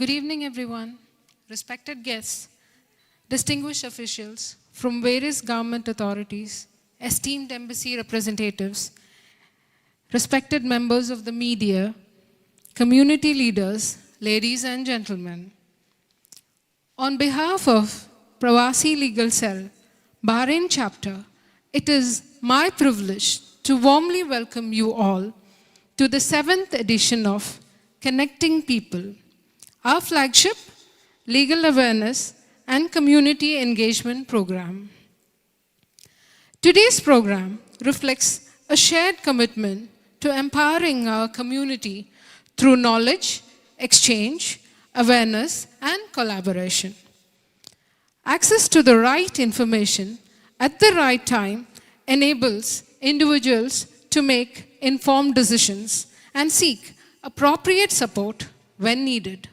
Good evening, everyone. Respected guests, distinguished officials from various government authorities, esteemed embassy representatives, respected members of the media, community leaders, ladies and gentlemen. On behalf of Pravasi Legal Cell, Bahrain chapter, it is my privilege to warmly welcome you all to the 7th edition of Connecting People, our flagship legal awareness and community engagement program. Today's program reflects a shared commitment to empowering our community through knowledge, exchange, awareness, and collaboration. Access to the right information at the right time enables individuals to make informed decisions and seek appropriate support when needed.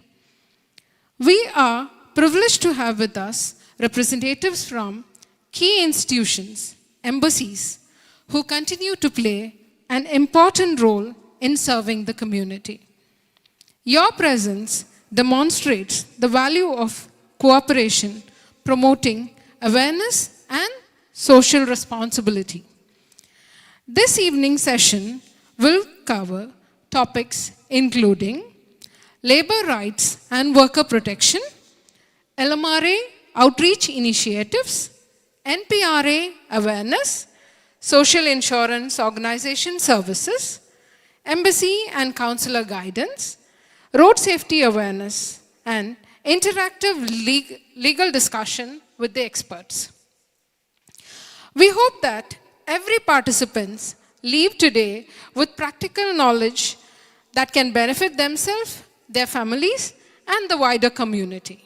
We are privileged to have with us representatives from key institutions, embassies, who continue to play an important role in serving the community. Your presence demonstrates the value of cooperation, promoting awareness and social responsibility. This evening's session will cover topics including labor rights and worker protection, LMRA outreach initiatives, NPRA awareness, social insurance organization services, embassy and consular guidance, road safety awareness, and interactive legal discussion with the experts. We hope that every participant leave today with practical knowledge that can benefit themselves, their families, and the wider community.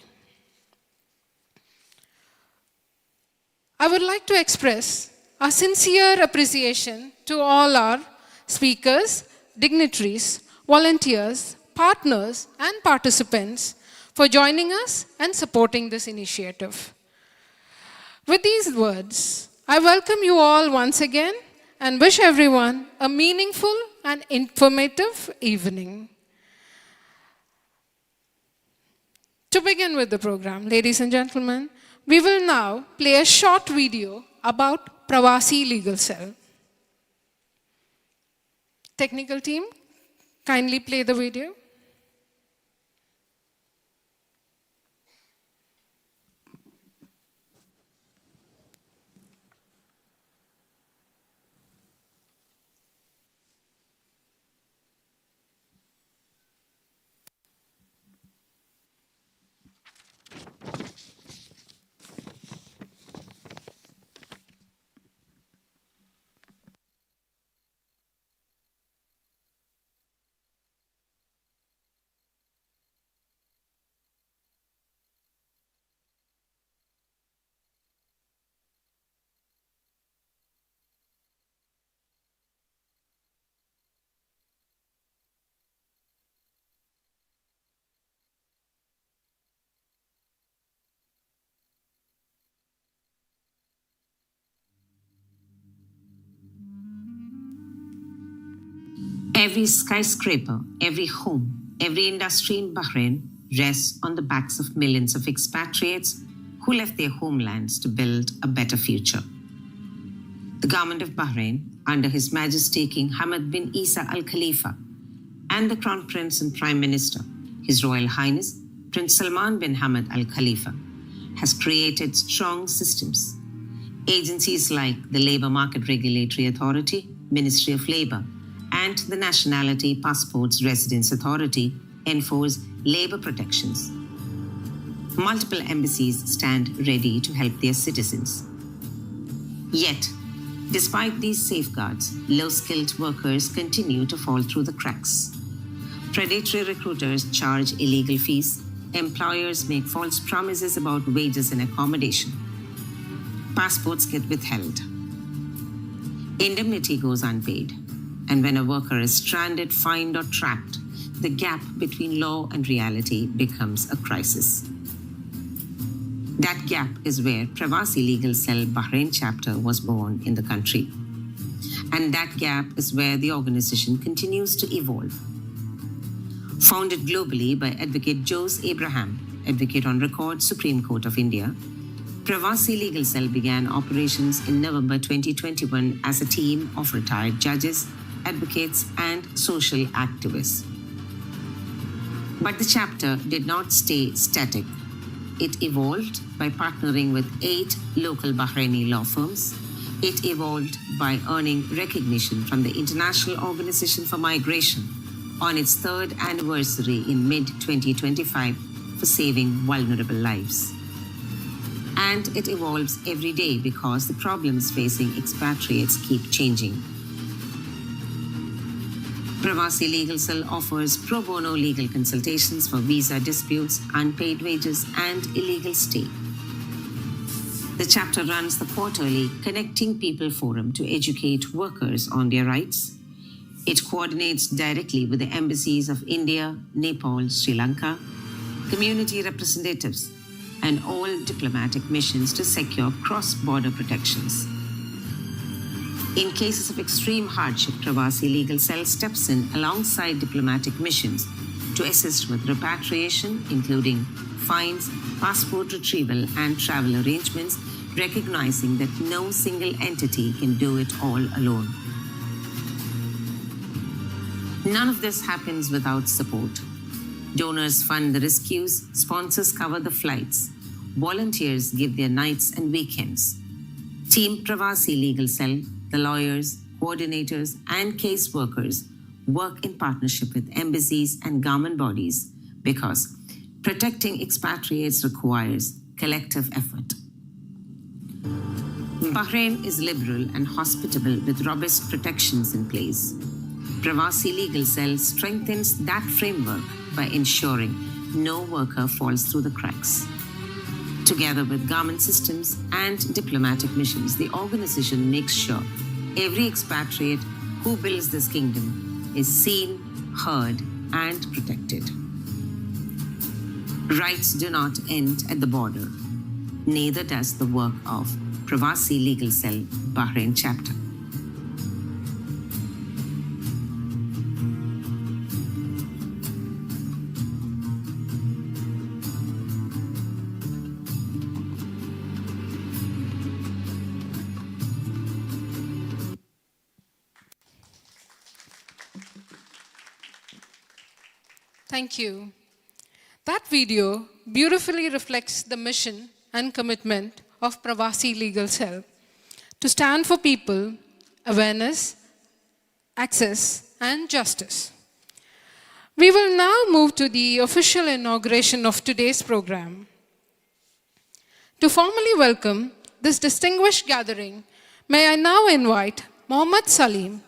I would like to express our sincere appreciation to all our speakers, dignitaries, volunteers, partners, and participants for joining us and supporting this initiative. With these words, I welcome you all once again and wish everyone a meaningful and informative evening. To begin with the program, ladies and gentlemen, we will now play a short video about Pravasi Legal Cell. Technical team, kindly play the video. Every skyscraper, every home, every industry in Bahrain rests on the backs of millions of expatriates who left their homelands to build a better future. The government of Bahrain, under His Majesty King Hamad bin Isa Al Khalifa, and the Crown Prince and Prime Minister, His Royal Highness Prince Salman bin Hamad Al Khalifa, has created strong systems. Agencies like the Labour Market Regulatory Authority, Ministry of Labour, and the Nationality Passports Residence Authority enforce labour protections. Multiple embassies stand ready to help their citizens. Yet, despite these safeguards, low-skilled workers continue to fall through the cracks. Predatory recruiters charge illegal fees, employers make false promises about wages and accommodation. Passports get withheld. Indemnity goes unpaid. And when a worker is stranded, fined, or trapped, the gap between law and reality becomes a crisis. That gap is where Pravasi Legal Cell Bahrain chapter was born in the country. And that gap is where the organization continues to evolve. Founded globally by Advocate Jose Abraham, Advocate on Record, Supreme Court of India, Pravasi Legal Cell began operations in November 2021 as a team of retired judges, advocates, and social activists. But the chapter did not stay static. It evolved by partnering with 8 local Bahraini law firms. It evolved by earning recognition from the International Organization for Migration on its 3rd anniversary in mid-2025 for saving vulnerable lives. And it evolves every day because the problems facing expatriates keep changing. Pravasi Legal Cell offers pro bono legal consultations for visa disputes, unpaid wages, and illegal stay. The chapter runs the quarterly Connecting People Forum to educate workers on their rights. It coordinates directly with the embassies of India, Nepal, Sri Lanka, community representatives, and all diplomatic missions to secure cross-border protections. In cases of extreme hardship, Pravasi Legal Cell steps in alongside diplomatic missions to assist with repatriation, including fines, passport retrieval, and travel arrangements, recognizing that no single entity can do it all alone. None of this happens without support. Donors fund the rescues, sponsors cover the flights, volunteers give their nights and weekends. Team Pravasi Legal Cell, the lawyers, coordinators, and caseworkers work in partnership with embassies and government bodies because protecting expatriates requires collective effort. Bahrain is liberal and hospitable with robust protections in place. Pravasi Legal Cell strengthens that framework by ensuring no worker falls through the cracks. Together with government systems and diplomatic missions, the organization makes sure every expatriate who builds this kingdom is seen, heard, and protected. Rights do not end at the border. Neither does the work of Pravasi Legal Cell Bahrain chapter. Thank you. That video beautifully reflects the mission and commitment of Pravasi Legal Cell to stand for people, awareness, access, and justice. We will now move to the official inauguration of today's program. To formally welcome this distinguished gathering, may I now invite Mohammad Salim,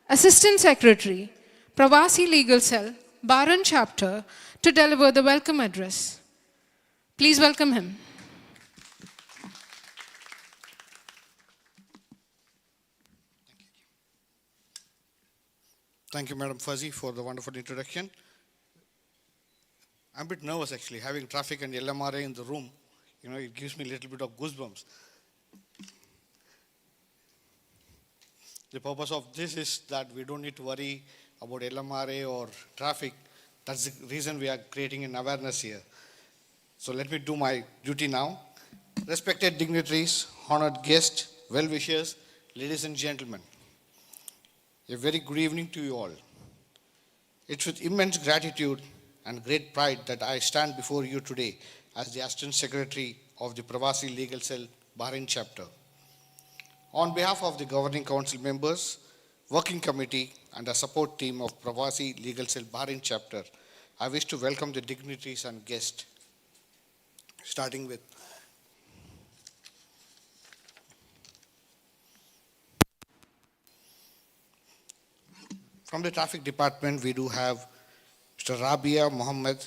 Assistant Secretary, Pravasi Legal Cell, Bahrain Chapter, to deliver the welcome address. Please welcome him. Thank you, Madam Fuzzy, for the wonderful introduction. I'm a bit nervous, actually, having traffic and LMRA in the room. You know, it gives me a little bit of goosebumps. The purpose of this is that we don't need to worry about LMRA or traffic. That's the reason we are creating an awareness here. So let me do my duty now. Respected dignitaries, honored guests, well-wishers, ladies and gentlemen, a very good evening to you all. It's with immense gratitude and great pride that I stand before you today as the Assistant Secretary of the Pravasi Legal Cell Bahrain Chapter. On behalf of the Governing Council members, Working Committee, and a support team of Pravasi Legal Cell Bahrain Chapter, I wish to welcome the dignitaries and guests, starting with from the Traffic Department. We do have Mr. Rabia Mohammed,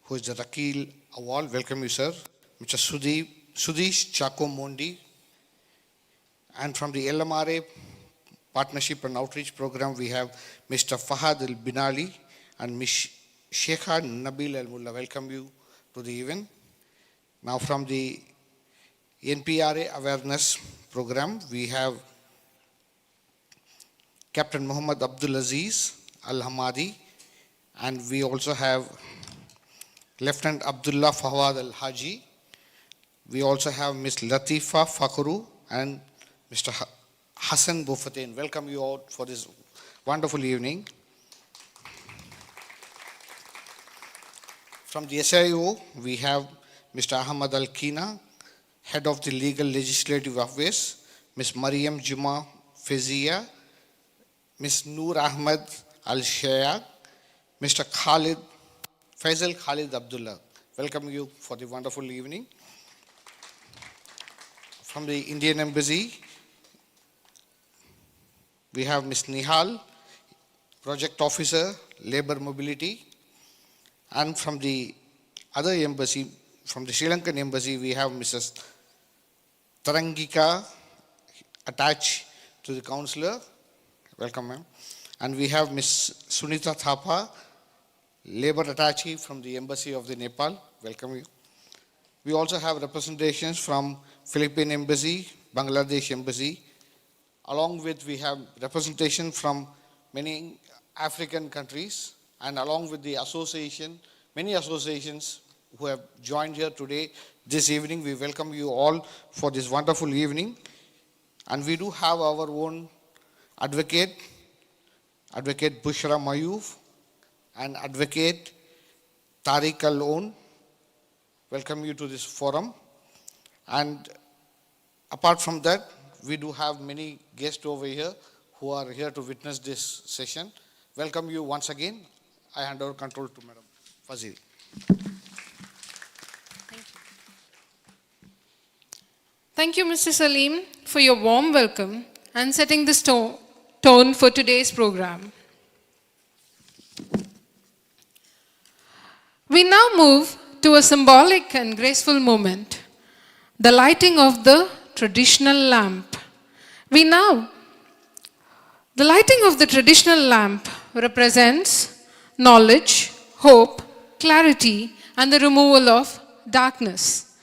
who is the Rakil Awal. Welcome you, sir. Mr. Sudesh Chako Mondi. And from the LMRA Partnership and Outreach Program, we have Mr. Fahad Al Binali and Ms. Sheikha Nabil Al Mullah. Welcome you to the event. Now from the NPRA Awareness Program, we have Captain Muhammad Abdul Aziz Al Hamadi, And we also have Lieutenant Abdullah Fawad Al Haji. We also have Ms. Latifa Fakuru and Mr. Hassan Bufatain. Welcome you all for this wonderful evening. From the SIO, we have Mr. Ahmad Al Kina, Head of the Legal Legislative Office, Ms. Mariam Juma Fezia, Ms. Noor Ahmed Al Shayag, Mr. Faisal Khalid Abdullah. Welcome you for the wonderful evening. From the Indian Embassy, we have Ms. Nihal, Project Officer, Labor Mobility. And from the other embassy, from the Sri Lankan Embassy, we have Mrs. Tarangika attached to the counselor. Welcome, ma'am. And we have Ms. Sunita Thapa, Labor Attaché from the Embassy of the Nepal. Welcome you. We also have representations from Philippine Embassy, Bangladesh Embassy. Along with, we have representation from many African countries, and along with the association, many associations who have joined here today, this evening. We welcome you all for this wonderful evening. And we do have our own Advocate Bushra Mayoof, and Advocate Tariq Al-On. Welcome you to this forum. And apart from that, we do have many guests over here who are here to witness this session. Welcome you once again. I hand over control to Madam Fazil. Thank you, Mr. Salim, for your warm welcome and setting the tone for today's program. We now move to a symbolic and graceful moment, the lighting of the traditional lamp. The lighting of the traditional lamp represents knowledge, hope, clarity, and the removal of darkness.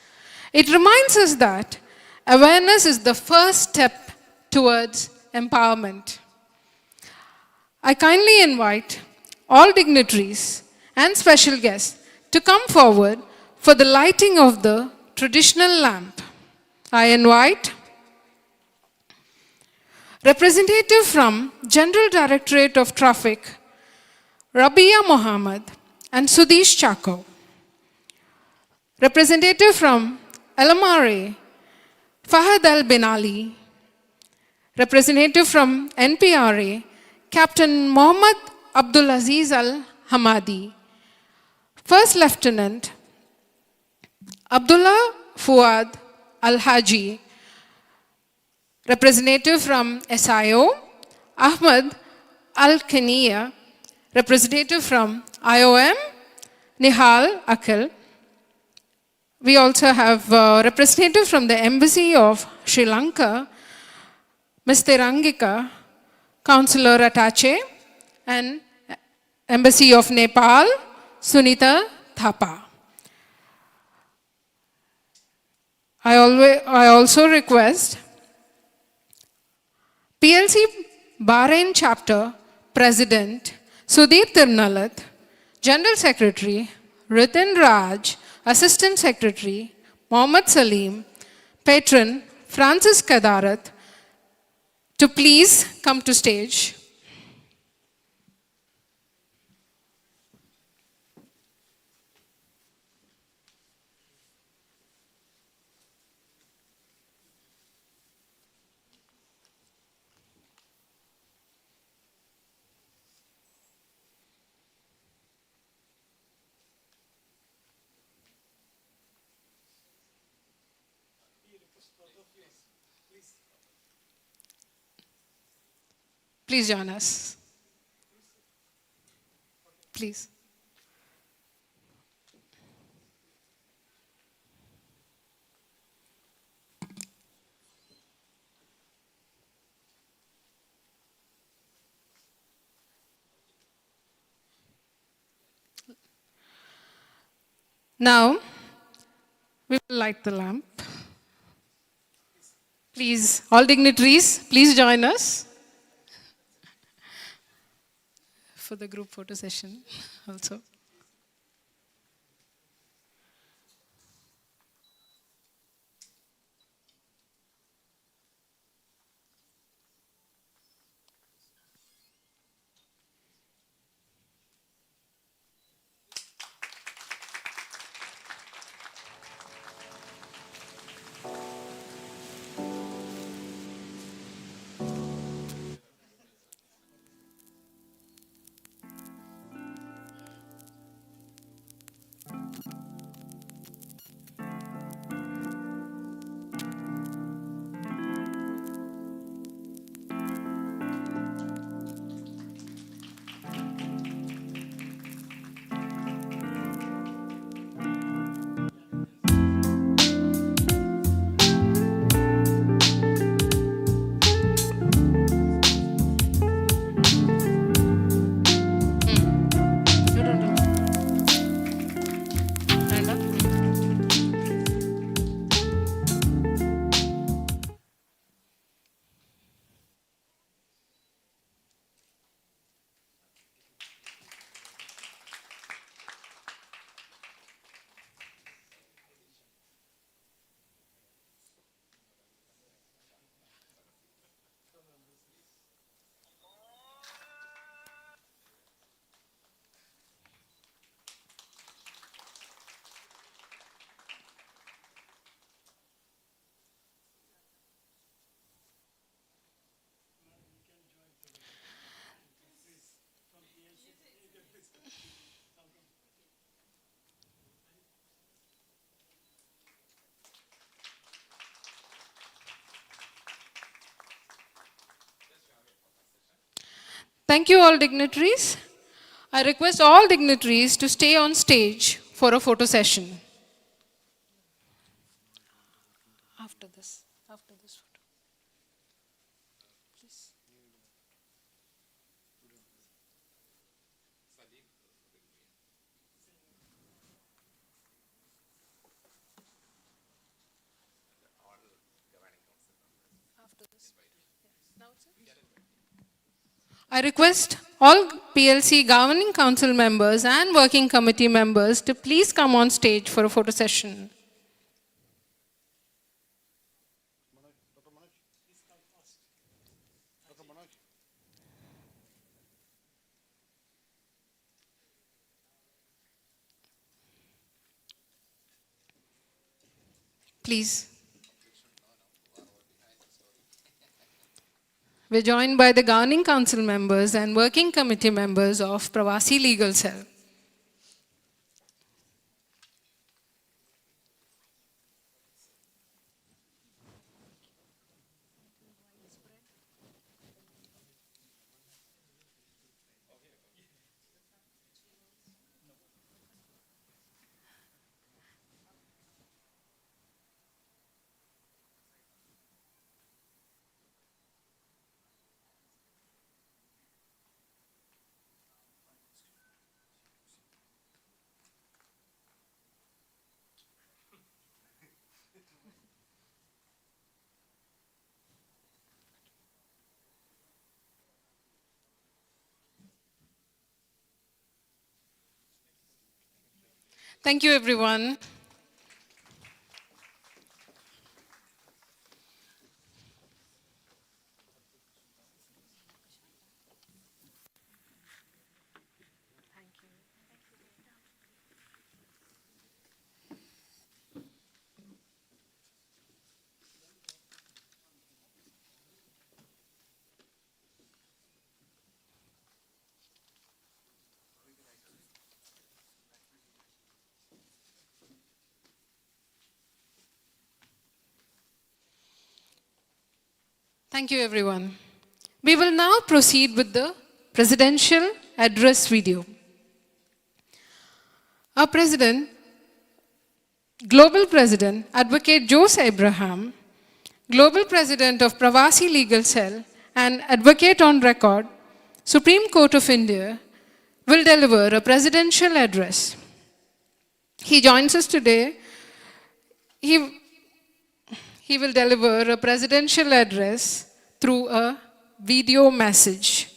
It reminds us that awareness is the first step towards empowerment. I kindly invite all dignitaries and special guests to come forward for the lighting of the traditional lamp. I invite Representative from General Directorate of Traffic, Rabia Mohammed and Sudesh Chako. Representative from LMRA, Fahad Al Binali. Representative from NPRA, Captain Mohammad Abdulaziz Al Hamadi. First Lieutenant Abdullah Fuad Al Haji. Representative from SIO, Ahmad Al Kaniya. Representative from IOM, Nihal Akhil. We also have a representative from the Embassy of Sri Lanka, Ms. Terangika, Counselor Attaché, and Embassy of Nepal, Sunita Thapa. I also request PLC Bahrain Chapter President Sudhir Tirnalat, General Secretary Ritin Raj, Assistant Secretary Mohammad Salim, Patron Francis Kadarat, to please come to stage. Please join us. Please. Now, we will light the lamp. Please, all dignitaries, please join us. for the group photo session also. Thank you all dignitaries. I request all dignitaries to stay on stage for a photo session. After this photo. Please. After this. Now, sir? I request all PLC Governing Council members and Working Committee members to please come on stage for a photo session. Please. We're joined by the Governing Council members and Working Committee members of Pravasi Legal Cell. Thank you, everyone. Thank you, everyone. We will now proceed with the presidential address video. Our President, Global President, Advocate Jose Abraham, Global President of Pravasi Legal Cell and Advocate on Record, Supreme Court of India, will deliver a presidential address. He joins us today. He will deliver a presidential address through a video message.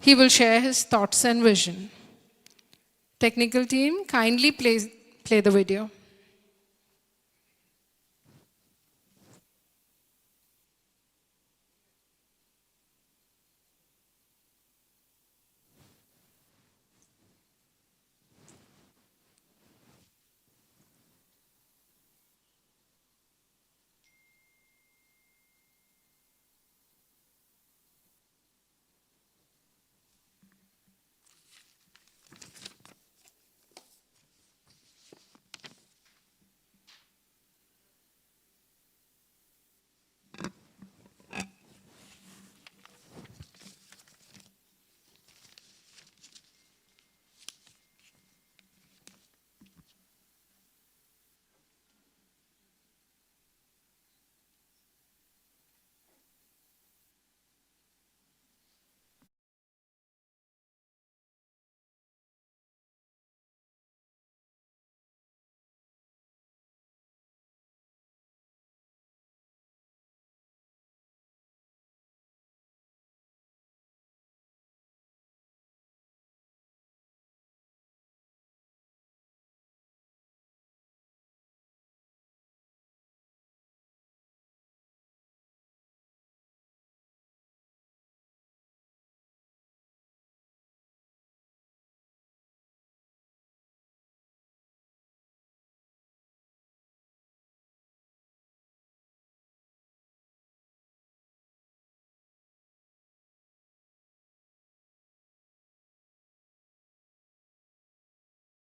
He will share his thoughts and vision. Technical team, kindly play the video.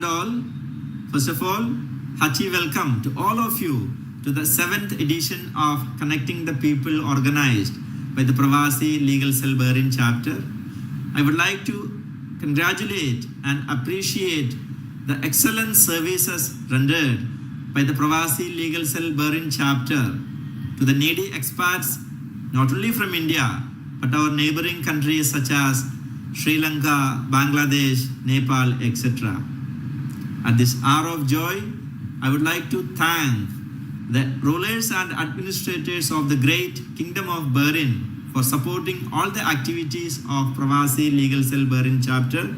All, first of all, hearty welcome to all of you to the 7th edition of Connecting the People organized by the Pravasi Legal Cell Bahrain chapter. I would like to congratulate and appreciate the excellent services rendered by the Pravasi Legal Cell Bahrain chapter to the needy expats not only from India but our neighboring countries such as Sri Lanka, Bangladesh, Nepal, etc. At this hour of joy, I would like to thank the rulers and administrators of the great Kingdom of Bahrain for supporting all the activities of Pravasi Legal Cell Bahrain chapter.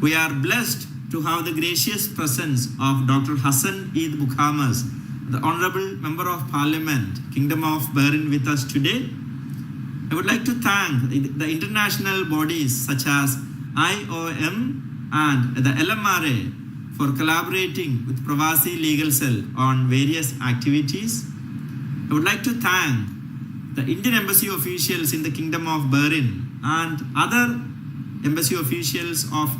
We are blessed to have the gracious presence of Dr. Hassan Eid Bukhamas, the Honorable Member of Parliament, Kingdom of Bahrain, with us today. I would like to thank the international bodies such as IOM and the LMRA for collaborating with Pravasi Legal Cell on various activities. I would like to thank the Indian Embassy officials in the Kingdom of Bahrain and other embassy officials of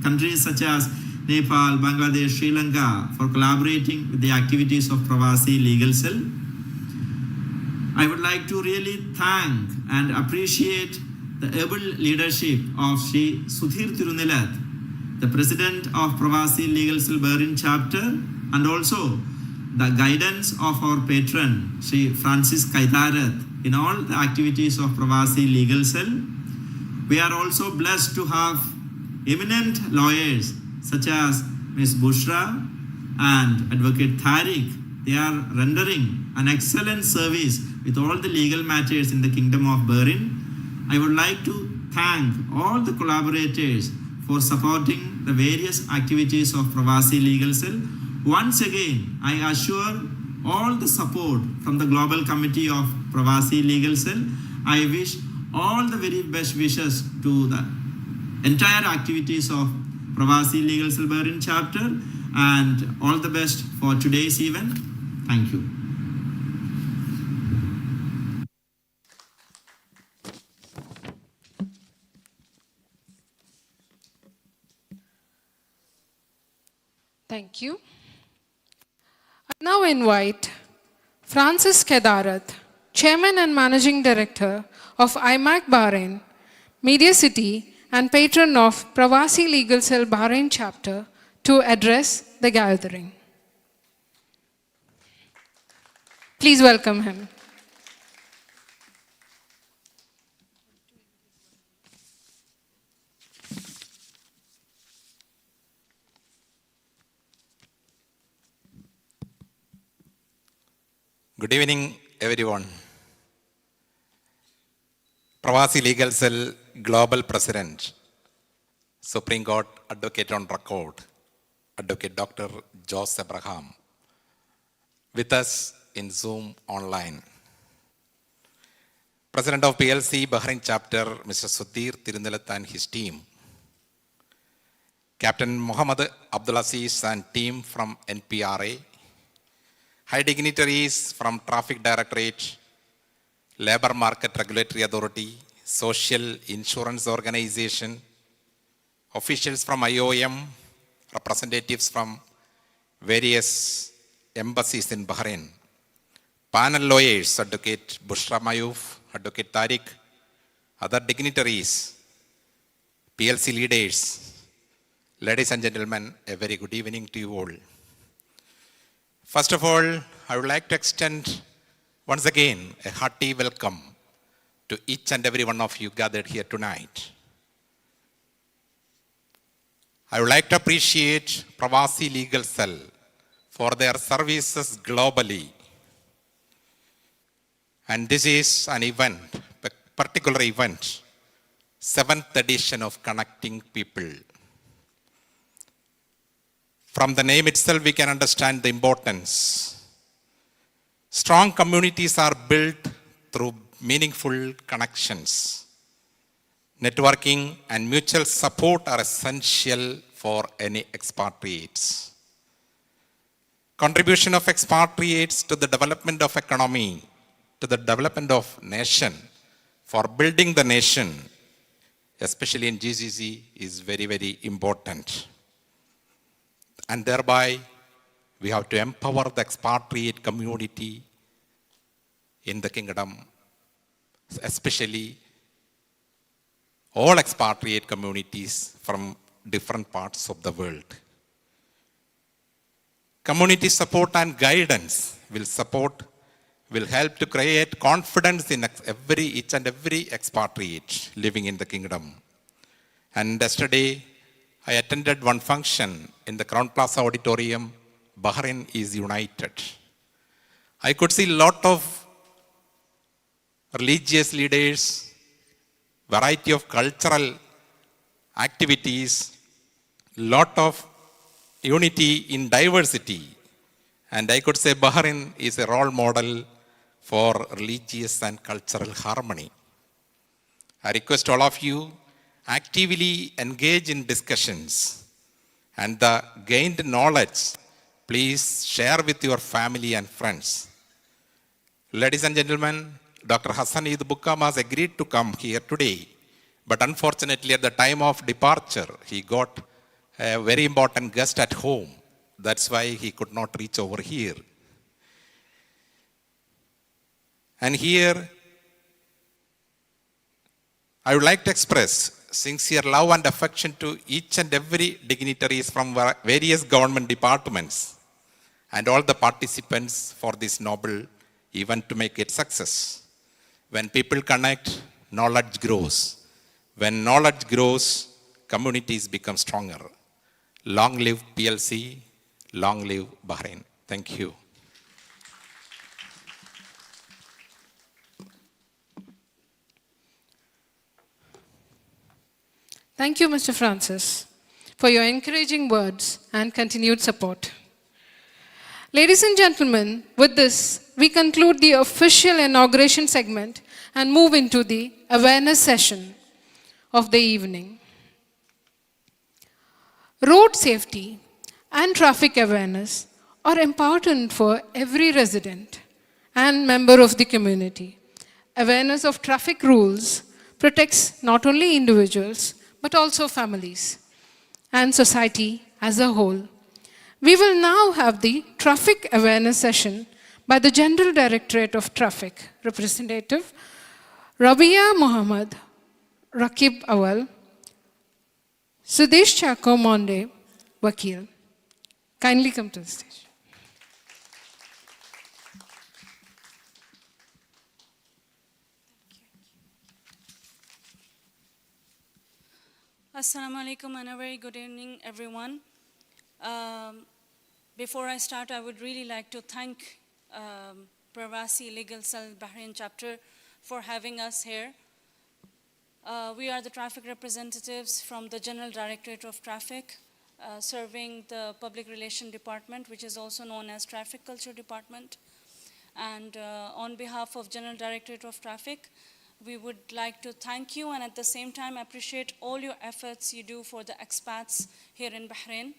countries such as Nepal, Bangladesh, Sri Lanka for collaborating with the activities of Pravasi Legal Cell. I would like to really thank and appreciate the able leadership of Sri Sudhir Tirunelat, the President of Pravasi Legal Cell Bahrain chapter, and also the guidance of our patron, Sri Francis Kaitarath, in all the activities of Pravasi Legal Cell. We are also blessed to have eminent lawyers such as Ms. Bushra and Advocate Tariq. They are rendering an excellent service with all the legal matters in the Kingdom of Bahrain. I would like to thank all the collaborators for supporting the various activities of Pravasi Legal Cell. Once again, I assure all the support from the Global Committee of Pravasi Legal Cell. I wish all the very best wishes to the entire activities of Pravasi Legal Cell Bahrain chapter, and all the best for today's event. Thank you. Thank you. I now invite Francis Kaitarath, Chairman and Managing Director of IMAC Bahrain, Media City, and patron of Pravasi Legal Cell Bahrain chapter, to address the gathering. Please welcome him. Good evening, everyone. Pravasi Legal Cell Global President, Supreme Court Advocate on Record, Advocate Dr. Jos Abraham, with us in Zoom online. President of PLC Bahrain Chapter, Mr. Sudhir Tirundalat and his team. Captain Muhammad Abdulaziz and team from NPRA. High dignitaries from Traffic Directorate, Labor Market Regulatory Authority, Social Insurance Organization, officials from IOM, representatives from various embassies in Bahrain, panel lawyers, Advocate Bushra Mayoof, Advocate Tariq, other dignitaries, PLC leaders, ladies and gentlemen, a very good evening to you all. First of all, I would like to extend once again a hearty welcome to each and every one of you gathered here tonight. I would like to appreciate Pravasi Legal Cell for their services globally. And this is an event, a particular event, 7th edition of Connecting People. From the name itself, we can understand the importance. Strong communities are built through meaningful connections. Networking and mutual support are essential for any expatriates. Contribution of expatriates to the development of economy, to the development of nation, for building the nation, especially in GCC, is very, very important. And thereby, we have to empower the expatriate community in the kingdom, especially all expatriate communities from different parts of the world. Community support and guidance will help to create confidence in each and every expatriate living in the kingdom. And yesterday, I attended one function in the Crown Plaza Auditorium. Bahrain is united. I could see a lot of religious leaders, variety of cultural activities, lot of unity in diversity. And I could say Bahrain is a role model for religious and cultural harmony. I request all of you actively engage in discussions and the gained knowledge, please share with your family and friends. Ladies and gentlemen, Dr. Hassan Eid Bukkam has agreed to come here today, but unfortunately at the time of departure, he got a very important guest at home. That's why he could not reach over here. And here, I would like to express sincere love and affection to each and every dignitaries from various government departments and all the participants for this noble event to make it success. When people connect, knowledge grows. When knowledge grows, communities become stronger. Long live PLC, long live Bahrain. Thank you. Thank you, Mr. Francis, for your encouraging words and continued support. Ladies and gentlemen, with this, we conclude the official inauguration segment and move into the awareness session of the evening. Road safety and traffic awareness are important for every resident and member of the community. Awareness of traffic rules protects not only individuals, but also families and society as a whole. We will now have the traffic awareness session by the General Directorate of Traffic, Representative Rabia Muhammad Rakib Awal, Sudesh Chako Monde, Wakil. Kindly come to the stage. Assalamu alaikum and a very good evening, everyone. Before I start, I would really like to thank Pravasi Legal Cell Bahrain Chapter for having us here. We are the traffic representatives from the General Directorate of Traffic, serving the Public Relation Department, which is also known as Traffic Culture Department. And on behalf of General Directorate of Traffic, we would like to thank you and at the same time appreciate all your efforts you do for the expats here in Bahrain.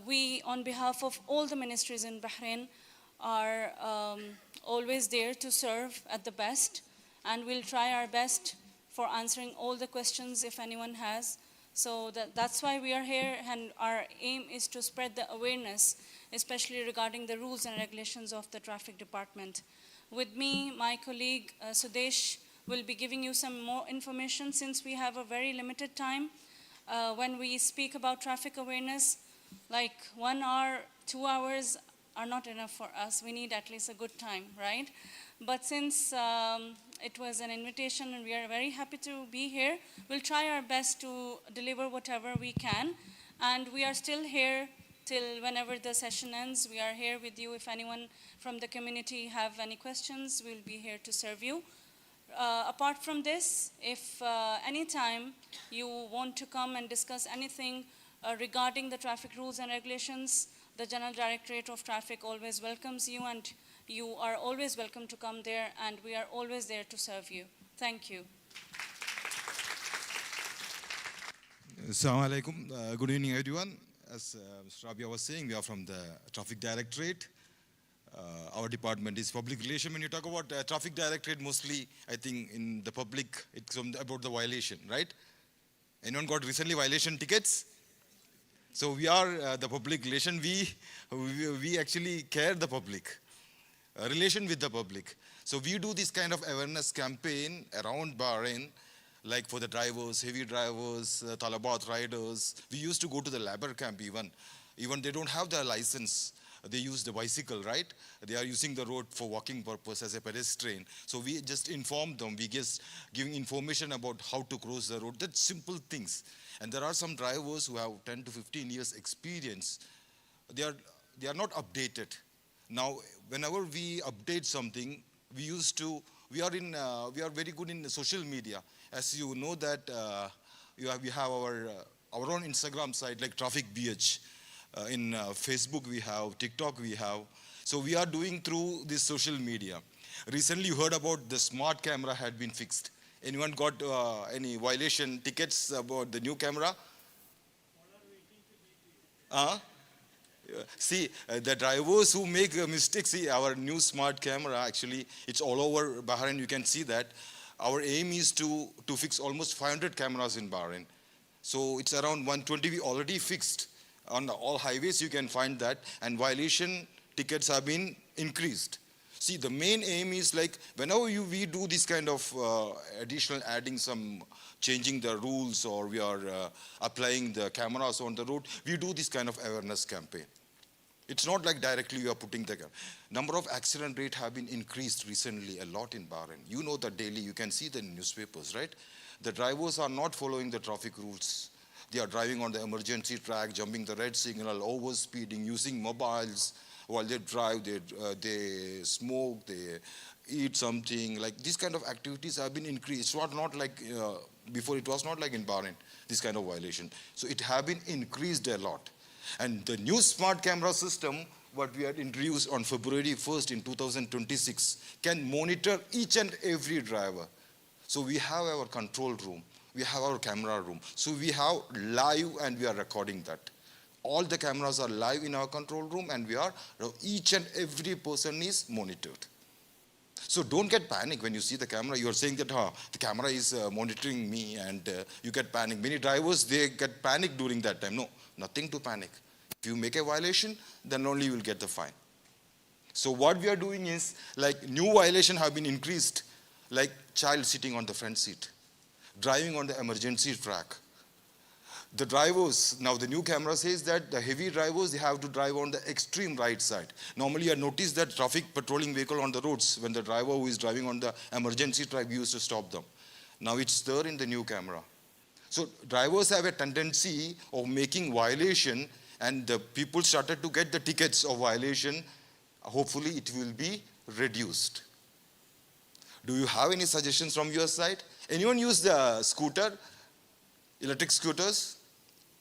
We, on behalf of all the ministries in Bahrain, are always there to serve at the best, and we'll try our best for answering all the questions if anyone has. So that's why we are here, and our aim is to spread the awareness, especially regarding the rules and regulations of the traffic department. With me, my colleague Sudesh will be giving you some more information since we have a very limited time. When we speak about traffic awareness, like 1 hour, 2 hours are not enough for us. We need at least a good time, right? But since it was an invitation and we are very happy to be here, we'll try our best to deliver whatever we can. And we are still here till whenever the session ends. We are here with you. If anyone from the community have any questions, we'll be here to serve you. Apart from this, if anytime you want to come and discuss anything regarding the traffic rules and regulations, the General Directorate of Traffic always welcomes you, and you are always welcome to come there, and we are always there to serve you. Thank you. Assalamu alaikum. Good evening, everyone. As Mr. Rabia was saying, we are from the Traffic Directorate. Our department is public relation. When you talk about Traffic Directorate, mostly, I think, in the public, it's about the violation, right? Anyone got recently violation tickets? So we are the public relation. We actually care the public, relation with the public. So we do this kind of awareness campaign around Bahrain, like for the drivers, heavy drivers, Talabat riders. We used to go to the labor camp even they don't have their license. They use the bicycle, right? They are using the road for walking purpose as a pedestrian. So we just inform them. We just giving information about how to cross the road. That's simple things. And there are some drivers who have 10 to 15 years experience. They are not updated. Now, whenever we update something, we are very good in social media. As you know that we have our own Instagram site like Traffic BH. In Facebook we have, TikTok we have. So we are doing through this social media. Recently you heard about the smart camera had been fixed. Anyone got any violation tickets about the new camera? See, the drivers who make mistakes, see our new smart camera, actually it's all over Bahrain, you can see that. Our aim is to fix almost 500 cameras in Bahrain. So it's around 120 we already fixed. On all highways you can find that, and violation tickets have been increased. See, the main aim is like whenever we do this kind of additional adding some, changing the rules, or we are applying the cameras on the road, we do this kind of awareness campaign. It's not like directly we are putting the number of accident rate have been increased recently a lot in Bahrain. You know that daily, you can see the newspapers, right? The drivers are not following the traffic rules. They are driving on the emergency track, jumping the red signal, overspeeding, using mobiles while they drive, they smoke, they eat something. Like these kind of activities have been increased. It's not like before, it was not like in Bahrain, this kind of violation. So it have been increased a lot. And the new smart camera system, what we had introduced on February 1st in 2026, can monitor each and every driver. So we have our control room. We have our camera room. So we have live and we are recording that. All the cameras are live in our control room, and each and every person is monitored. So don't get panic when you see the camera. You are saying that the camera is monitoring me, and you get panic. Many drivers, they get panic during that time. No, nothing to panic. If you make a violation, then only you will get the fine. So what we are doing is, like new violation have been increased, like child sitting on the front seat, driving on the emergency track. The drivers, now the new camera says that the heavy drivers, they have to drive on the extreme right side. Normally I noticed that traffic patrolling vehicle on the roads, when the driver who is driving on the emergency track, we used to stop them. Now it's there in the new camera. So drivers have a tendency of making violation, and the people started to get the tickets of violation. Hopefully it will be reduced. Do you have any suggestions from your side? Anyone use the scooter, electric scooters?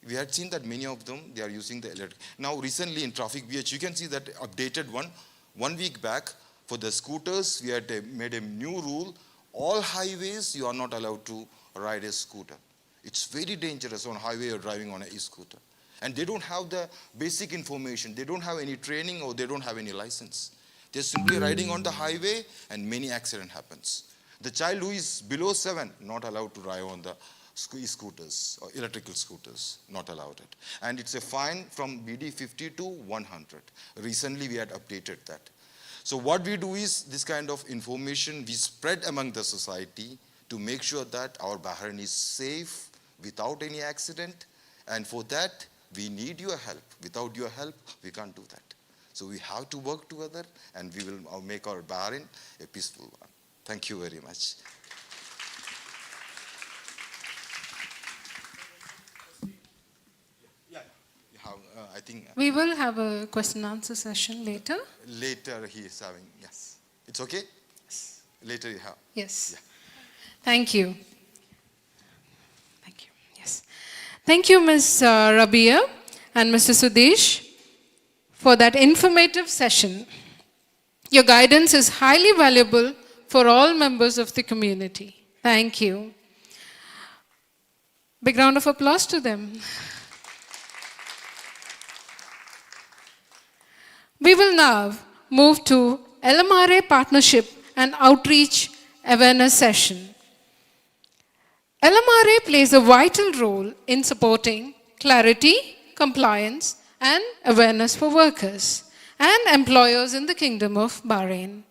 We had seen that many of them, they are using the electric. Now recently in Traffic VH, you can see that updated one. 1 week back, for the scooters, we had made a new rule. All highways, you are not allowed to ride a scooter. It's very dangerous on highway or driving on an e-scooter. And they don't have the basic information. They don't have any training or they don't have any license. They're simply riding on the highway and many accident happens. The child who is below 7, not allowed to drive on the e-scooters or electrical scooters, not allowed it. And it's a fine from BD 50 to 100. Recently we had updated that. So what we do is this kind of information we spread among the society to make sure that our Bahrain is safe without any accident. And for that, we need your help. Without your help, we can't do that. So we have to work together and we will make our Bahrain a peaceful one. Thank you very much. I think We will have a question and answer session later. later he is having, yes. It's okay? Yes. Later you have. Yes. Yeah. Thank you. Thank you. Yes. Thank you, Ms. Rabia and Mr. Sudesh, for that informative session. Your guidance is highly valuable for all members of the community. Thank you. Big round of applause to them. We will now move to LMRA Partnership and Outreach Awareness Session. LMRA plays a vital role in supporting clarity, compliance, and awareness for workers and employers in the Kingdom of Bahrain.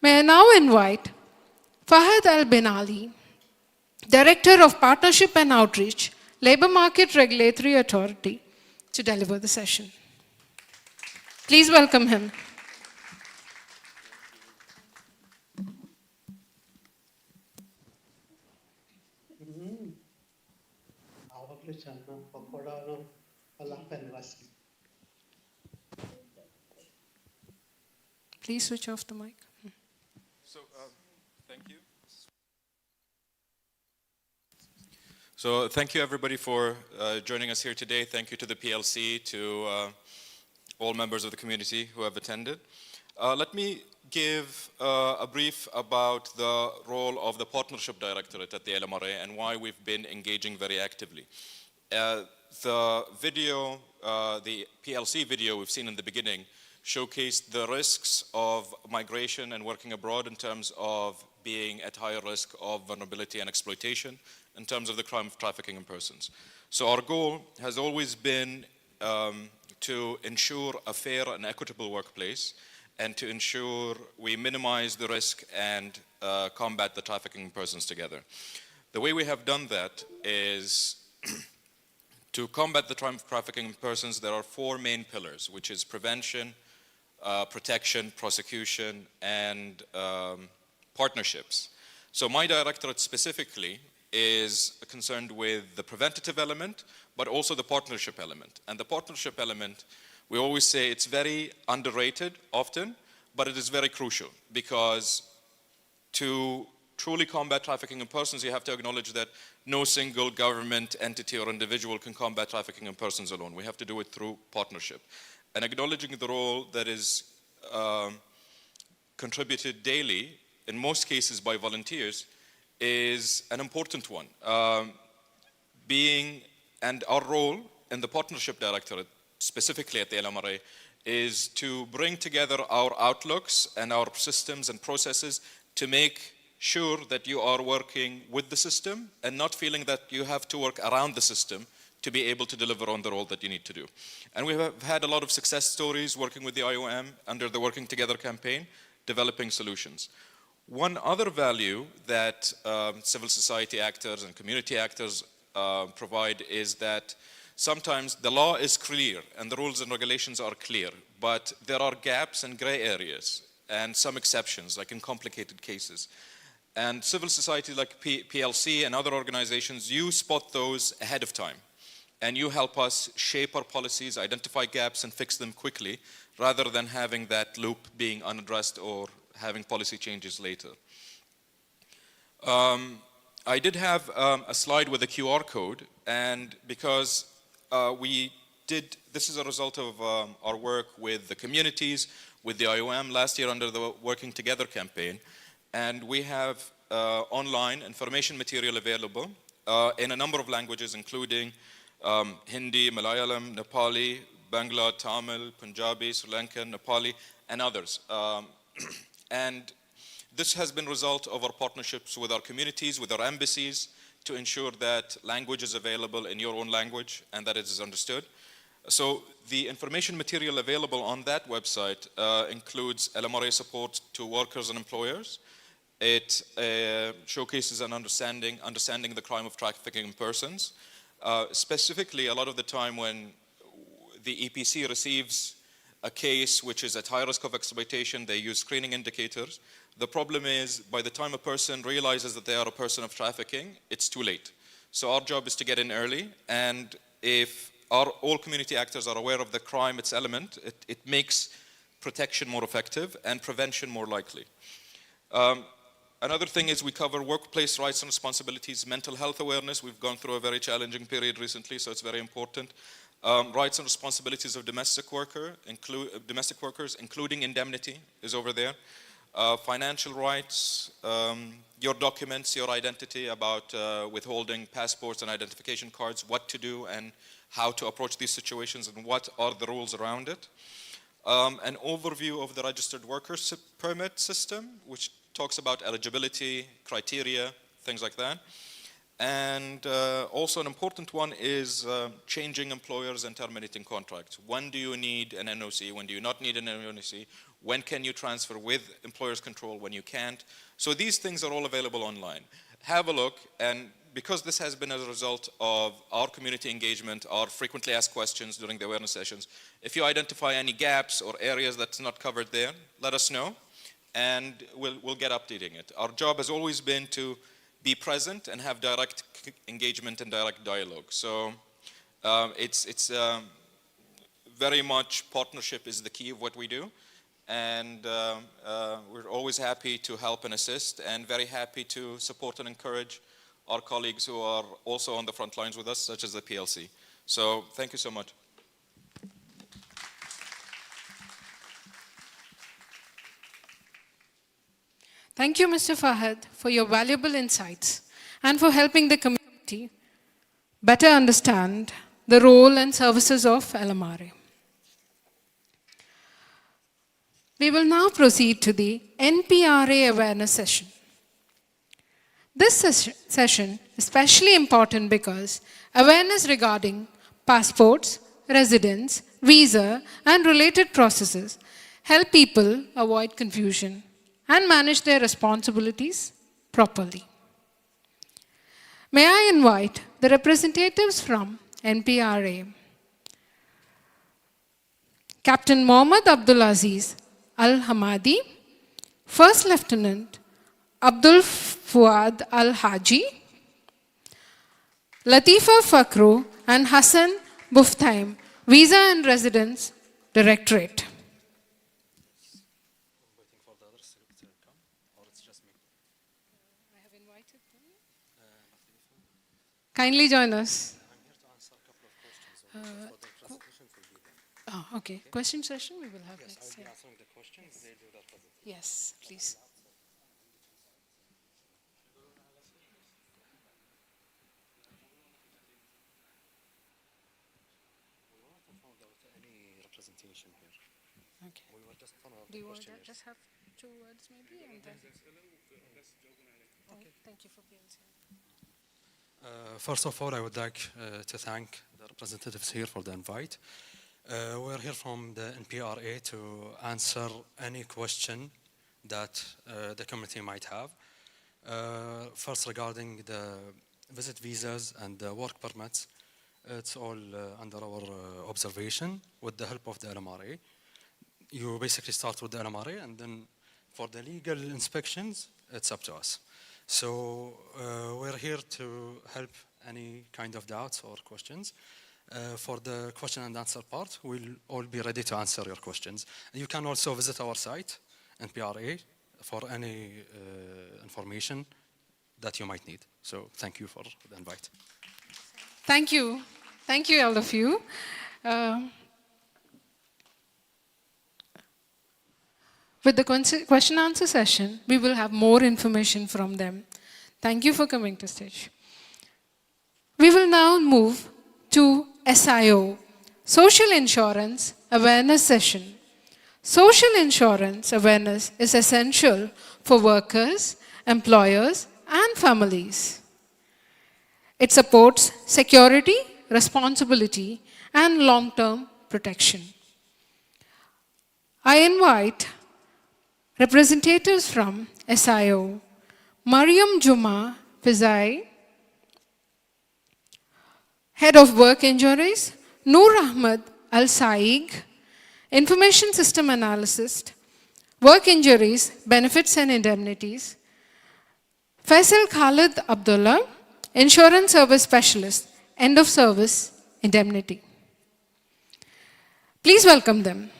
May I now invite Fahad Al-Bin Ali, Director of Partnership and Outreach, Labour Market Regulatory Authority, to deliver the session. Please welcome him. Please switch off the mic. So, thank you. So, thank you everybody for joining us here today. Thank you to the PLC, to all members of the community who have attended. Let me give a brief about the role of the Partnership Directorate at the LMRA and why we've been engaging very actively. The video, the PLC video we've seen in the beginning, showcased the risks of migration and working abroad in terms of being at higher risk of vulnerability and exploitation in terms of the crime of trafficking in persons. So our goal has always been to ensure a fair and equitable workplace and to ensure we minimize the risk and combat the trafficking in persons together. The way we have done that is to combat the trafficking in persons, there are 4 main pillars, which is prevention, protection, prosecution, and partnerships. So my directorate specifically is concerned with the preventative element, but also the partnership element. And the partnership element, we always say it's very underrated often, but it is very crucial because to truly combat trafficking in persons, you have to acknowledge that no single government entity or individual can combat trafficking in persons alone. We have to do it through partnership. And acknowledging the role that is contributed daily, in most cases by volunteers, is an important one. And our role in the Partnership Directorate, specifically at the LMRA, is to bring together our outlooks and our systems and processes to make sure that you are working with the system and not feeling that you have to work around the system to be able to deliver on the role that you need to do. And we have had a lot of success stories working with the IOM under the Working Together campaign, developing solutions. One other value that civil society actors and community actors provide is that sometimes the law is clear and the rules and regulations are clear, but there are gaps and gray areas and some exceptions, like in complicated cases. And civil society like PLC and other organizations, you spot those ahead of time. And you help us shape our policies, identify gaps, and fix them quickly, rather than having that loop being unaddressed or having policy changes later. I did have a slide with a QR code, and because this is a result of our work with the communities, with the IOM last year under the Working Together campaign, and we have online information material available in a number of languages, including Hindi, Malayalam, Nepali, Bangla, Tamil, Punjabi, Sri Lankan, Nepali, and others. And this has been a result of our partnerships with our communities, with our embassies, to ensure that language is available in your own language and that it is understood. So the information material available on that website includes LMRA support to workers and employers. It showcases an understanding the crime of trafficking in persons. Specifically, a lot of the time when the EPC receives a case which is at high risk of exploitation, they use screening indicators. The problem is, by the time a person realizes that they are a person of trafficking, it's too late. So our job is to get in early, and if all community actors are aware of the crime, its element, it makes protection more effective and prevention more likely. Another thing is we cover workplace rights and responsibilities, mental health awareness. We've gone through a very challenging period recently, so it's very important. Rights and responsibilities of domestic workers, including indemnity, is over there. Financial rights, your documents, your identity, about withholding passports and identification cards, what to do and how to approach these situations and what are the rules around it. An overview of the registered workers permit system, which talks about eligibility, criteria, things like that. And also an important one is changing employers and terminating contracts. When do you need an NOC? When do you not need an NOC? When can you transfer with employer's control? When you can't? So these things are all available online. Have a look, and because this has been as a result of our community engagement, our frequently asked questions during the awareness sessions, if you identify any gaps or areas that's not covered there, let us know, and we'll get updating it. Our job has always been to be present and have direct engagement and direct dialogue. So it's very much partnership is the key of what we do. And we're always happy to help and assist, and very happy to support and encourage our colleagues who are also on the front lines with us, such as the PLC. So thank you so much. Thank you, Mr. Fahad, for your valuable insights and for helping the community better understand the role and services of LMRA. We will now proceed to the NPRA awareness session. This session is especially important because awareness regarding passports, residence, visa, and related processes help people avoid confusion and manage their responsibilities properly. May I invite the representatives from NPRA, Captain Mohammad Abdul Aziz Al-Hamadi, First Lieutenant Abdul Fuad Al-Haji, Latifa Fakru and Hassan Buftaim, Visa and Residence Directorate. Kindly join us. Okay. Question session we will have next. Yes, please. Okay. Do you want to just have 2 words maybe? And then thank you for being here. First of all, I would like to thank the representatives here for the invite. We're here from the NPRA to answer any question that the community might have. First, regarding the visit visas and the work permits, it's all under our observation with the help of the LMRA. You basically start with the LMRA, and then for the legal inspections, it's up to us. So we're here to help any kind of doubts or questions. For the question and answer part, we'll all be ready to answer your questions. You can also visit our site, NPRA, for any information that you might need. So thank you for the invite. Thank you. Thank you, all of you. With the question answer session, we will have more information from them. Thank you for coming to stage. We will now move to SIO, Social Insurance Awareness Session. Social insurance awareness is essential for workers, employers, and families. It supports security, responsibility, and long-term protection. I invite representatives from SIO, Mariam Juma Fizai, Head of Work Injuries, Noor Ahmed Al Saig, Information System Analyst, Work Injuries, Benefits and Indemnities, Faisal Khalid Abdullah, Insurance Service Specialist, End of Service Indemnity. Please welcome them.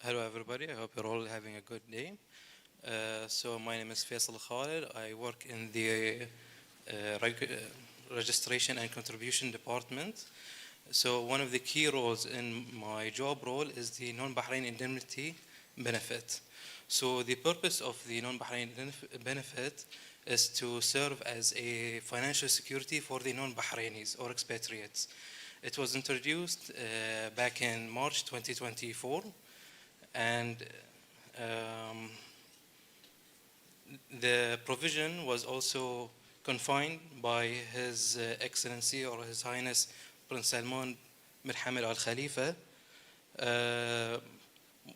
Hello everybody, I hope you're all having a good day. So my name is Faisal Khalid. I work in the registration and contribution department. So one of the key roles in my job role is the non-Bahrain indemnity benefit. So the purpose of the non-Bahrain benefit is to serve as a financial security for the non-Bahrainis or expatriates. It was introduced back in March 2024. And the provision was also confined by His Excellency or His Highness Prince Salman bin Hamad Al Khalifa.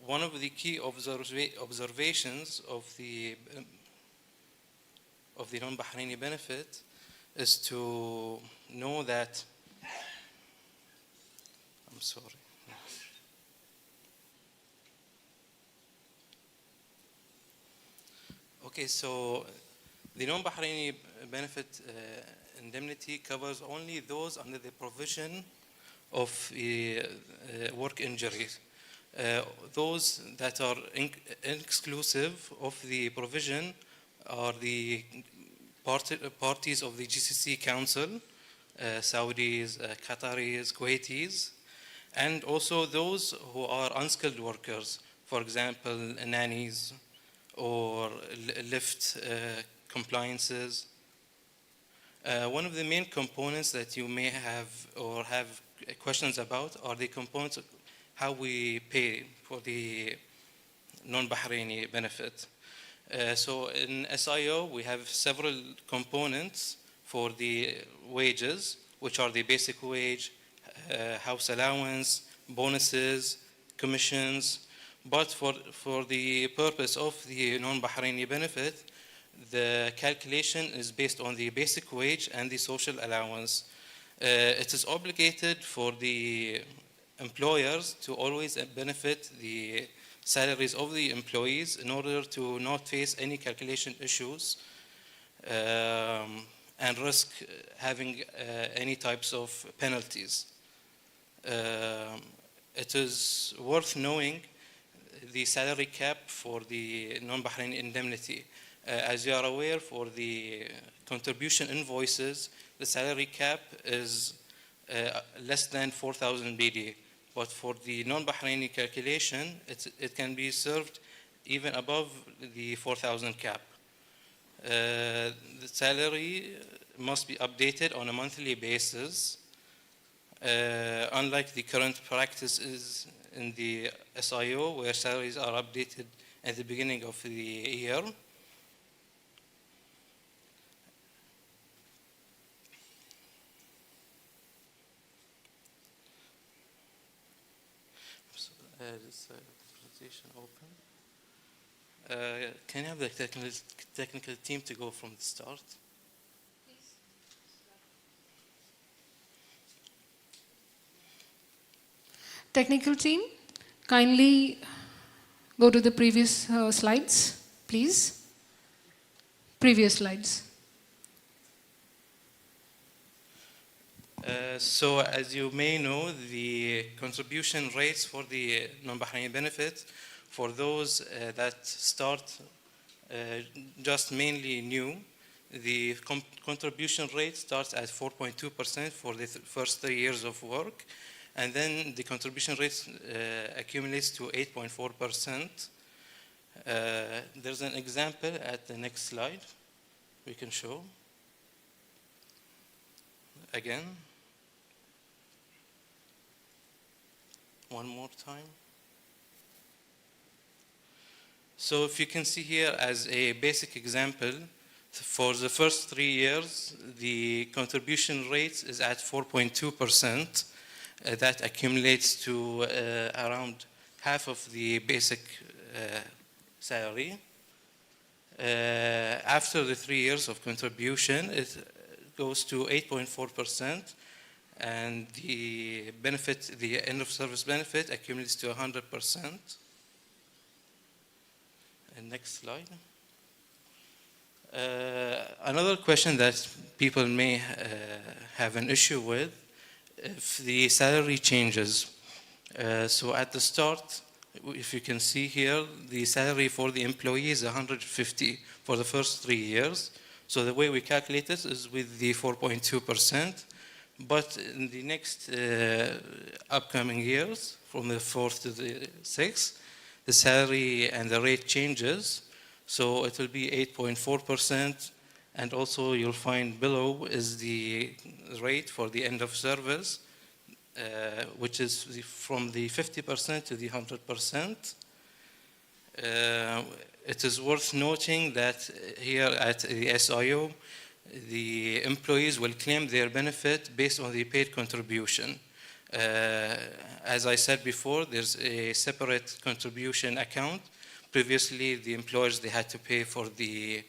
One of the key observations of the non-Bahraini benefit is to know that, I'm sorry. Okay, so the non-Bahraini benefit indemnity covers only those under the provision of work injuries. Those that are exclusive of the provision are the parties of the GCC Council, Saudis, Qataris, Kuwaitis, and also those who are unskilled workers, for example, nannies, or lift compliances. One of the main components that you may have or have questions about are the components of how we pay for the non-Bahraini benefit. So in SIO, we have several components for the wages, which are the basic wage, house allowance, bonuses, commissions. But for the purpose of the non-Bahraini benefit, the calculation is based on the basic wage and the social allowance. It is obligated for the employers to always benefit the salaries of the employees in order to not face any calculation issues and risk having any types of penalties. It is worth knowing the salary cap for the non-Bahraini indemnity. As you are aware, for the contribution invoices, the salary cap is less than 4,000 BD. But for the non-Bahraini calculation, it can be served even above the 4,000 cap. The salary must be updated on a monthly basis. Unlike the current practices in the SIO, where salaries are updated at the beginning of the year. This presentation open. Can I have the technical team to go from the start? Technical team, kindly go to the previous slides, please. Previous slides. So as you may know, the contribution rates for the non-Bahraini benefit for those that start just mainly new, the contribution rate starts at 4.2% for the first 3 years of work, and then the contribution rate accumulates to 8.4%. There's an example at the next slide we can show. Again. One more time. So if you can see here as a basic example, for the first 3 years, the contribution rate is at 4.2%. That accumulates to around half of the basic salary. After the 3 years of contribution, it goes to 8.4%. And the benefit, the end of service benefit, accumulates to 100%. And next slide. Another question that people may have an issue with, if the salary changes. So at the start, if you can see here, the salary for the employee is 150 for the first 3 years. So the way we calculate it is with the 4.2%. But in the next upcoming years, from the 4th to the 6th, the salary and the rate changes. So it will be 8.4%. And also you'll find below is the rate for the end of service, which is from the 50% to the 100%. It is worth noting that here at the SIO, the employees will claim their benefit based on the paid contribution. As I said before, there's a separate contribution account. Previously, the employers, they had to pay for the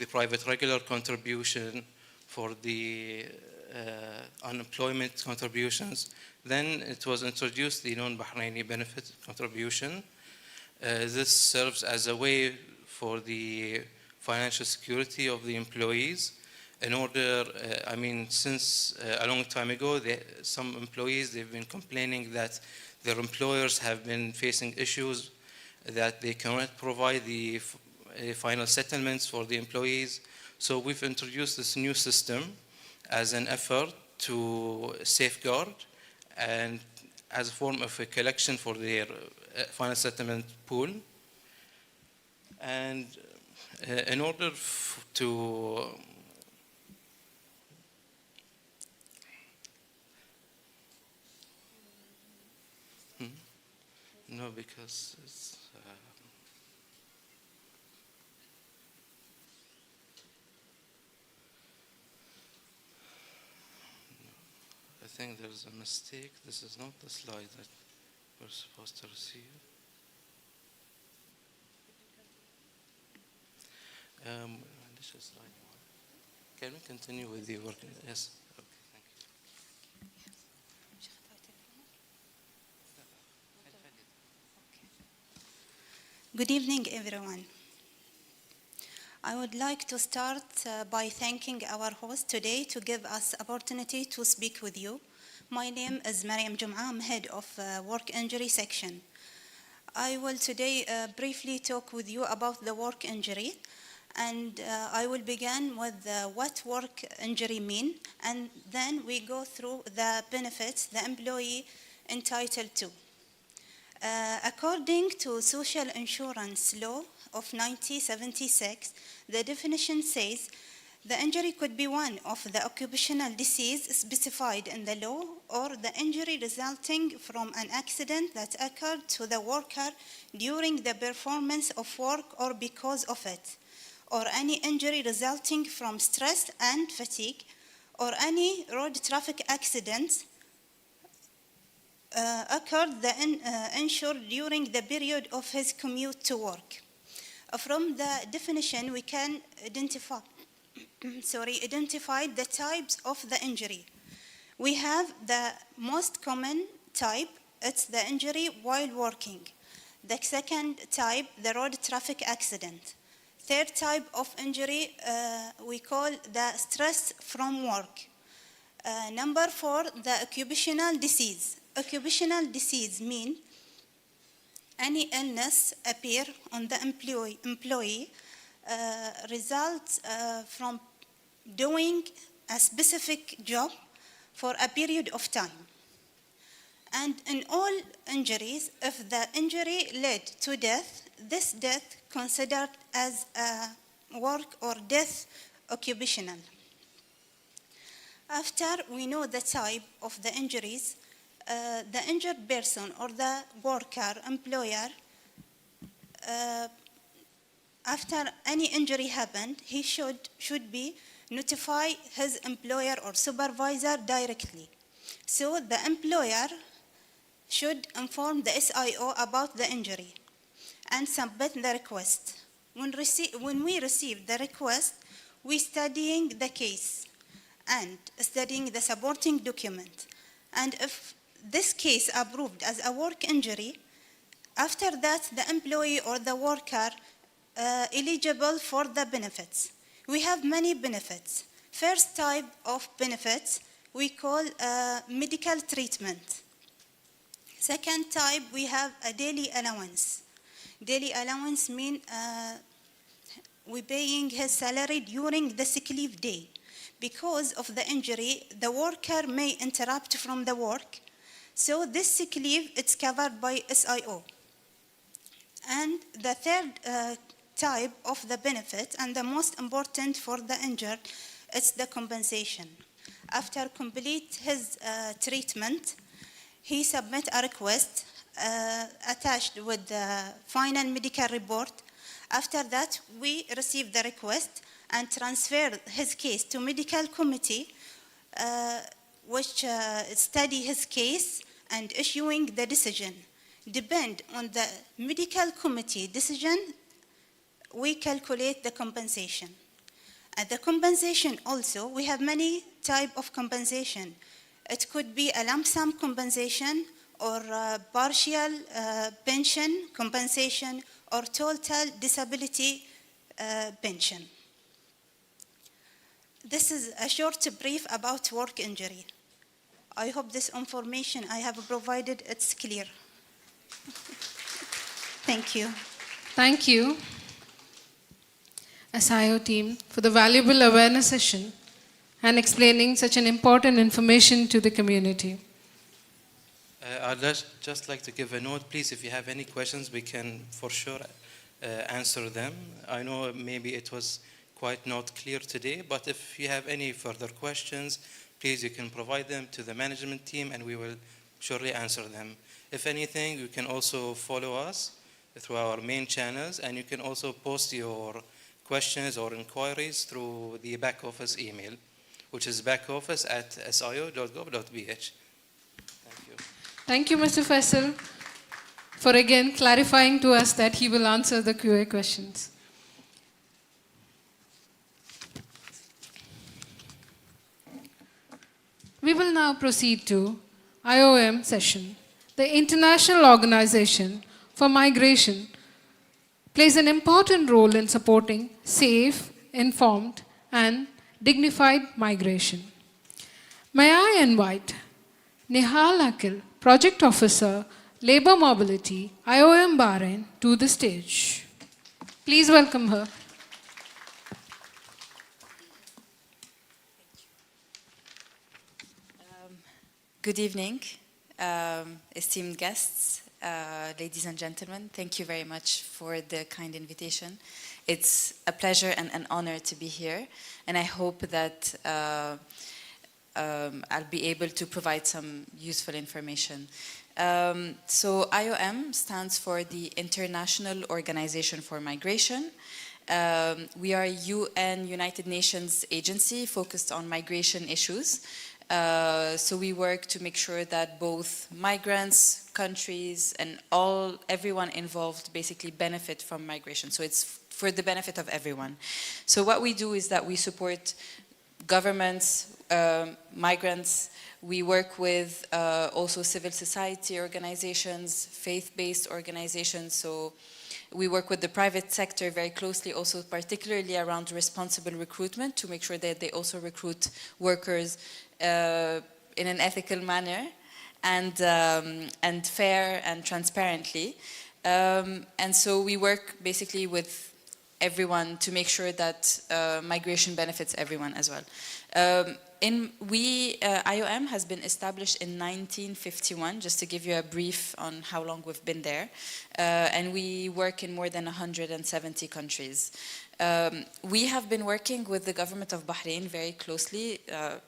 private regular contribution, for the unemployment contributions. Then it was introduced the non-Bahraini benefit contribution. This serves as a way for the financial security of the employees. In order, since a long time ago, some employees, they've been complaining that their employers have been facing issues that they cannot provide the final settlements for the employees. So we've introduced this new system as an effort to safeguard and as a form of a collection for their final settlement pool. And in order to no, because it's I think there's a mistake. This is not the slide that we're supposed to receive. This is slide one. Can we continue with the work? Yes. Okay, thank you. Good evening, everyone. I would like to start by thanking our host today to give us opportunity to speak with you. My name is Mariam Jum'a. I'm head of work injury section. I will today briefly talk with you about the work injury, and I will begin with what work injury mean, and then we go through the benefits the employee entitled to. According to Social Insurance Law of 1976, the definition says the injury could be one of the occupational disease specified in the law, or the injury resulting from an accident that occurred to the worker during the performance of work or because of it, or any injury resulting from stress and fatigue, or any road traffic accident occurred the insured during the period of his commute to work. From the definition, we can identify the types of the injury. We have the most common type, it's the injury while working. The second type, the road traffic accident. Third type of injury, we call the stress from work. Number 4, the occupational disease. Occupational disease means any illness appear on the employee results from doing a specific job for a period of time. And in all injuries, if the injury led to death, this death considered as a work or death occupational. After we know the type of the injuries, the injured person or the worker, employer, after any injury happened, he should be notify his employer or supervisor directly. So the employer should inform the SIO about the injury and submit the request. When we receive the request, we studying the case and studying the supporting document. And if this case approved as a work injury, after that the employee or the worker eligible for the benefits. We have many benefits. First type of benefits we call medical treatment. Second type, we have a daily allowance. Daily allowance means we paying his salary during the sick leave day. Because of the injury, the worker may interrupt from the work. So this sick leave, it's covered by SIO. And the third type of the benefit, and the most important for the injured, it's the compensation. After complete his treatment, he submit a request attached with the final medical report. After that, we receive the request and transfer his case to medical committee, which study his case and issuing the decision. Depend on the medical committee decision, we calculate the compensation. And the compensation also, we have many types of compensation. It could be a lump sum compensation or partial pension compensation or total disability pension. This is a short brief about work injury. I hope this information I have provided, it's clear. Thank you. Thank you, SIO team, for the valuable awareness session and explaining such an important information to the community. I'd just like to give a note, please, if you have any questions, we can for sure answer them. I know maybe it was quite not clear today, but if you have any further questions, please, you can provide them to the management team and we will surely answer them. If anything, you can also follow us through our main channels, and you can also post your questions or inquiries through the back office email, which is backoffice@sio.gov.bh. Thank you. Thank you, Mr. Faisal, for again clarifying to us that he will answer the QA questions. We will now proceed to IOM session. The International Organization for Migration plays an important role in supporting safe, informed, and dignified migration. May I invite Nihal Akil, Project Officer, Labor Mobility, IOM Bahrain, to the stage. Please welcome her. Good evening, esteemed guests, ladies and gentlemen. Thank you very much for the kind invitation. It's a pleasure and an honor to be here, and I hope that I'll be able to provide some useful information. So IOM stands for the International Organization for Migration. We are a UN, United Nations agency focused on migration issues. So we work to make sure that both migrants, countries, and everyone involved basically benefit from migration. So it's for the benefit of everyone. So what we do is that we support governments, migrants. We work with also civil society organizations, faith-based organizations. So we work with the private sector very closely, also particularly around responsible recruitment, to make sure that they also recruit workers in an ethical manner and fair and transparently. And so we work basically with everyone to make sure that migration benefits everyone as well. IOM has been established in 1951, just to give you a brief on how long we've been there. And we work in more than 170 countries. We have been working with the government of Bahrain very closely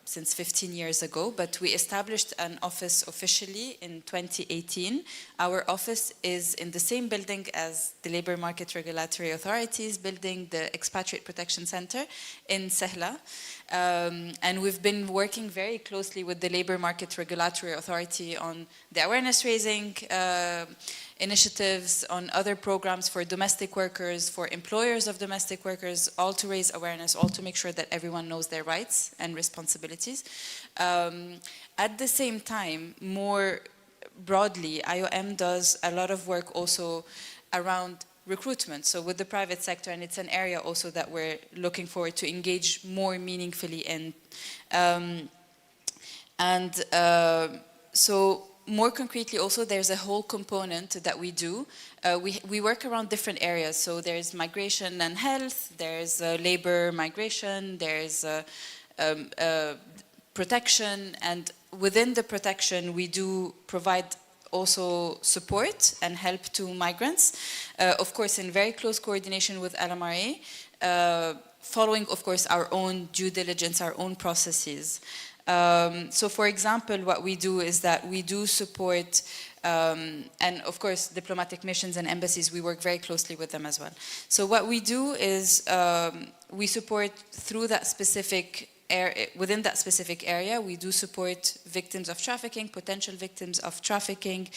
since 15 years ago, but we established an office officially in 2018. Our office is in the same building as the Labor Market Regulatory Authority's building, the Expatriate Protection Center in Sehla. And we've been working very closely with the Labor Market Regulatory Authority on the awareness raising initiatives, on other programs for domestic workers, for employers of domestic workers, all to raise awareness, all to make sure that everyone knows their rights and responsibilities. At the same time, more broadly, IOM does a lot of work also around recruitment, so with the private sector, and it's an area also that we're looking forward to engage more meaningfully in. So more concretely also, there's a whole component that we do. We work around different areas, so there's migration and health, there's labor migration, there's protection, and within the protection we do provide also support and help to migrants, of course in very close coordination with LMRA, following of course our own due diligence, our own processes. So for example, what we do is that we do support, and of course diplomatic missions and embassies, we work very closely with them as well. So what we do is we support through that specific within that specific area, we do support victims of trafficking, potential victims of trafficking,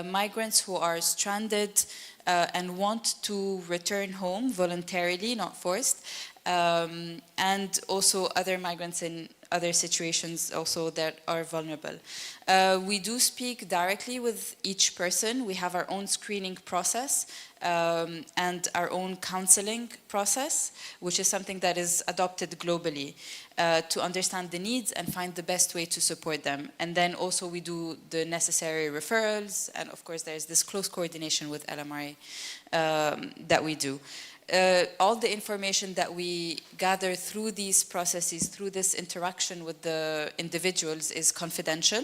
migrants who are stranded and want to return home voluntarily, not forced, and also other migrants in other situations also that are vulnerable. We do speak directly with each person. We have our own screening process and our own counseling process, which is something that is adopted globally to understand the needs and find the best way to support them. And then also we do the necessary referrals, and of course there's this close coordination with LMRA that we do. All the information that we gather through these processes, through this interaction with the individuals, is confidential,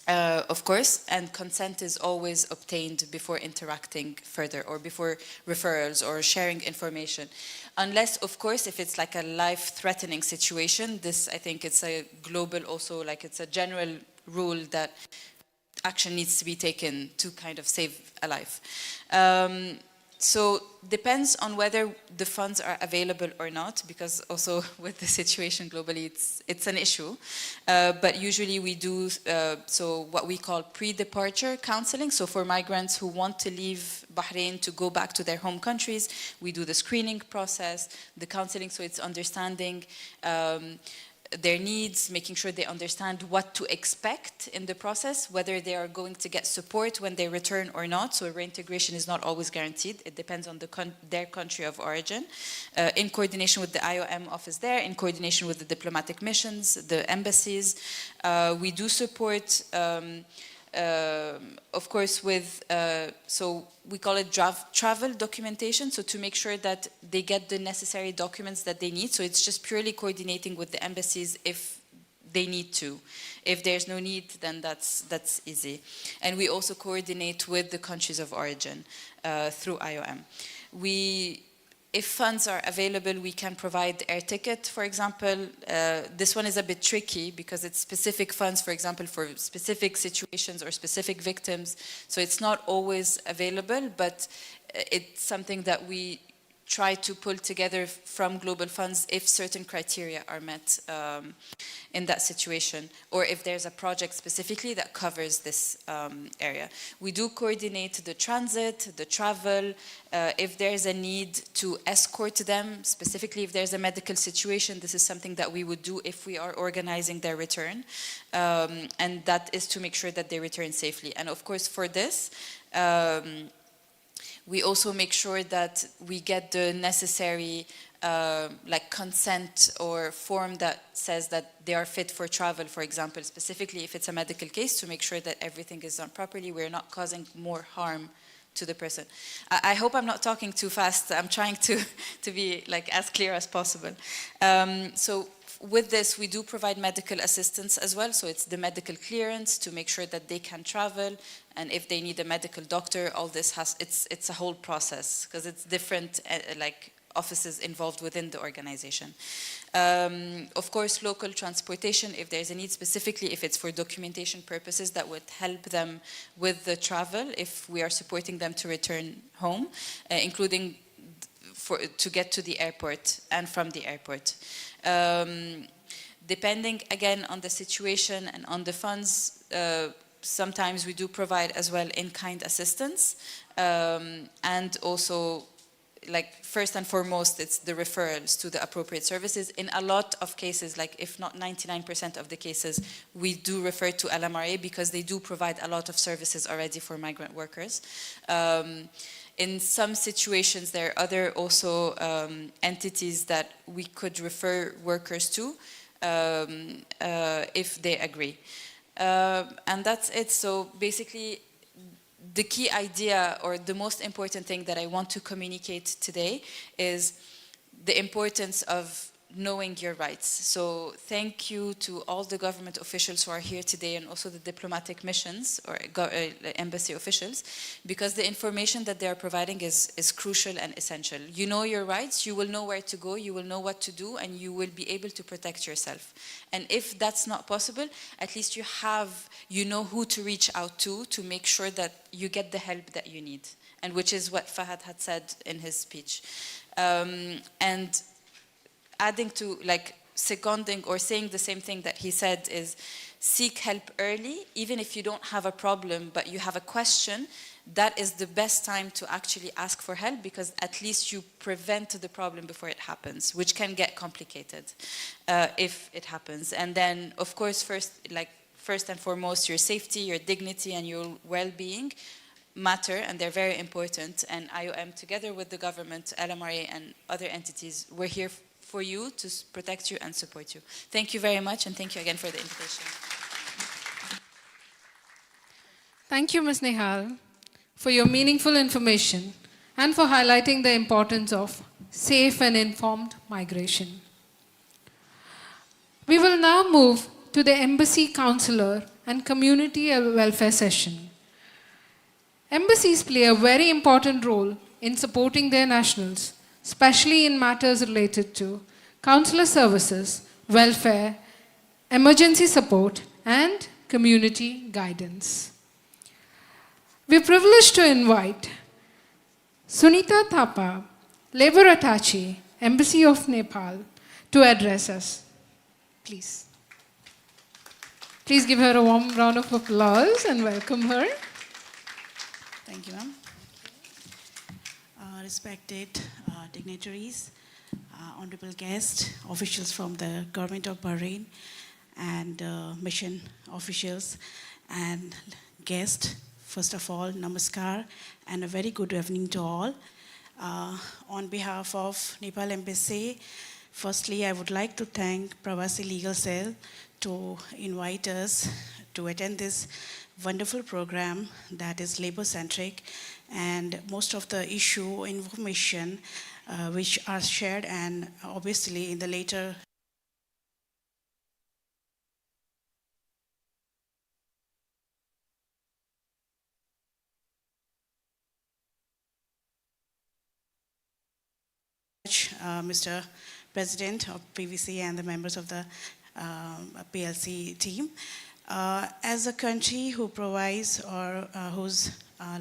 of course, and consent is always obtained before interacting further or before referrals or sharing information. Unless, of course, if it's like a life-threatening situation, this, I think it's a global also, like it's a general rule that action needs to be taken to kind of save a life. So depends on whether the funds are available or not, because also with the situation globally, it's an issue. But usually we do so what we call pre-departure counseling. So for migrants who want to leave Bahrain to go back to their home countries, we do the screening process, the counseling, so it's understanding their needs, making sure they understand what to expect in the process, whether they are going to get support when they return or not. So reintegration is not always guaranteed. It depends on their country of origin. In coordination with the IOM office there, in coordination with the diplomatic missions, the embassies, we do support of course with, so we call it travel documentation, so to make sure that they get the necessary documents that they need. So it's just purely coordinating with the embassies if they need to. If there's no need, then that's easy. And we also coordinate with the countries of origin through IOM. If funds are available, we can provide air ticket, for example. This one is a bit tricky because it's specific funds, for example, for specific situations or specific victims. So it's not always available, but it's something that we try to pull together from global funds if certain criteria are met in that situation, or if there's a project specifically that covers this area. We do coordinate the transit, the travel, if there's a need to escort them, specifically if there's a medical situation, this is something that we would do if we are organizing their return, and that is to make sure that they return safely. And of course for this, we also make sure that we get the necessary like consent or form that says that they are fit for travel, for example, specifically if it's a medical case, to make sure that everything is done properly, we're not causing more harm to the person. I hope I'm not talking too fast. I'm trying to be like as clear as possible. So with this, we do provide medical assistance as well. So it's the medical clearance to make sure that they can travel. And if they need a medical doctor, all this it's a whole process because it's different like offices involved within the organization. Of course, local transportation, if there's a need, specifically if it's for documentation purposes, that would help them with the travel if we are supporting them to return home, including to get to the airport and from the airport. Depending again on the situation and on the funds, sometimes we do provide as well in-kind assistance, and also like first and foremost it's the referrals to the appropriate services. In a lot of cases, like if not 99% of the cases, we do refer to LMRA because they do provide a lot of services already for migrant workers. In some situations, there are other also entities that we could refer workers to if they agree. And that's it. So basically, the key idea or the most important thing that I want to communicate today is the importance of knowing your rights. So thank you to all the government officials who are here today and also the diplomatic missions or embassy officials, because the information that they are providing is crucial and essential. You know your rights, you will know where to go, you will know what to do, and you will be able to protect yourself. And if that's not possible, at least you know who to reach out to make sure that you get the help that you need, and which is what Fahad had said in his speech. And adding to, like, seconding or saying the same thing that he said is seek help early, even if you don't have a problem, but you have a question, that is the best time to actually ask for help, because at least you prevent the problem before it happens, which can get complicated if it happens. And then, of course, first and foremost, your safety, your dignity, and your well-being matter, and they're very important. And IOM, together with the government, LMRA, and other entities, we're here for you, to protect you and support you. Thank you very much, and thank you again for the invitation. Thank you, Ms. Nehal, for your meaningful information and for highlighting the importance of safe and informed migration. We will now move to the Embassy Counselor and Community Welfare session. Embassies play a very important role in supporting their nationals, especially in matters related to consular services, welfare, emergency support, and community guidance. We are privileged to invite Sunita Thapa, Labour Attaché, Embassy of Nepal, to address us. Please. Please give her a warm round of applause and welcome her. Thank you, ma'am. Respected dignitaries, honorable guests, officials from the government of Bahrain, and mission officials and guests, first of all, namaskar, and a very good evening to all. On behalf of Nepal Embassy, firstly, I would like to thank Pravasi Legal Cell to invite us to attend this wonderful program that is labor-centric, and most of the issue information which are shared and obviously in the later Mr. President of PVC and the members of the PLC team. As a country who provides or who's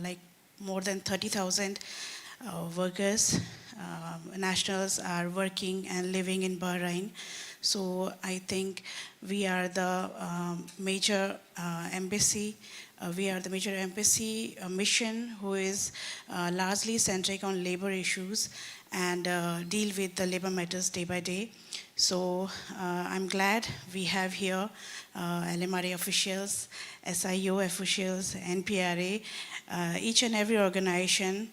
like more than 30,000 workers nationals are working and living in Bahrain. So I think we are the major embassy. We are the major embassy mission who is largely centric on labor issues and deal with the labor matters day by day. So I'm glad we have here LMRA officials, SIO officials, NPRA, each and every organization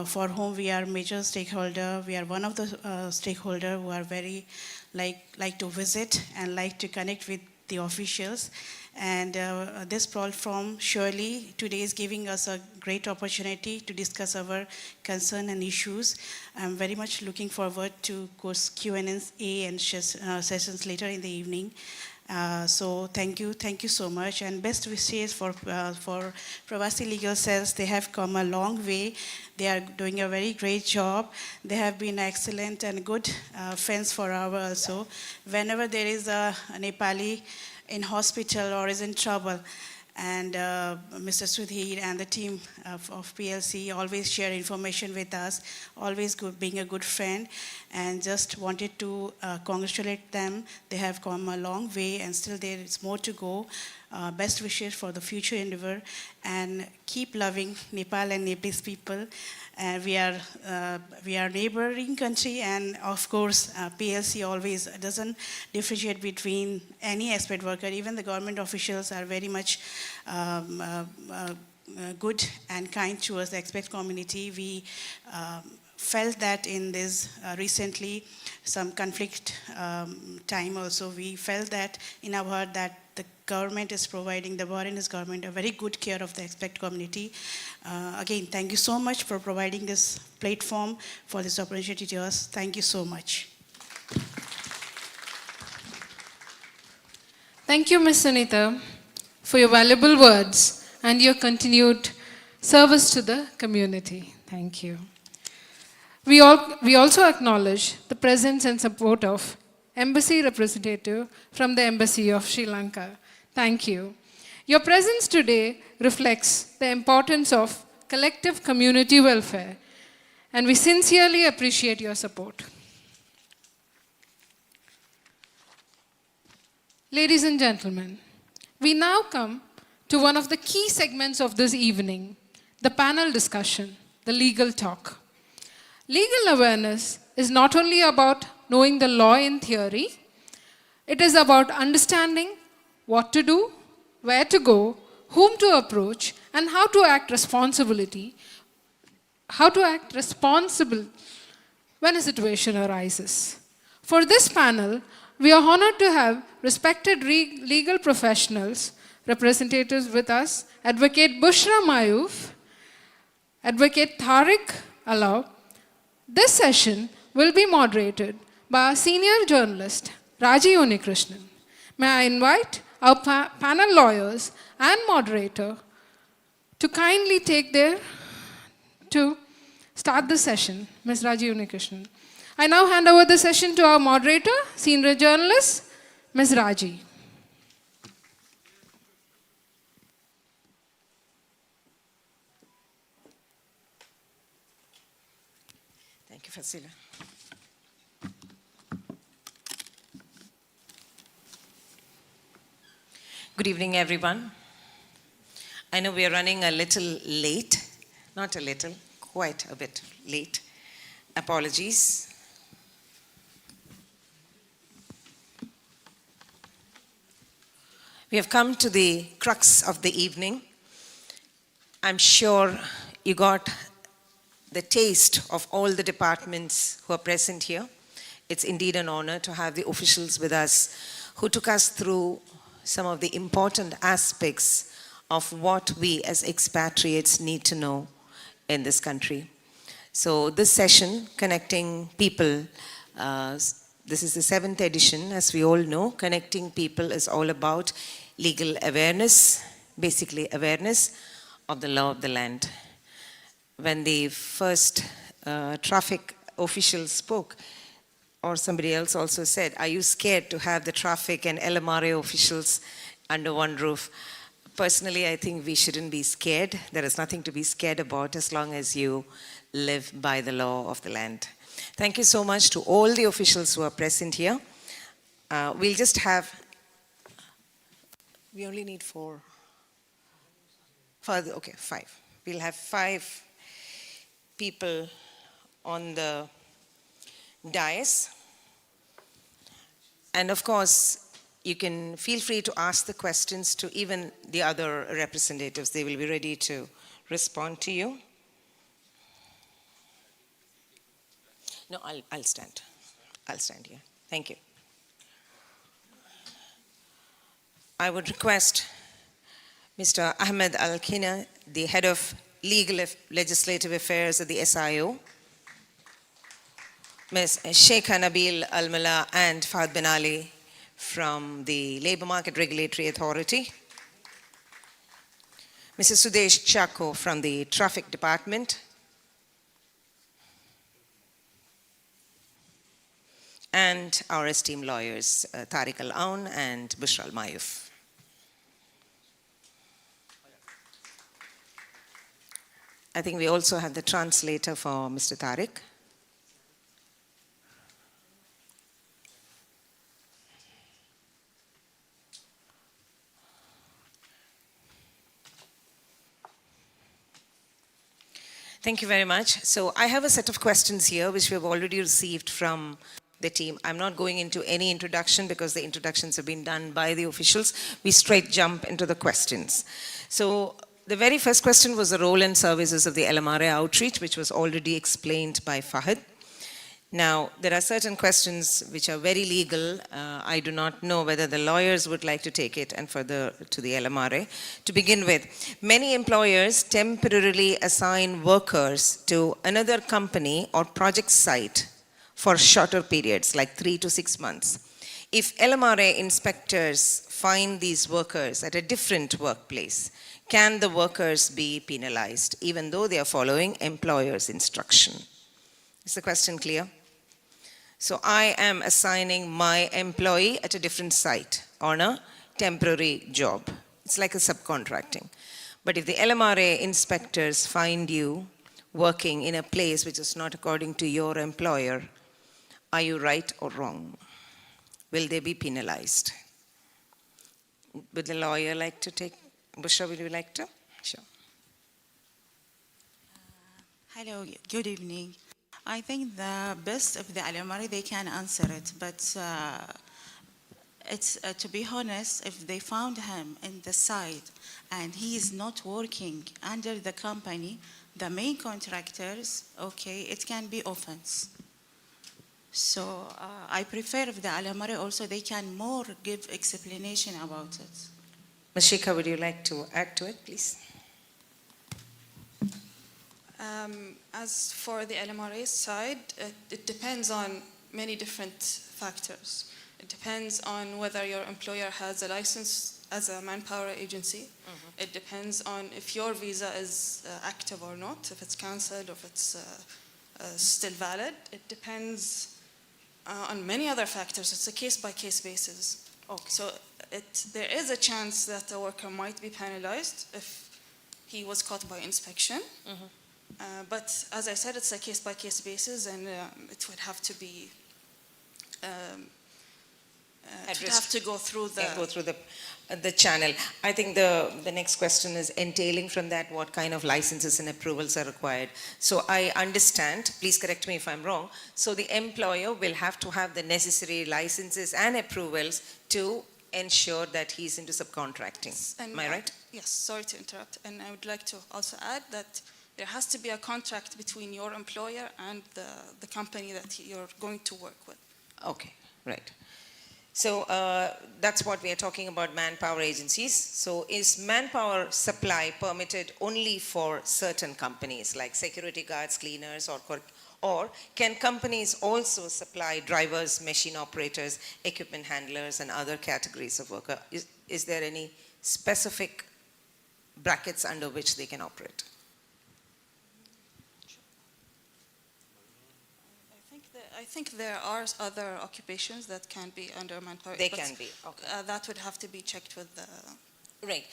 for whom we are major stakeholder. We are one of the stakeholder who are very like to visit and like to connect with the officials. And this platform surely today is giving us a great opportunity to discuss our concern and issues. I'm very much looking forward to course Q&A and sessions later in the evening. So thank you so much, and best wishes for Pravasi Legal Cells. They have come a long way. They are doing a very great job. They have been excellent and good friends for our also. Whenever there is a Nepali in hospital or is in trouble, and Mr. Sudhir and the team of PLC always share information with us, always being a good friend, and just wanted to congratulate them. They have come a long way and still there is more to go. Best wishes for the future endeavor, and keep loving Nepal and Nepalese people. We are neighboring country, and of course PLC always doesn't differentiate between any expert worker. Even the government officials are very much good and kind towards the expat community. We felt that in this recently some conflict time also, we felt that in our heart that the government is providing, the Bahrainese government, a very good care of the expat community. Again, thank you so much for providing this platform for this opportunity to us. Thank you so much. Thank you, Ms. Sunita, for your valuable words and your continued service to the community. Thank you. We also acknowledge the presence and support of Embassy representative from the Embassy of Sri Lanka. Thank you. Your presence today reflects the importance of collective community welfare, and we sincerely appreciate your support. Ladies and gentlemen, we now come to one of the key segments of this evening, the panel discussion, the legal talk. Legal awareness is not only about knowing the law in theory, it is about understanding what to do, where to go, whom to approach, and how to act responsible when a situation arises. For this panel, we are honored to have respected legal professionals, representatives with us, Advocate Bushra Mayoof, Advocate Tariq Alaw. This session will be moderated by our senior journalist, Raji Unikrishnan. May I invite our panel lawyers and moderator to kindly to start the session, Ms. Raji Unikrishnan. I now hand over the session to our moderator, senior journalist, Ms. Raji. Thank you, Fasila. Good evening, everyone. I know we are running a little late, not a little, quite a bit late. Apologies. We have come to the crux of the evening. I'm sure you got the taste of all the departments who are present here. It's indeed an honor to have the officials with us who took us through some of the important aspects of what we as expatriates need to know in this country. So this session, Connecting People, this is the 7th edition. As we all know, Connecting People is all about legal awareness, basically awareness of the law of the land. When the first traffic official spoke, or somebody else also said, are you scared to have the traffic and LMRA officials under one roof? Personally, I think we shouldn't be scared. There is nothing to be scared about as long as you live by the law of the land. Thank you so much to all the officials who are present here. We'll just have, we only need 4. Okay, 5. We'll have 5 people on the dais. And of course, you can feel free to ask the questions to even the other representatives. They will be ready to respond to you. No, I'll stand. I'll stand here. Thank you. I would request Mr. Ahmed Al-Kina, the Head of Legislative Affairs at the SIO, Ms. Sheikha Nabil Al-Mala and Fahad bin Ali from the Labour Market Regulatory Authority, Mrs. Sudesh Chako from the Traffic Department, and our esteemed lawyers, Tariq Al-Aoun and Bushra Al-Mayuf. I think we also have the translator for Mr. Tariq. Thank you very much. So I have a set of questions here which we have already received from the team. I'm not going into any introduction because the introductions have been done by the officials. We straight jump into the questions. So the very first question was the role and services of the LMRA outreach, which was already explained by Fahad. Now, there are certain questions which are very legal. I do not know whether the lawyers would like to take it and further to the LMRA. To begin with, many employers temporarily assign workers to another company or project site for shorter periods, like 3 to 6 months. If LMRA inspectors find these workers at a different workplace, can the workers be penalized, even though they are following employer's instruction? Is the question clear? So I am assigning my employee at a different site on a temporary job. It's like a subcontracting. But if the LMRA inspectors find you working in a place which is not according to your employer, are you right or wrong? Will they be penalized? Would the lawyer like to take? Bushra, would you like to? Sure. Hello, good evening. I think the best of the LMRA, they can answer it, but it's to be honest, if they found him in the site and he is not working under the company, the main contractors, okay, it can be offense. So I prefer if the LMRA also, they can more give explanation about it. Ms. Sheikha, would you like to add to it, please? As for the LMRA side, it depends on many different factors. It depends on whether your employer has a license as a manpower agency. Mm-hmm. It depends on if your visa is active or not, if it's cancelled, or if it's still valid. It depends on many other factors. It's a case-by-case basis. Okay. So there is a chance that the worker might be penalized if he was caught by inspection. Mm-hmm. But as I said, it's a case-by-case basis, and it would have to be have to go through the channel. I think the next question is entailing from that what kind of licenses and approvals are required. So I understand, please correct me if I'm wrong, so the employer will have to have the necessary licenses and approvals to ensure that he's into subcontracting. Am I right? Yes, sorry to interrupt. And I would like to also add that there has to be a contract between your employer and the company that you're going to work with. Okay, right. So that's what we are talking about, manpower agencies. So is manpower supply permitted only for certain companies like security guards, cleaners, or can companies also supply drivers, machine operators, equipment handlers, and other categories of worker? Is there any specific brackets under which they can operate? I think there are other occupations that can be under manpower. They can be, okay. That would have to be checked with the... Right.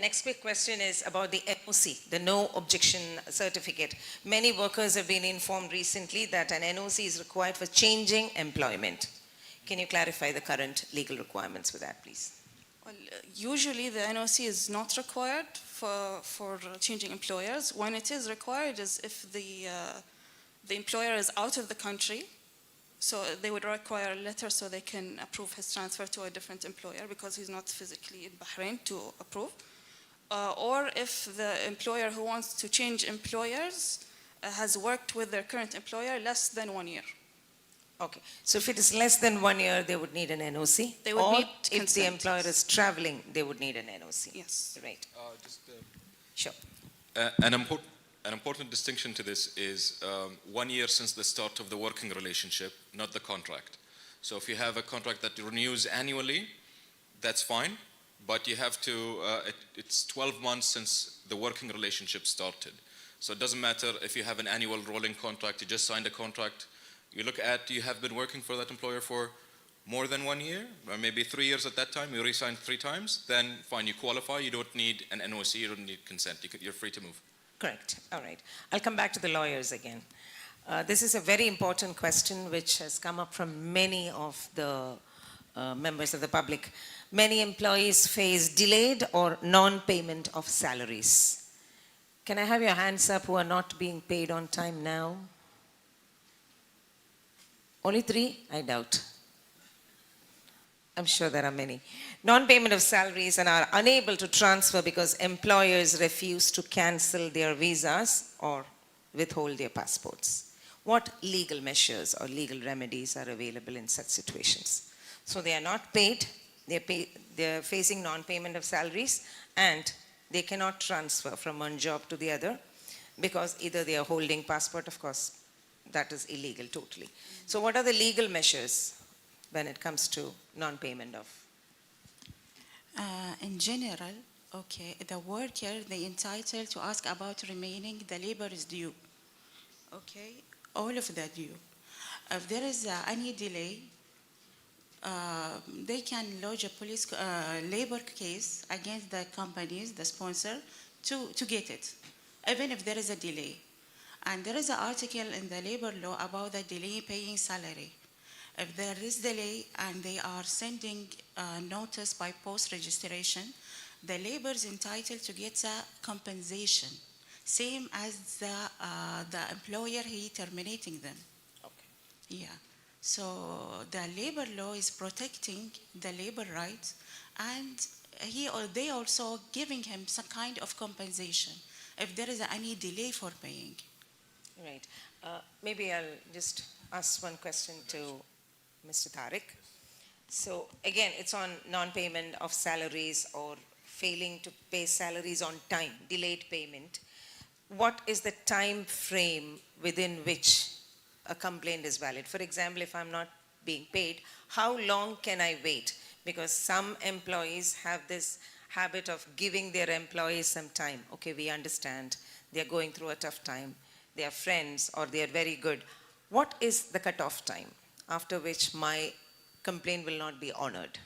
Next quick question is about the NOC, the No Objection Certificate. Many workers have been informed recently that an NOC is required for changing employment. Can you clarify the current legal requirements for that, please? Well, usually the NOC is not required for changing employers. When it is required is if the employer is out of the country, so they would require a letter so they can approve his transfer to a different employer because he's not physically in Bahrain to approve. Or if the employer who wants to change employers has worked with their current employer less than 1 year. Okay. So if it is less than 1 year, they would need an NOC? They would or need if consent. the employer is traveling, they would need an NOC? Yes. Right. Sure. An important distinction to this is 1 year since the start of the working relationship, not the contract. So if you have a contract that renews annually, that's fine, but you have to, it's 12 months since the working relationship started. So it doesn't matter if you have an annual rolling contract, you just signed a contract, you look at, you have been working for that employer for more than 1 year, or maybe 3 years at that time, you re-signed 3 times, then fine, you qualify, you don't need an NOC, you don't need consent, you're free to move. Correct. All right. I'll come back to the lawyers again. This is a very important question which has come up from many of the members of the public. Many employees face delayed or non-payment of salaries. Can I have your hands up who are not being paid on time now? Only 3? I doubt. I'm sure there are many. Non-payment of salaries and are unable to transfer because employers refuse to cancel their visas or withhold their passports. What legal measures or legal remedies are available in such situations? So they are not paid, they're facing non-payment of salaries, and they cannot transfer from one job to the other because either they are holding passport, of course, that is illegal totally. So what are the legal measures when it comes to non-payment of? In general, okay, the worker, they entitled to ask about remaining the labor is due. Okay, all of that due. If there is any delay, they can lodge a police labor case against the companies, the sponsor, to get it, even if there is a delay. And there is an article in the labor law about the delay paying salary. If there is delay and they are sending a notice by post registration, the labor is entitled to get a compensation, same as the employer he terminating them. Okay. Yeah. So the labor law is protecting the labor rights, and they also giving him some kind of compensation if there is any delay for paying. Right. Maybe I'll just ask one question to Mr. Tariq. So again, it's on non-payment of salaries or failing to pay salaries on time, delayed payment. What is the time frame within which a complaint is valid? For example, if I'm not being paid, how long can I wait? Because some employees have this habit of giving their employees some time. Okay, we understand they're going through a tough time. They are friends or they are very good. What is the cutoff time after which my complaint will not be honored?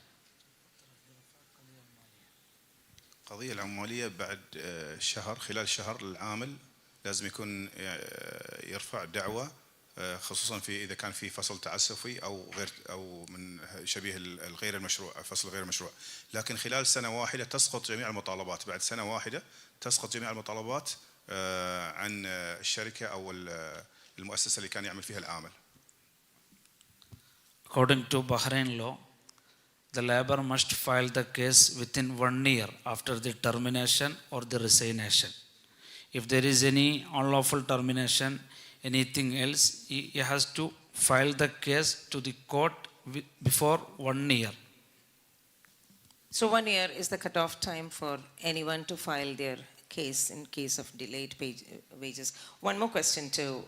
القضية العمالية بعد شهر، خلال شهر العامل لازم يكون يرفع دعوة، خصوصا إذا كان في فصل تعسفي أو غير أو من شبيه الغير المشروع، فصل غير مشروع. لكن خلال سنة واحدة تسقط جميع المطالبات، بعد سنة واحدة تسقط جميع المطالبات عن الشركة أو المؤسسة اللي كان يعمل فيها العامل. According to Bahrain law, the labor must file the case within 1 year after the termination or the resignation. If there is any unlawful termination, anything else, he has to file the case to the court before 1 year. So 1 year is the cutoff time for anyone to file their case in case of delayed wages. One more question to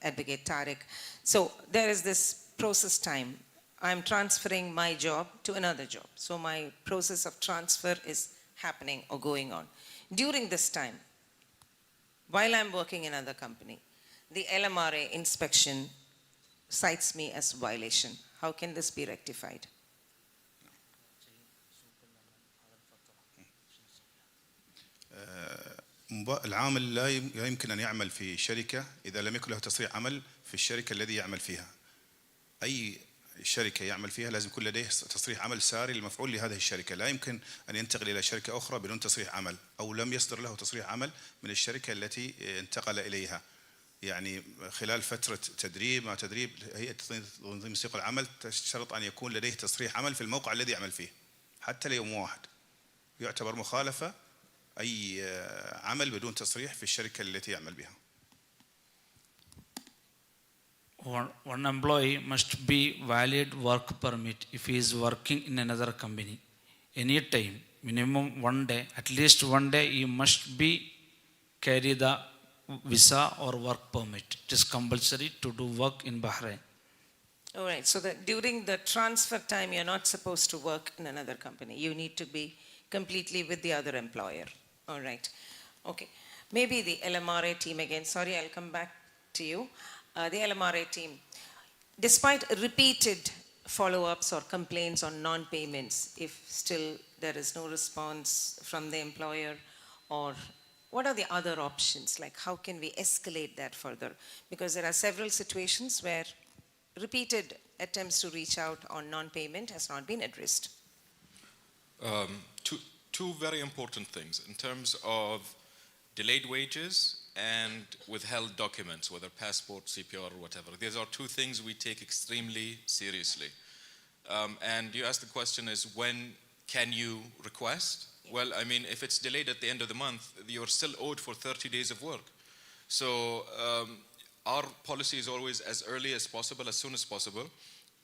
Advocate Tariq. So there is this process time. I'm transferring my job to another job. So my process of transfer is happening or going on. During this time, while I'm working in another company, the LMRA inspection cites me as violation. How can this be rectified? العامل لا يمكن أن يعمل في شركة إذا لم يكن له تصريح عمل في الشركة الذي يعمل فيها. أي شركة يعمل فيها لازم يكون لديه تصريح عمل ساري للمفعول لهذه الشركة. لا يمكن أن ينتقل إلى شركة أخرى بدون تصريح عمل أو لم يصدر له تصريح عمل من الشركة التي انتقل إليها. يعني خلال فترة تدريب مع تدريب هيئة تنظيم سوق العمل تشترط أن يكون لديه تصريح عمل في الموقع الذي يعمل فيه حتى ليوم واحد. يعتبر مخالفة أي عمل بدون تصريح في الشركة التي يعمل بها. One employee must be valid work permit if he is working in another company. Any time, minimum 1 day, at least 1 day he must be carry the visa or work permit. It is compulsory to do work in Bahrain. All right, so during the transfer time, you're not supposed to work in another company. You need to be completely with the other employer. All right, okay. Maybe the LMRA team again. Sorry, I'll come back to you. The LMRA team, despite repeated follow-ups or complaints on non-payments, if still there is no response from the employer, or what are the other options? Like, how can we escalate that further? Because there are several situations where repeated attempts to reach out on non-payment has not been addressed. Two very important things in terms of delayed wages and withheld documents, whether passport, CPR, or whatever. These are two things we take extremely seriously. And you asked the question is, when can you request? Well, I mean, if it's delayed at the end of the month, you're still owed for 30 days of work. So our policy is always as early as possible, as soon as possible.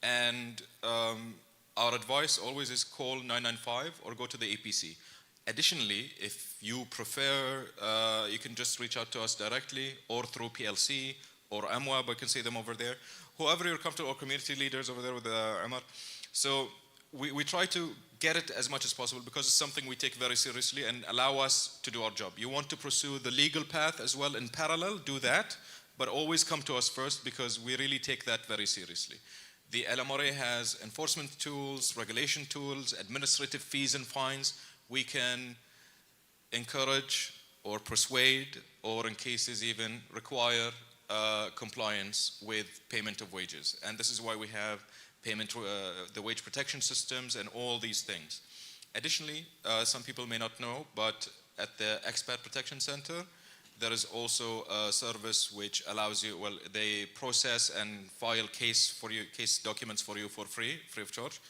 And our advice always is call 995 or go to the APC. Additionally, if you prefer, you can just reach out to us directly or through PLC or AMWAB, I can see them over there. Whoever you're comfortable, or community leaders over there with Amar. So we try to get it as much as possible because it's something we take very seriously and allow us to do our job. You want to pursue the legal path as well in parallel, do that, but always come to us first because we really take that very seriously. The LMRA has enforcement tools, regulation tools, administrative fees and fines. We can encourage or persuade or in cases even require compliance with payment of wages. And this is why we have the wage protection systems and all these things. Additionally, some people may not know, but at the Expat Protection Center, there is also a service which allows you, well, they process and file case documents for you for free of charge.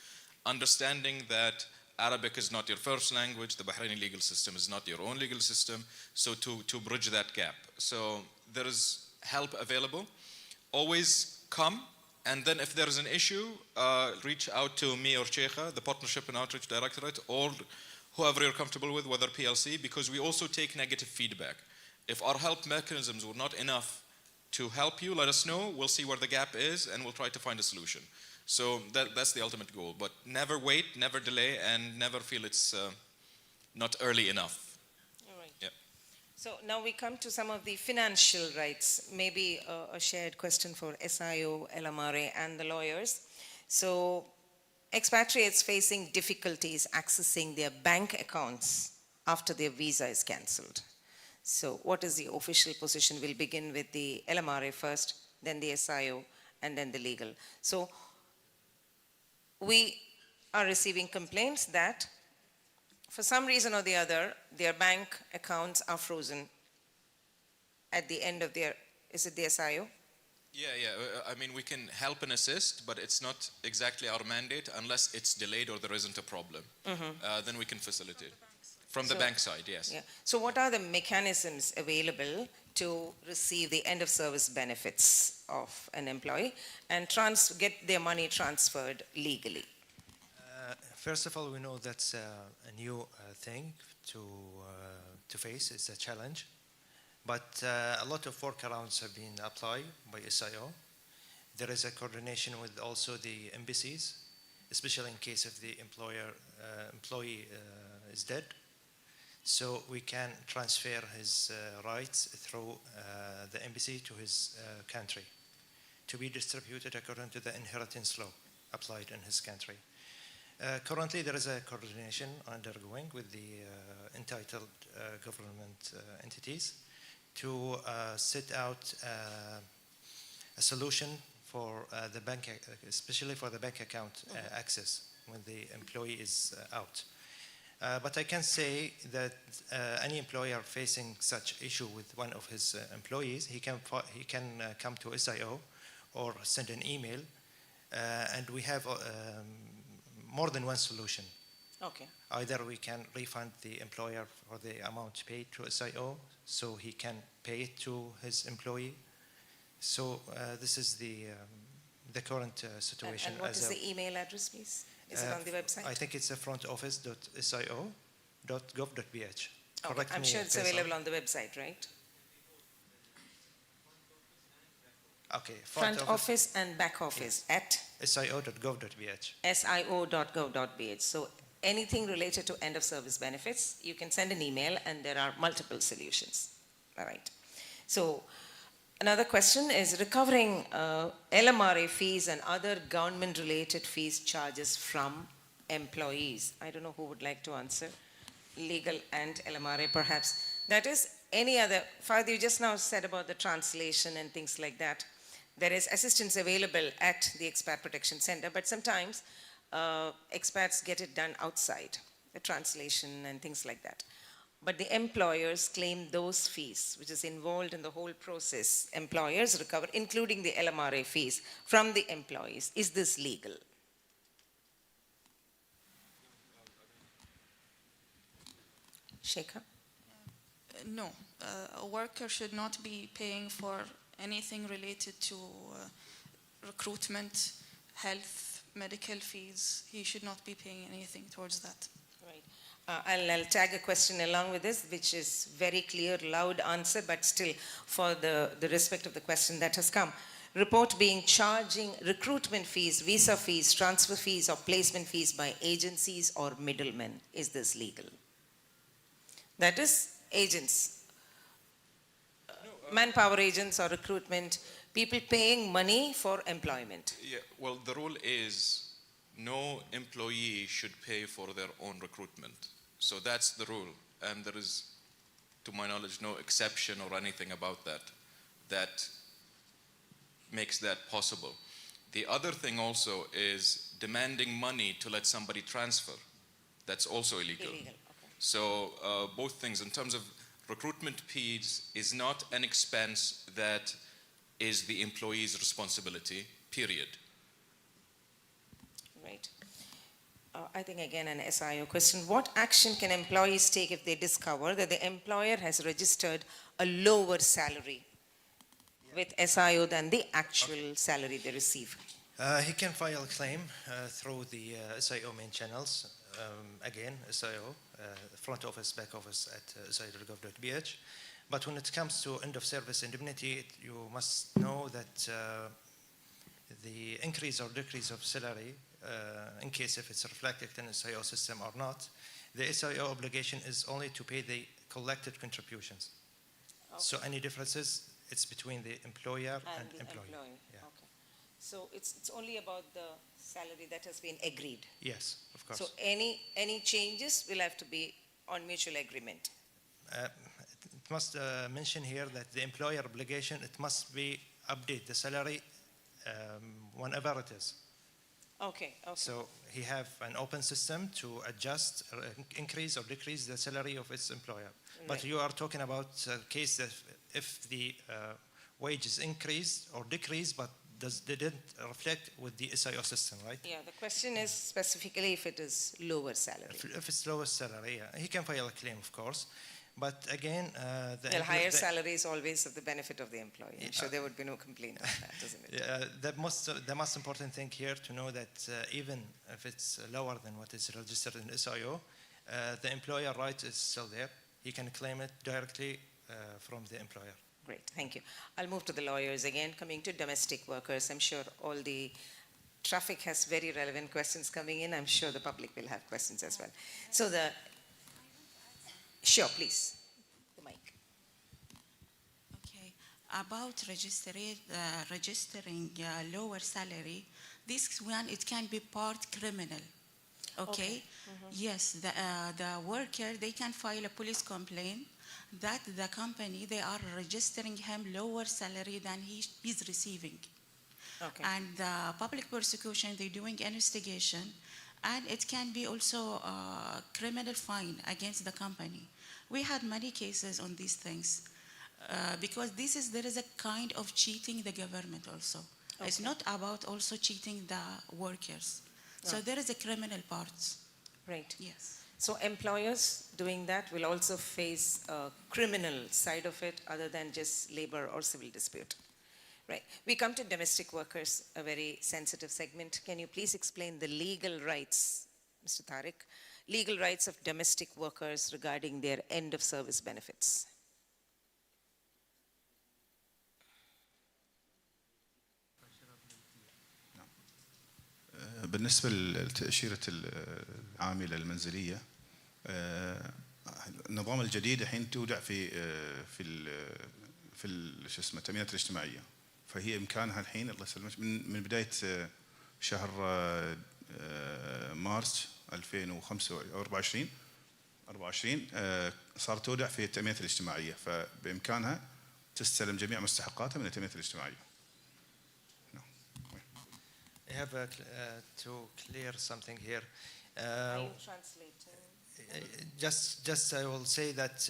Understanding that Arabic is not your first language, the Bahraini legal system is not your own legal system, so to bridge that gap. So there is help available. Always come, and then if there is an issue, reach out to me or Sheikha, the Partnership and Outreach Directorate, or whoever you're comfortable with, whether PLC, because we also take negative feedback. If our help mechanisms were not enough to help you, let us know, we'll see where the gap is, and we'll try to find a solution. So that's the ultimate goal. But never wait, never delay, and never feel it's not early enough. All right. Yeah. So now we come to some of the financial rights, maybe a shared question for SIO, LMRA, and the lawyers. So expatriates facing difficulties accessing their bank accounts after their visa is cancelled. So what is the official position? We'll begin with the LMRA first, then the SIO, and then the legal. So we are receiving complaints that for some reason or the other, their bank accounts are frozen at the end of their, is it the SIO? Yeah. I mean, we can help and assist, but it's not exactly our mandate unless it's delayed or there isn't a problem. Then we can facilitate. From the bank side, yes. Yeah. So what are the mechanisms available to receive the end of service benefits of an employee and get their money transferred legally? First of all, we know that's a new thing to face. It's a challenge. But a lot of workarounds have been applied by SIO. There is a coordination with also the embassies, especially in case if the employee is dead. So we can transfer his rights through the embassy to his country to be distributed according to the inheritance law applied in his country. Currently, there is a coordination undergoing with the entitled government entities to set out a solution for the bank, especially for the bank account access when the employee is out. But I can say that any employer facing such issue with one of his employees, he can come to SIO or send an email, and we have more than one solution. Okay. Either we can refund the employer for the amount paid to SIO, so he can pay it to his employee. So this is the current situation. And what is the email address, please? Is it on the website? I think it's frontoffice.sio.gov.bh. Okay. I'm sure it's available on the website, right? Okay. Front office and back office at sio.gov.bh. sio.gov.bh. So anything related to end of service benefits, you can send an email and there are multiple solutions. All right. So another question is recovering LMRA fees and other government related fees charges from employees. I don't know who would like to answer. Legal and LMRA perhaps. That is any other, Fahad, you just now said about the translation and things like that. There is assistance available at the Expat Protection Center, but sometimes expats get it done outside, the translation and things like that. But the employers claim those fees, which is involved in the whole process. Employers recover, including the LMRA fees, from the employees. Is this legal? Sheikha? No, a worker should not be paying for anything related to recruitment, health, medical fees. He should not be paying anything towards that. Right. I'll tag a question along with this, which is very clear, loud answer, but still for the respect of the question that has come. Report being charging recruitment fees, visa fees, transfer fees, or placement fees by agencies or middlemen. Is this legal? That is agents. Manpower agents or recruitment, people paying money for employment. Yeah, well, the rule is no employee should pay for their own recruitment. So that's the rule. And there is, to my knowledge, no exception or anything about that that makes that possible. The other thing also is demanding money to let somebody transfer. That's also illegal. Illegal. So both things in terms of recruitment fees is not an expense that is the employee's responsibility, period. Right. I think again an SIO question. What action can employees take if they discover that the employer has registered a lower salary with SIO than the actual salary they receive? He can file a claim through the SIO main channels. Again, SIO, front office, back office at sio.gov.bh. But when it comes to end of service indemnity, you must know that the increase or decrease of salary, in case if it's reflected in the SIO system or not, the SIO obligation is only to pay the collected contributions. Okay. So any differences, it's between the employer and employee. Yeah. Okay. So it's only about the salary that has been agreed. Yes, of course. So any changes will have to be on mutual agreement. It must mention here that the employer obligation, it must be update the salary whenever it is. Okay. So he have an open system to adjust, increase or decrease the salary of its employer. Right. But you are talking about a case that if the wages increase or decrease, but they didn't reflect with the SIO system, right? Yeah, the question is specifically if it is lower salary. If it's lower salary, yeah. He can file a claim, of course. But again, higher salary is always of the benefit of the employee. I'm sure there would be no complaint on that, isn't it? The most important thing here to know that even if it's lower than what is registered in SIO, the employer right is still there. He can claim it directly from the employer. Great, thank you. I'll move to the lawyers again. Coming to domestic workers, I'm sure all the traffic has very relevant questions coming in. I'm sure the public will have questions as well. So sure, please. The mic. Okay. About registering lower salary, this one, it can be part criminal. Okay. Yes, the worker, they can file a police complaint that the company, they are registering him lower salary than he's receiving. Okay. And the public prosecution, they're doing investigation, and it can be also a criminal fine against the company. We had many cases on these things because there is a kind of cheating the government also. It's not about also cheating the workers. So there is a criminal part. Right. Yes. So employers doing that will also face a criminal side of it other than just labor or civil dispute. Right. We come to domestic workers, a very sensitive segment. Can you please explain the legal rights, Mr. Tariq, legal rights of domestic workers regarding their end of service benefits? بالنسبة لتأشيرة العاملة المنزلية، النظام الجديد الحين تودع في شو اسمه التأمينات الاجتماعية، فهي إمكانها الحين الله يسلمك من بداية شهر مارس 2025 24 صارت تودع في التأمينات الاجتماعية، فبإمكانها تستلم جميع مستحقاتها من التأمينات الاجتماعية. I have to clear something here. Are you translating? Just I will say that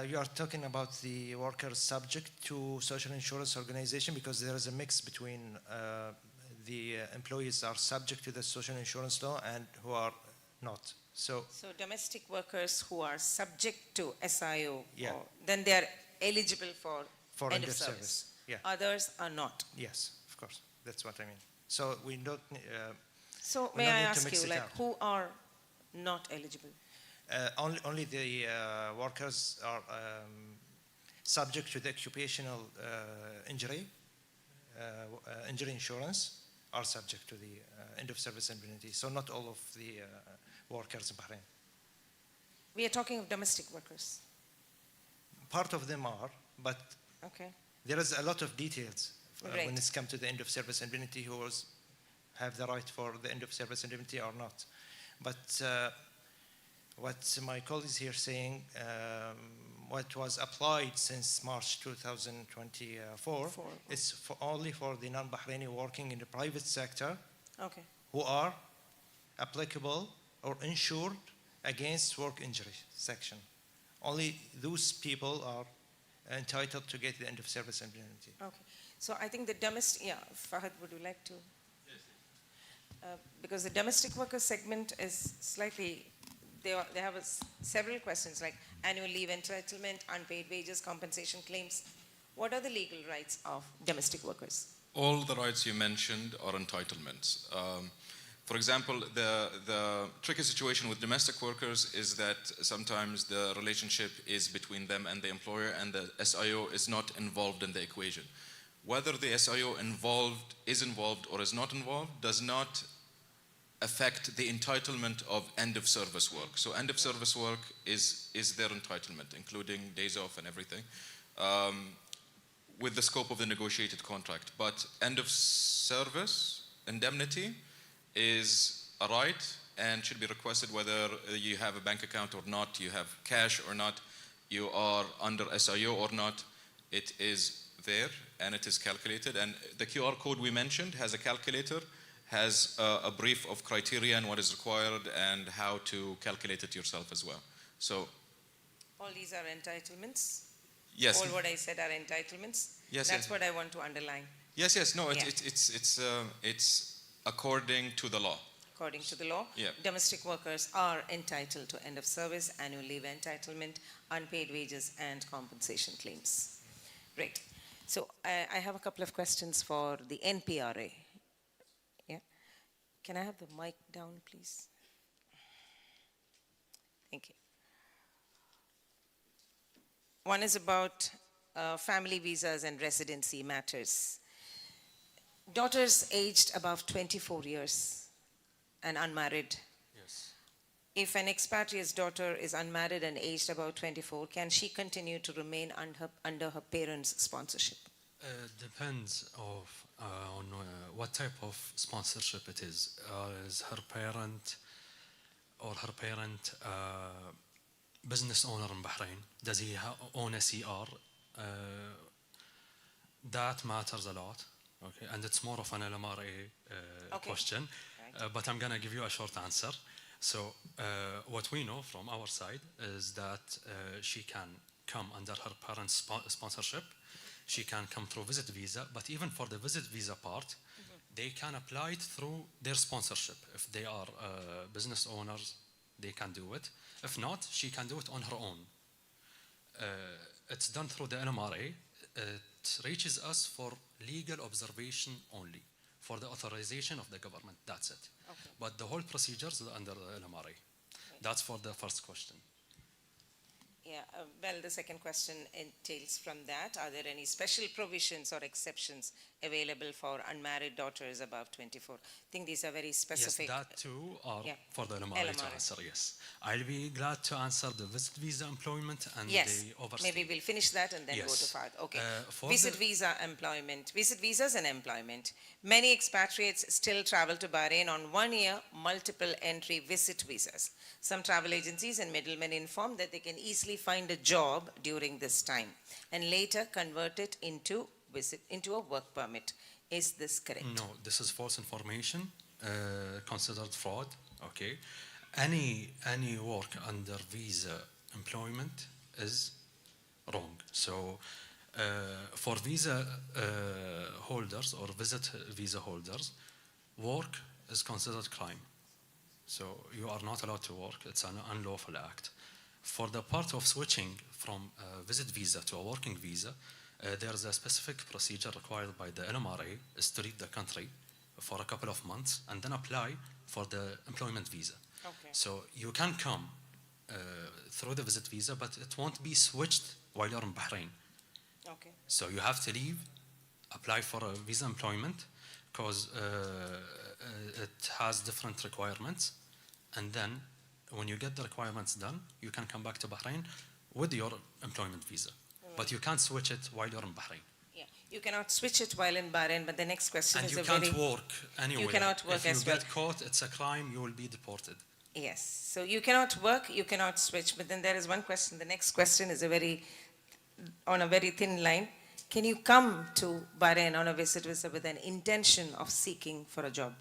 you are talking about the workers subject to social insurance organization, because there is a mix between the employees are subject to the social insurance law and who are not. So Domestic workers who are subject to SIO, Yeah. then they are eligible for end of service. service. Yeah. Others are not. Yes, of course. That's what I mean. So we don't. So we may don't I need to ask mix you, it like, out. who are not eligible? Only the workers are subject to the occupational injury insurance are subject to the end of service indemnity. So not all of the workers in Bahrain. We are talking of domestic workers. Part of them are, but Okay. there is a lot of details Right. when it's come to the end of service indemnity, who have the right for the end of service indemnity or not. But what my colleagues here saying, what was applied since March 2024, is only for the non-Bahraini working in the private sector, Okay. who are applicable or insured against work injury section. Only those people are entitled to get the end of service indemnity. Okay. So I think the domestic, Fahad, would you like to? Yes. Because the domestic worker segment is slightly, they have several questions like annual leave entitlement, unpaid wages, compensation claims. What are the legal rights of domestic workers? All the rights you mentioned are entitlements. For example, the tricky situation with domestic workers is that sometimes the relationship is between them and the employer, and the SIO is not involved in the equation. Whether the SIO is involved or is not involved does not affect the entitlement of end of service work. So end of service work is their entitlement, including days off and everything, with the scope of the negotiated contract. But end of service indemnity is a right and should be requested whether you have a bank account or not, you have cash or not, you are under SIO or not. It is there and it is calculated, and the QR code we mentioned has a calculator, has a brief of criteria and what is required and how to calculate it yourself as well. So All these are entitlements? yes. All what I said are entitlements? Yes, That's yes. what I want to underline. Yes, no, Yeah. it's according to the law. According to the law, Yeah. domestic workers are entitled to end of service, annual leave entitlement, unpaid wages, and compensation claims. Great. So I have a couple of questions for the NPRA. Yeah. Can I have the mic down, please? Thank you. One is about family visas and residency matters. Daughters aged above 24 years and unmarried. Yes. If an expatriate's daughter is unmarried and aged about 24, can she continue to remain under her parents' sponsorship? Depends on what type of sponsorship it is. Is her parent business owner in Bahrain? Does he own a CR? That matters a lot. Okay, and it's more of an LMRA question, but I'm gonna give you a short answer. So what we know from our side is that she can come under her parents' sponsorship. She can come through visit visa, but even for the visit visa part, they can apply it through their sponsorship. If they are business owners, they can do it. If not, she can do it on her own. It's done through the LMRA. It reaches us for legal observation only, for the authorization of the government. That's it. Okay. But the whole procedures are under the LMRA. That's for the first question. Yeah, well, the second question entails from that. Are there any special provisions or exceptions available for unmarried daughters above 24? I think these are very specific. Yes, that too are for the LMRA to answer, yes. I'll be glad to answer the visit visa employment and the overstay. Maybe we'll finish that and then go to Fahd. Okay, visit visa employment, visit visas and employment. Many expatriates still travel to Bahrain on 1 year, multiple entry visit visas. Some travel agencies and middlemen inform that they can easily find a job during this time and later convert it into a work permit. Is this correct? No, this is false information, considered fraud. Okay, any work under visa employment is wrong. So for visa holders or visit visa holders, work is considered crime. So you are not allowed to work. It's an unlawful act. For the part of switching from a visit visa to a working visa, there is a specific procedure required by the LMRA is to leave the country for a couple of months and then apply for the employment visa. Okay. So you can come through the visit visa, but it won't be switched while you're in Bahrain. Okay. So you have to leave, apply for a visa employment, because it has different requirements, and then when you get the requirements done, you can come back to Bahrain with your employment visa. But you can't switch it while you're in Bahrain. Yeah, you cannot switch it while in Bahrain, but the next question And is you can't work anywhere. You cannot work if you get caught, it's a crime, you will be deported. Yes, so you cannot work, you cannot switch, but then there is one question. The next question is on a very thin line. Can you come to Bahrain on a visit visa with an intention of seeking for a job?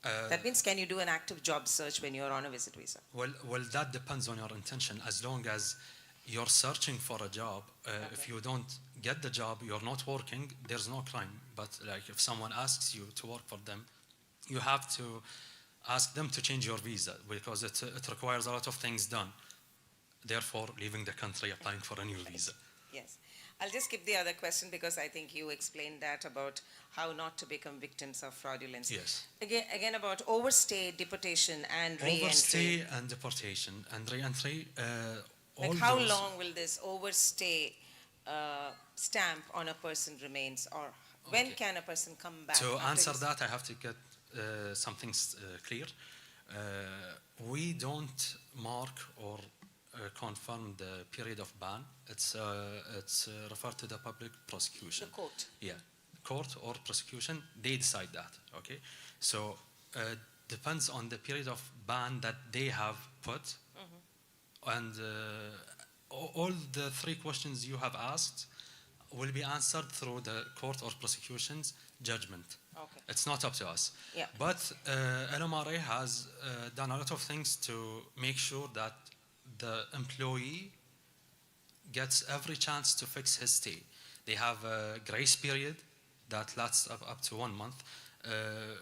That means, can you do an active job search when you're on a visit visa? Well, that depends on your intention. As long as you're searching for a job, if you don't get the job, you're not working, there's no crime. But like if someone asks you to work for them, you have to ask them to change your visa because it requires a lot of things done. Therefore, leaving the country, applying for a new visa. Yes. I'll just skip the other question because I think you explained that about how not to become victims of fraudulence. Yes. Again about overstay, deportation, and re-entry. Overstay and deportation and re-entry. Like how long will this overstay stamp on a person remains, or when can a person come back? To answer that, I have to get something clear. We don't mark or confirm the period of ban. It's referred to the public prosecution. The court. Yeah, court or prosecution, they decide that. Okay, so depends on the period of ban that they have put, and all the three questions you have asked will be answered through the court or prosecution's judgment. Okay. It's not up to us. Yeah. But LMRA has done a lot of things to make sure that the employee gets every chance to fix his stay. They have a grace period that lasts up to 1 month.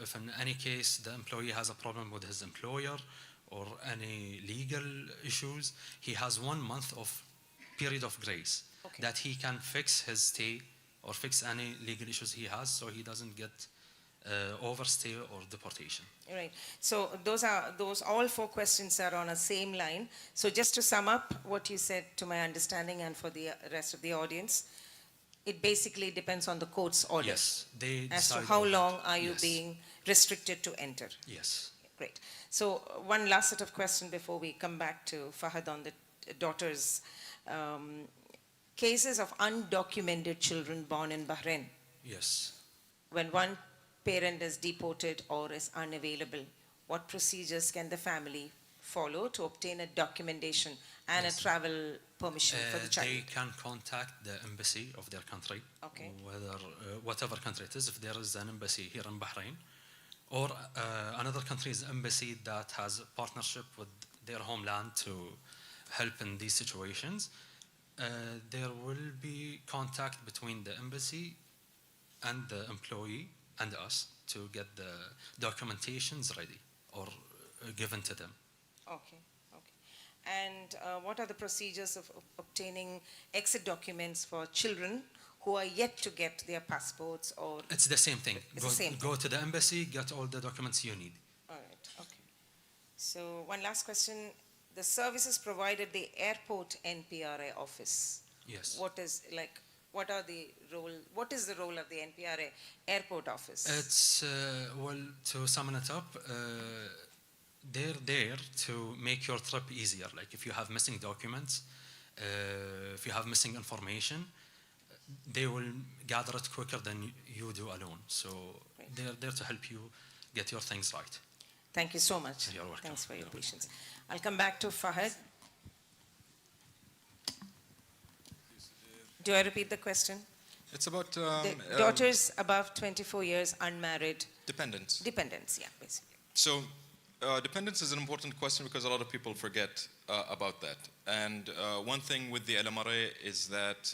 If in any case the employee has a problem with his employer or any legal issues, he has 1 month of period of grace that he can fix his stay or fix any legal issues he has, so he doesn't get overstay or deportation. Right. So those all four questions are on a same line. So just to sum up what you said, to my understanding and for the rest of the audience, it basically depends on the court's order. Yes, they as to decide how on long that. are you Yes. being restricted to enter. Yes. Great. So one last set of questions before we come back to Fahad on the daughters. Cases of undocumented children born in Bahrain Yes. When one parent is deported or is unavailable, what procedures can the family follow to obtain a documentation and a travel permission for the child? They can contact the embassy of their country, Okay. whatever country it is, if there is an embassy here in Bahrain, or another country's embassy that has a partnership with their homeland to help in these situations. There will be contact between the embassy and the employee and us to get the documentations ready or given to them. Okay, okay. And what are the procedures of obtaining exit documents for children who are yet to get their passports or? It's the same thing. It's the same Go to the embassy, get all the documents you need. All right, okay. So one last question. The services provided the airport NPRA office. Yes. What is the role of the NPRA airport office? It's, well, to sum it up, they're there to make your trip easier. Like if you have missing documents, if you have missing information, they will gather it quicker than you do alone. So they're there to help you get your things right. Thank you so much. You're welcome. Thanks for your patience. I'll come back to Fahad. Do I repeat the question? It's about The daughters above 24 years, unmarried. dependents. Dependents, yeah, basically. So dependence is an important question because a lot of people forget about that. And one thing with the LMRA is that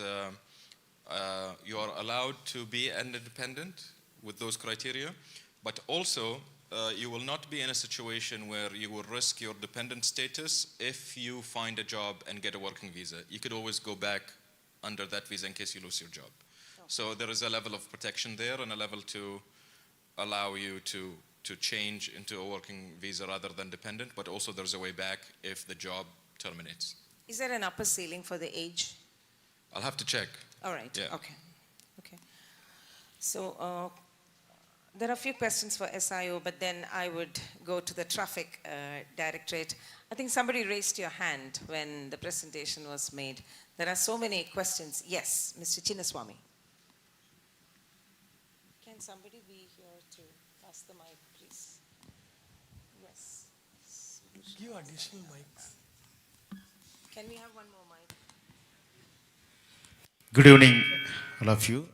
you are allowed to be an independent with those criteria, but also you will not be in a situation where you will risk your dependent status if you find a job and get a working visa. You could always go back under that visa in case you lose your job. So there is a level of protection there and a level to allow you to change into a working visa rather than dependent, but also there's a way back if the job terminates. Is there an upper ceiling for the age? I'll have to check. All right, Yeah. okay. Okay. So there are a few questions for SIO, but then I would go to the traffic directorate. I think somebody raised your hand when the presentation was made. There are so many questions. Yes, Mr. Chinnaswamy. Can somebody be here to pass the mic, please? Yes. Give additional mics. Can we have one more mic? Good evening, all of you.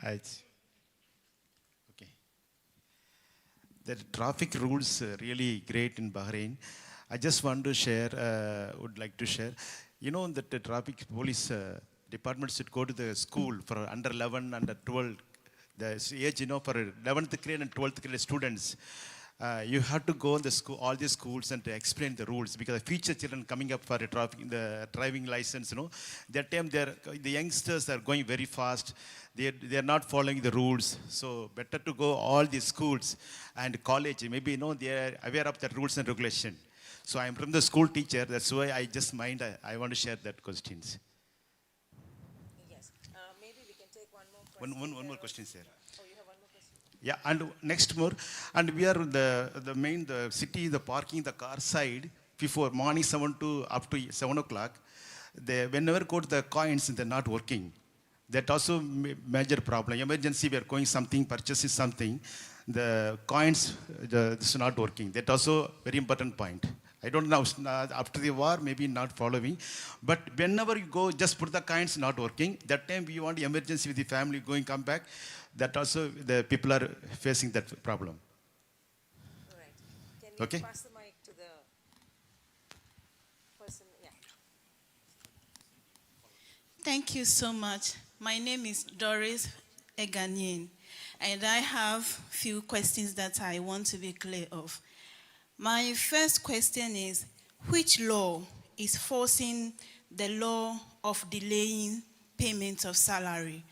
Okay. The traffic rules really great in Bahrain. I just want to share, would like to share. You know that the traffic police department should go to the school for under 11, under 12, the age, you know, for 11th grade and 12th grade students. You have to go in the school, all the schools, and to explain the rules because the future children coming up for a the driving license, you know, that time the youngsters are going very fast. They are not following the rules. So better to go all the schools and college. Maybe, you know, they are aware of the rules and regulation. So I'm from the school teacher. That's why I just I want to share that questions. Yes. Maybe we can take one more question. One more question, sir. Oh, you have one more question? Yeah, and next more, and we are the city, the parking, the car side before morning 7 to up to 7 o'clock. Whenever go to the coins, they're not working. That also major problem. Emergency, we are going something, purchasing something. The coins, this is not working. That also very important point. I don't know, after the war, maybe not following. But whenever you go, just put the coins not working. That time we want emergency with the family going, come back. That also the people are facing that problem. All right. Can you Okay. pass the mic to the person? Yeah. Thank you so much. My name is Doris Eganyin, and I have few questions that I want to be clear of. My first question is, which law is forcing the law of delaying payment of salary?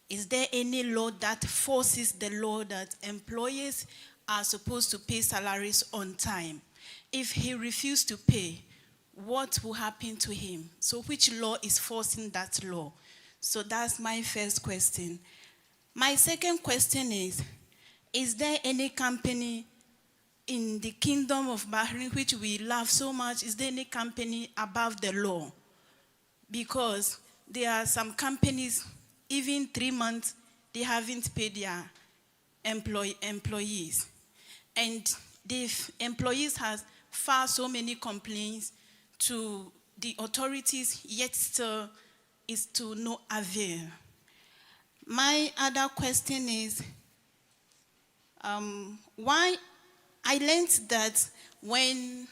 Is there any law that forces the law that employers are supposed to pay salaries on time? If he refuses to pay, what will happen to him? So which law is forcing that law? So that's my first question. My second question is there any company in the Kingdom of Bahrain which we love so much? Is there any company above the law? Because there are some companies even 3 months, they haven't paid their employees. And the employees has filed so many complaints to the authorities, yet still is to no avail. My other question is, why I learned that when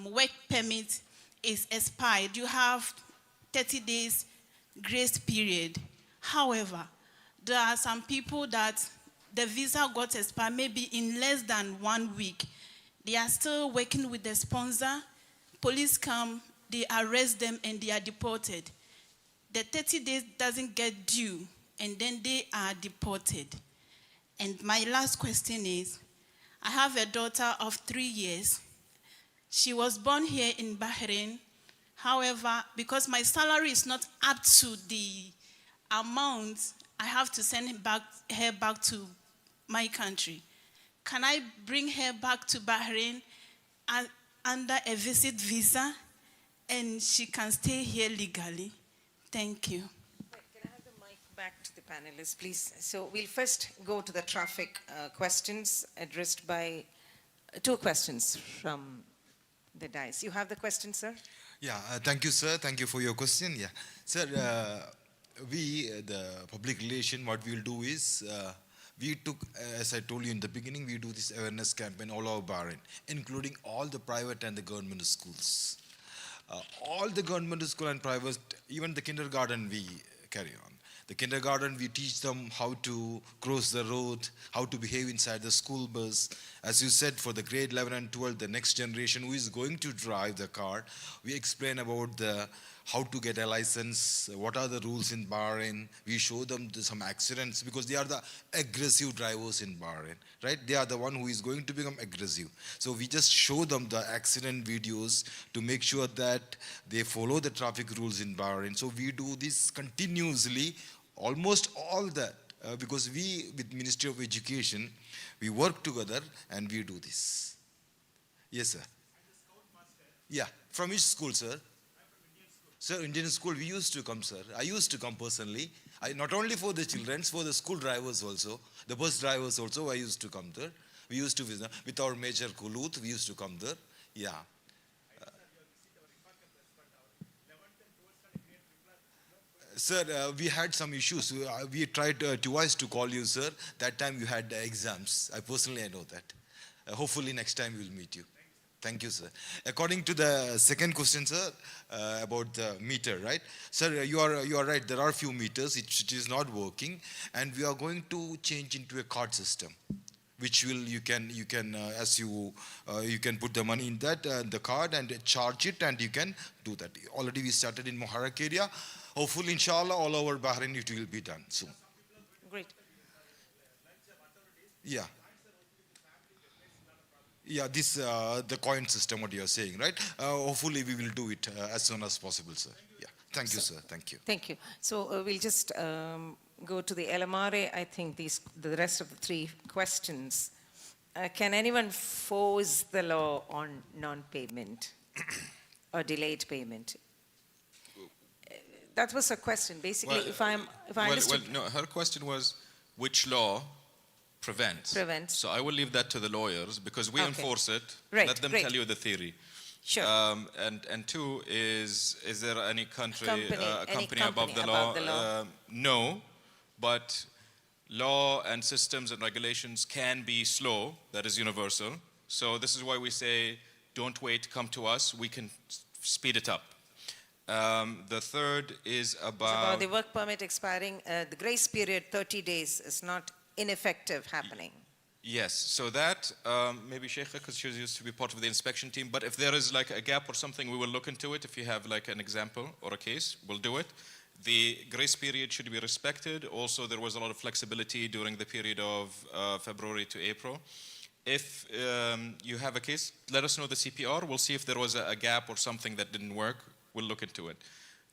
work permit is expired, you have 30 days grace period. However, there are some people that the visa got expired maybe in less than 1 week. They are still working with the sponsor. Police come, they arrest them, and they are deported. The 30 days doesn't get due, and then they are deported. And my last question is, I have a daughter of 3 years. She was born here in Bahrain. However, because my salary is not up to the amount, I have to send her back to my country. Can I bring her back to Bahrain under a visit visa, and she can stay here legally? Thank you. Can I have the mic back to the panelists, please? So we'll first go to the traffic questions addressed by 2 questions from the dais. You have the question, sir? Yeah, thank you, sir. Thank you for your question. Yeah, sir, the public relation, what we'll do is, we took, as I told you in the beginning, we do this awareness campaign all over Bahrain, including all the private and the government schools. All the government school and private, even the kindergarten, we carry on. The kindergarten, we teach them how to cross the road, how to behave inside the school bus. As you said, for the grade 11 and 12, the next generation who is going to drive the car, we explain about how to get a license, what are the rules in Bahrain. We show them some accidents because they are the aggressive drivers in Bahrain, right? They are the one who is going to become aggressive. So we just show them the accident videos to make sure that they follow the traffic rules in Bahrain. So we do this continuously, almost all that, because we, with Ministry of Education, we work together and we do this. Yes, sir. Yeah, from which school, sir? Sir, Indian school, we used to come, sir. I used to come personally. Not only for the children, for the school drivers also, the bus drivers also, I used to come there. We used to visit, with our Major Kulut, we used to come there. Yeah. Sir, we had some issues. We tried twice to call you, sir. That time you had exams. I know that. Hopefully next time we'll meet you. Thank you, sir. According to the second question, sir, about the meter, right? Sir, you are right. There are few meters. It is not working, and we are going to change into a card system, which will you can put the money in that the card and charge it, and you can do that. Already we started in Muharrak area. Hopefully, inshallah, all over Bahrain it will be done soon. Great. Yeah. Yeah, this the coin system, what you are saying, right? Hopefully, we will do it as soon as possible, sir. Yeah, thank you, sir. Thank you. Thank you. So we'll just go to the LMRA. I think the rest of the 3 questions. Can anyone force the law on non-payment or delayed payment? That was a question. Basically, if I understood. Well, no, her question was which law prevents. So I will leave that to the lawyers because we enforce it. Right, let them tell you the theory. Sure. And 2 is there any company above the law? No, but law and systems and regulations can be slow. That is universal. So this is why we say, don't wait, come to us. We can speed it up. The third is about the work permit expiring. The grace period, 30 days, is not ineffective happening. Yes, so that maybe Sheikha, because she used to be part of the inspection team, but if there is like a gap or something, we will look into it. If you have like an example or a case, we'll do it. The grace period should be respected. Also, there was a lot of flexibility during the period of February to April. If you have a case, let us know the CPR. We'll see if there was a gap or something that didn't work. We'll look into it.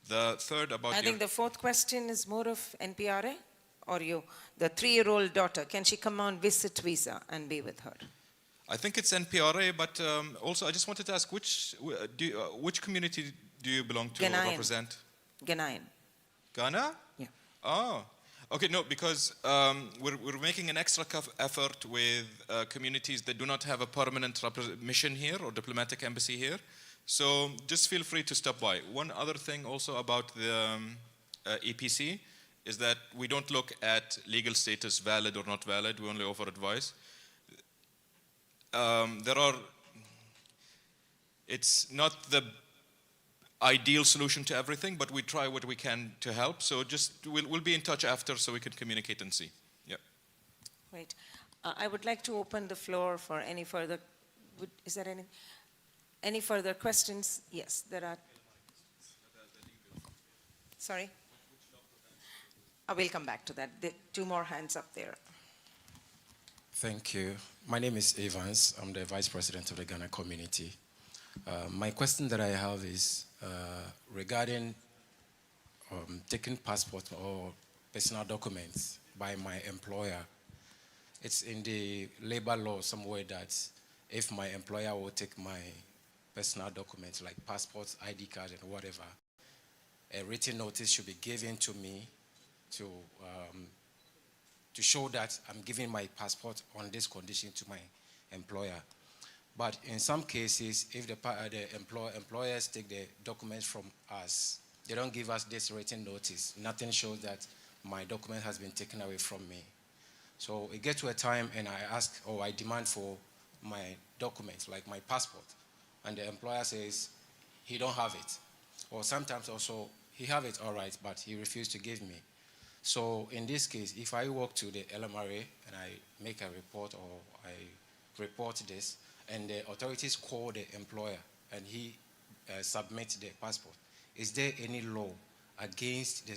The third about I think the 4th question is more of NPRA. Or the 3-year-old daughter, can she come on visit visa and be with her? I think it's NPRA, but also I just wanted to ask which community do you belong to or represent? Ghanaian. Ghana? Yeah. Oh, okay, no, because we're making an extra effort with communities that do not have a permanent mission here or diplomatic embassy here. So just feel free to stop by. One other thing also about the EPC is that we don't look at legal status valid or not valid, we only offer advice. It's not the ideal solution to everything, but we try what we can to help. So just we'll be in touch after so we can communicate and see. Yeah. Right. I would like to open the floor for any further. Is there any further questions? Yes, there are. Sorry. I will come back to that. Two more hands up there. Thank you. My name is Evans. I'm the Vice President of the Ghana community. My question that I have is regarding taking passport or personal documents by my employer. It's in the labor law somewhere that if my employer will take my personal documents like passports, ID card, and whatever, a written notice should be given to me to show that I'm giving my passport on this condition to my employer. But in some cases, if the employers take the documents from us, they don't give us this written notice. Nothing shows that my document has been taken away from me. So it gets to a time and I ask or I demand for my documents, like my passport. And the employer says he don't have it. Or sometimes also he have it all right, but he refused to give me. So in this case, if I walk to the LMRA and I make a report or I report this, and the authorities call the employer and he submits the passport, is there any law against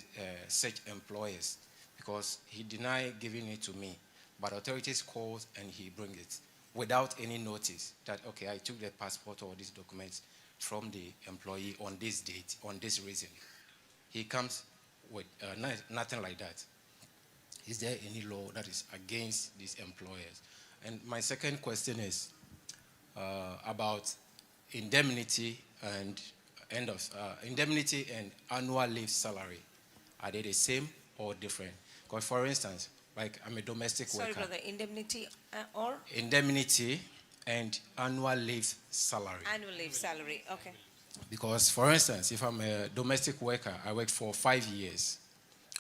such employers? Because he denied giving it to me, but authorities called and he brings it without any notice that, okay, I took the passport or these documents from the employee on this date, on this reason. He comes with nothing like that. Is there any law that is against these employers? And my second question is about indemnity and indemnity and annual leave salary. Are they the same or different? Because for instance, like I'm a domestic worker. Sorry, brother, indemnity or? Indemnity and annual leave salary. Annual leave salary, okay. Because for instance, if I'm a domestic worker, I worked for 5 years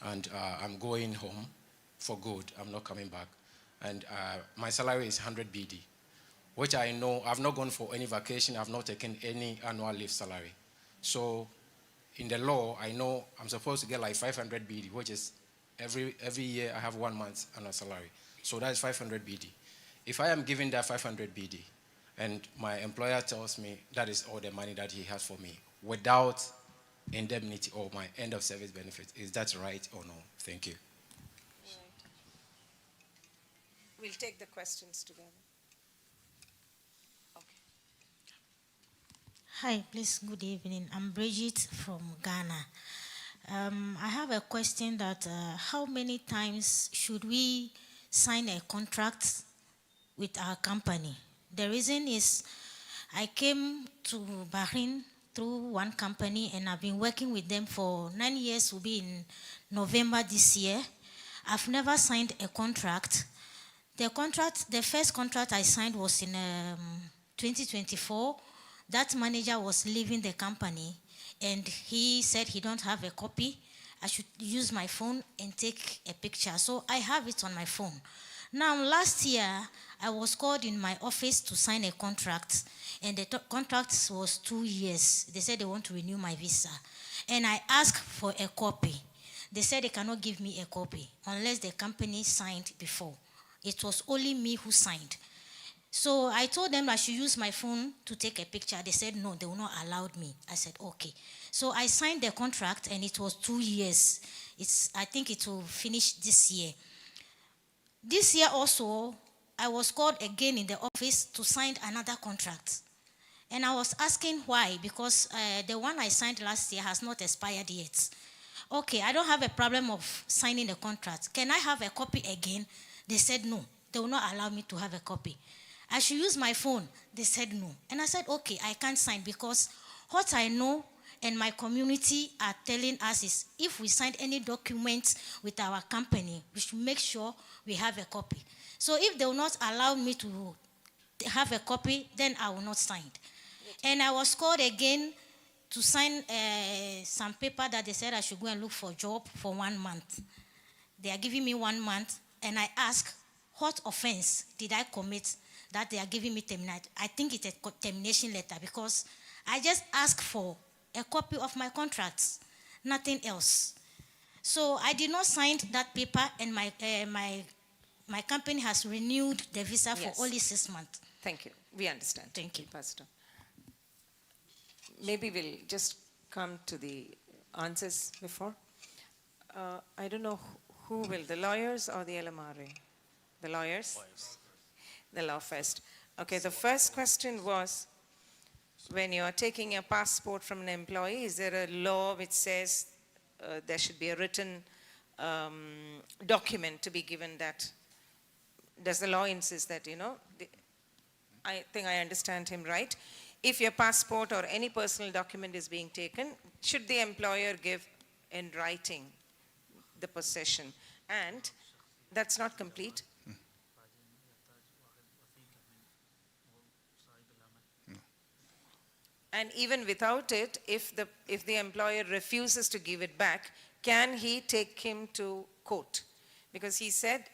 and I'm going home for good, I'm not coming back. And my salary is 100 BD, which I know I've not gone for any vacation, I've not taken any annual leave salary. So in the law, I know I'm supposed to get like 500 BD, which is every year I have 1 month annual salary. So that's 500 BD. If I am given that 500 BD and my employer tells me that is all the money that he has for me without indemnity or my end of service benefit, is that right or no? Thank you. Right. We'll take the questions together. Hi, please, good evening. I'm Bridget from Ghana. I have a question that how many times should we sign a contract with our company? The reason is I came to Bahrain through one company and I've been working with them for 9 years, will be in November this year. I've never signed a contract. The first contract I signed was in 2024. That manager was leaving the company and he said he don't have a copy. I should use my phone and take a picture. So I have it on my phone. Now, last year, I was called in my office to sign a contract, and the contract was 2 years. They said they want to renew my visa. And I asked for a copy. They said they cannot give me a copy unless the company signed before. It was only me who signed. So I told them I should use my phone to take a picture. They said no, they will not allow me. I said okay. So I signed the contract and it was 2 years. I think it will finish this year. This year also, I was called again in the office to sign another contract. And I was asking why, because the one I signed last year has not expired yet. Okay, I don't have a problem of signing the contract. Can I have a copy again? They said no, they will not allow me to have a copy. I should use my phone. They said no. And I said, okay, I can't sign because what I know and my community are telling us is if we sign any documents with our company, we should make sure we have a copy. So if they will not allow me to have a copy, then I will not sign. And I was called again to sign some paper that they said I should go and look for a job for 1 month. They are giving me 1 month, and I ask, what offense did I commit that they are giving me termination? I think it's a termination letter because I just asked for a copy of my contracts, nothing else. So I did not sign that paper, and my company has renewed the visa for Yes. only 6 months. Thank you. We understand. Thank you. Pastor. Maybe we'll just come to the answers before. I don't know who will, the lawyers or the LMRA? The lawyers? The law first. Okay, the first question was, when you are taking a passport from an employee, is there a law which says there should be a written document to be given that? Does the law insist that, I think I understand him right. If your passport or any personal document is being taken, should the employer give in writing the possession? And that's not complete. And even without it, if the employer refuses to give it back, can he take him to court? Because he said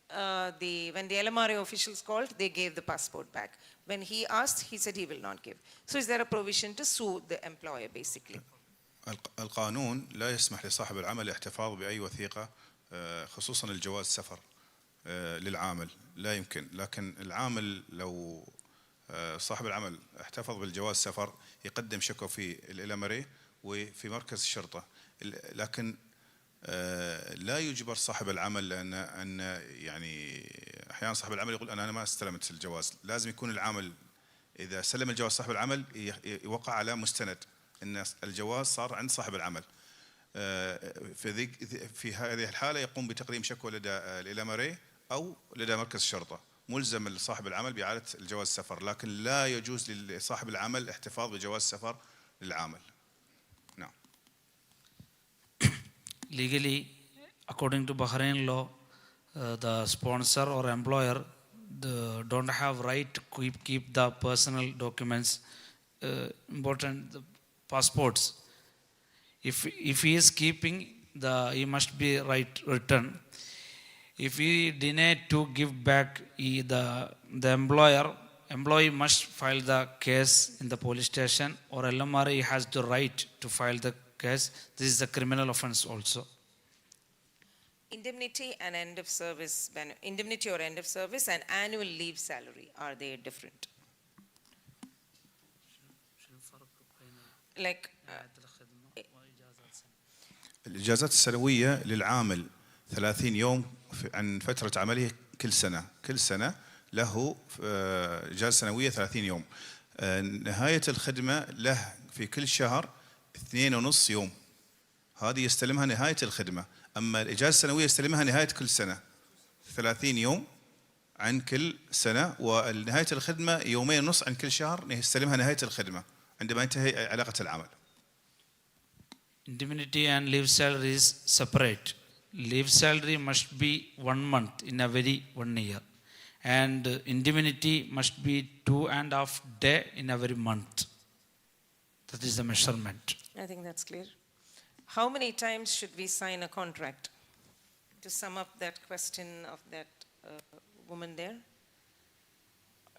when the LMRA officials called, they gave the passport back. When he asked, he said he will not give. So is there a provision to sue the employer basically? القانون لا يسمح لصاحب العمل الاحتفاظ بأي وثيقة خصوصا الجواز سفر للعامل، لا يمكن. لكن العامل لو صاحب العمل احتفظ بالجواز سفر يقدم شكوى في الإلمري وفي مركز الشرطة. لكن لا يجبر صاحب العمل، لأن يعني أحيانا صاحب العمل يقول أنا ما استلمت الجواز. لازم يكون العامل إذا سلم الجواز صاحب العمل يوقع على مستند أن الجواز صار عند صاحب العمل. في هذه الحالة يقوم بتقديم شكوى لدى الإلمري أو لدى مركز الشرطة. ملزم لصاحب العمل بإعادة الجواز السفر، لكن لا يجوز لصاحب العمل الاحتفاظ بجواز السفر للعامل. نعم. Legally, according to Bahrain law, the sponsor or employer don't have right to keep the personal documents, important the passports. If he is keeping, he must be return. If he denied to give back, the employee must file the case in the police station, or LMRA has the right to file the case. This is a criminal offense also. Indemnity and end of service, indemnity or end of service and annual leave salary, are they different? Like الإجازات السنوية للعامل 30 يوم عن فترة عمله كل سنة له إجازة سنوية 30 يوم. نهاية الخدمة له في كل شهر 2.5 يوم، هذه يستلمها نهاية الخدمة. أما الإجازة السنوية يستلمها نهاية كل سنة 30 يوم عن كل سنة، ونهاية الخدمة 2.5 يوم عن كل شهر يستلمها نهاية الخدمة عندما ينتهي علاقة العمل. Indemnity and leave salary is separate. Leave salary must be 1 month in every 1 year, and indemnity must be 2.5 days in every month. That is the measurement. I think that's clear. How many times should we sign a contract? To sum up that question of that woman there,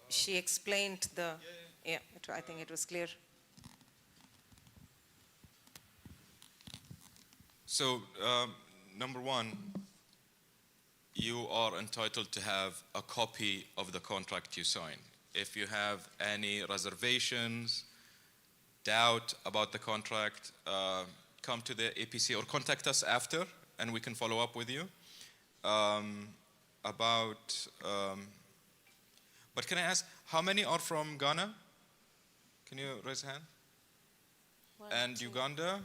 she explained the. Yeah, I think it was clear. So, number one, you are entitled to have a copy of the contract you sign. If you have any reservations, doubt about the contract, come to the APC or contact us after, and we can follow up with you. But can I ask, how many are from Ghana? Can you raise a hand? And Uganda?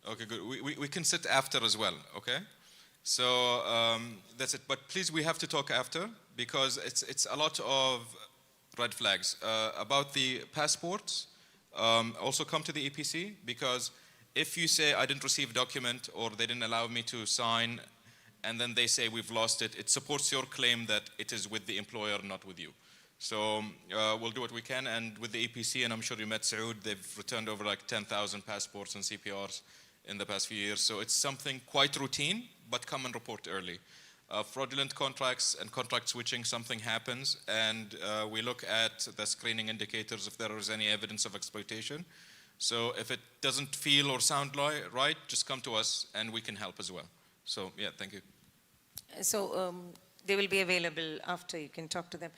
Okay, good. We can sit after as well, okay? So that's it. But please, we have to talk after, because it's a lot of red flags. About the passports, also come to the EPC, because if you say I didn't receive document or they didn't allow me to sign, and then they say we've lost it, it supports your claim that it is with the employer, not with you. So we'll do what we can, and with the EPC, and I'm sure you met Saud, they've returned over like 10,000 passports and CPRs in the past few years. So it's something quite routine, but come and report early. Fraudulent contracts and contract switching, something happens, and we look at the screening indicators if there is any evidence of exploitation. So if it doesn't feel or sound right, just come to us and we can help as well. So yeah, thank you. So they will be available after, you can talk to them.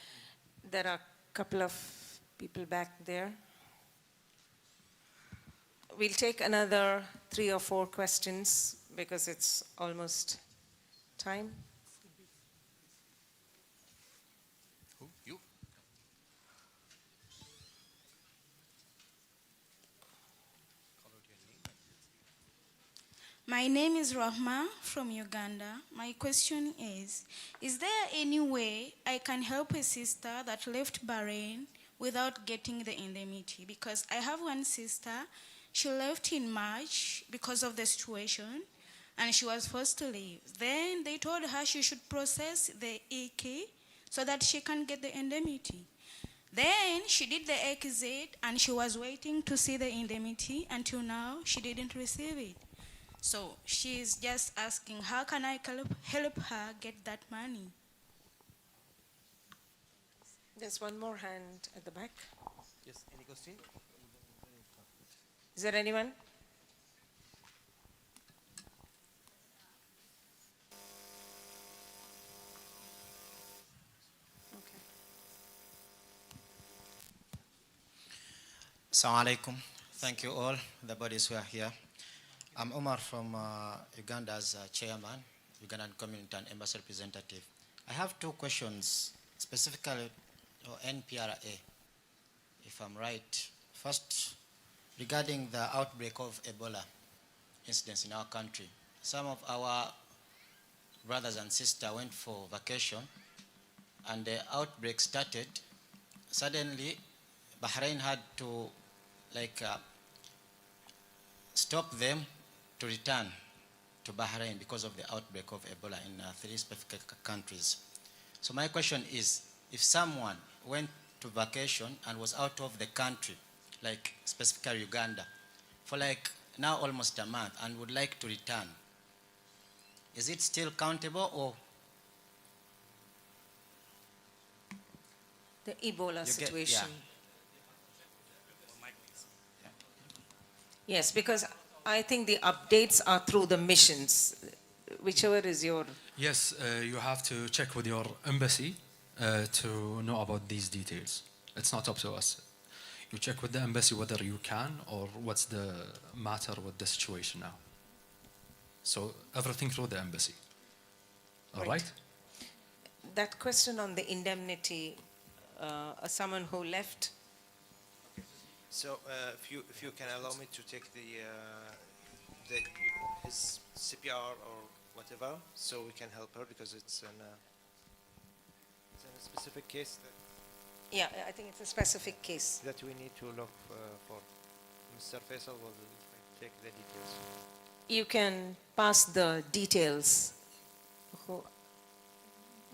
There are a couple of people back there. We'll take another 3 or 4 questions because it's almost time. You? My name is Rahma from Uganda. My question is there any way I can help a sister that left Bahrain without getting the indemnity? Because I have one sister, she left in March because of the situation, and she was forced to leave. Then they told her she should process the EK so that she can get the indemnity. Then she did the exit, and she was waiting to see the indemnity. Until now, she didn't receive it. So she's just asking, how can I help her get that money? There's one more hand at the back. Yes, any question? Is there anyone? Assalamu alaikum. Thank you all, the bodies who are here. I'm Omar from Uganda's chairman, Ugandan Community and Embassy representative. I have 2 questions, specifically NPRA, if I'm right. First, regarding the outbreak of Ebola incidents in our country. Some of our brothers and sisters went for vacation, and the outbreak started. Suddenly, Bahrain had to stop them to return to Bahrain because of the outbreak of Ebola in 3 specific countries. So my question is, if someone went to vacation and was out of the country, like specifically Uganda, for now almost a month and would like to return, is it still countable or? The Ebola situation. Yes, because I think the updates are through the missions, whichever is your... Yes, you have to check with your embassy to know about these details. It's not up to us. You check with the embassy whether you can or what's the matter with the situation now. So everything through the embassy. All right? That question on the indemnity, someone who left. So if you can allow me to take his CPR or whatever, so we can help her because it's in a specific case. Yeah, I think it's a specific case. That we need to look for. Mr. Faisal will take the details. You can pass the details.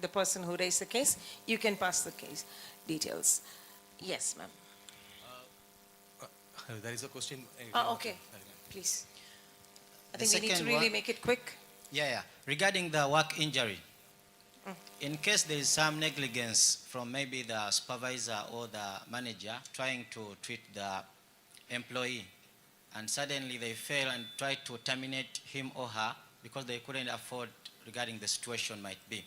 The person who raised the case, you can pass the case details. Yes, ma'am. There is a question. Okay, please. I think we need to really make it quick. Yeah. Regarding the work injury, in case there is some negligence from maybe the supervisor or the manager trying to treat the employee, and suddenly they fail and try to terminate him or her because they couldn't afford regarding the situation might be,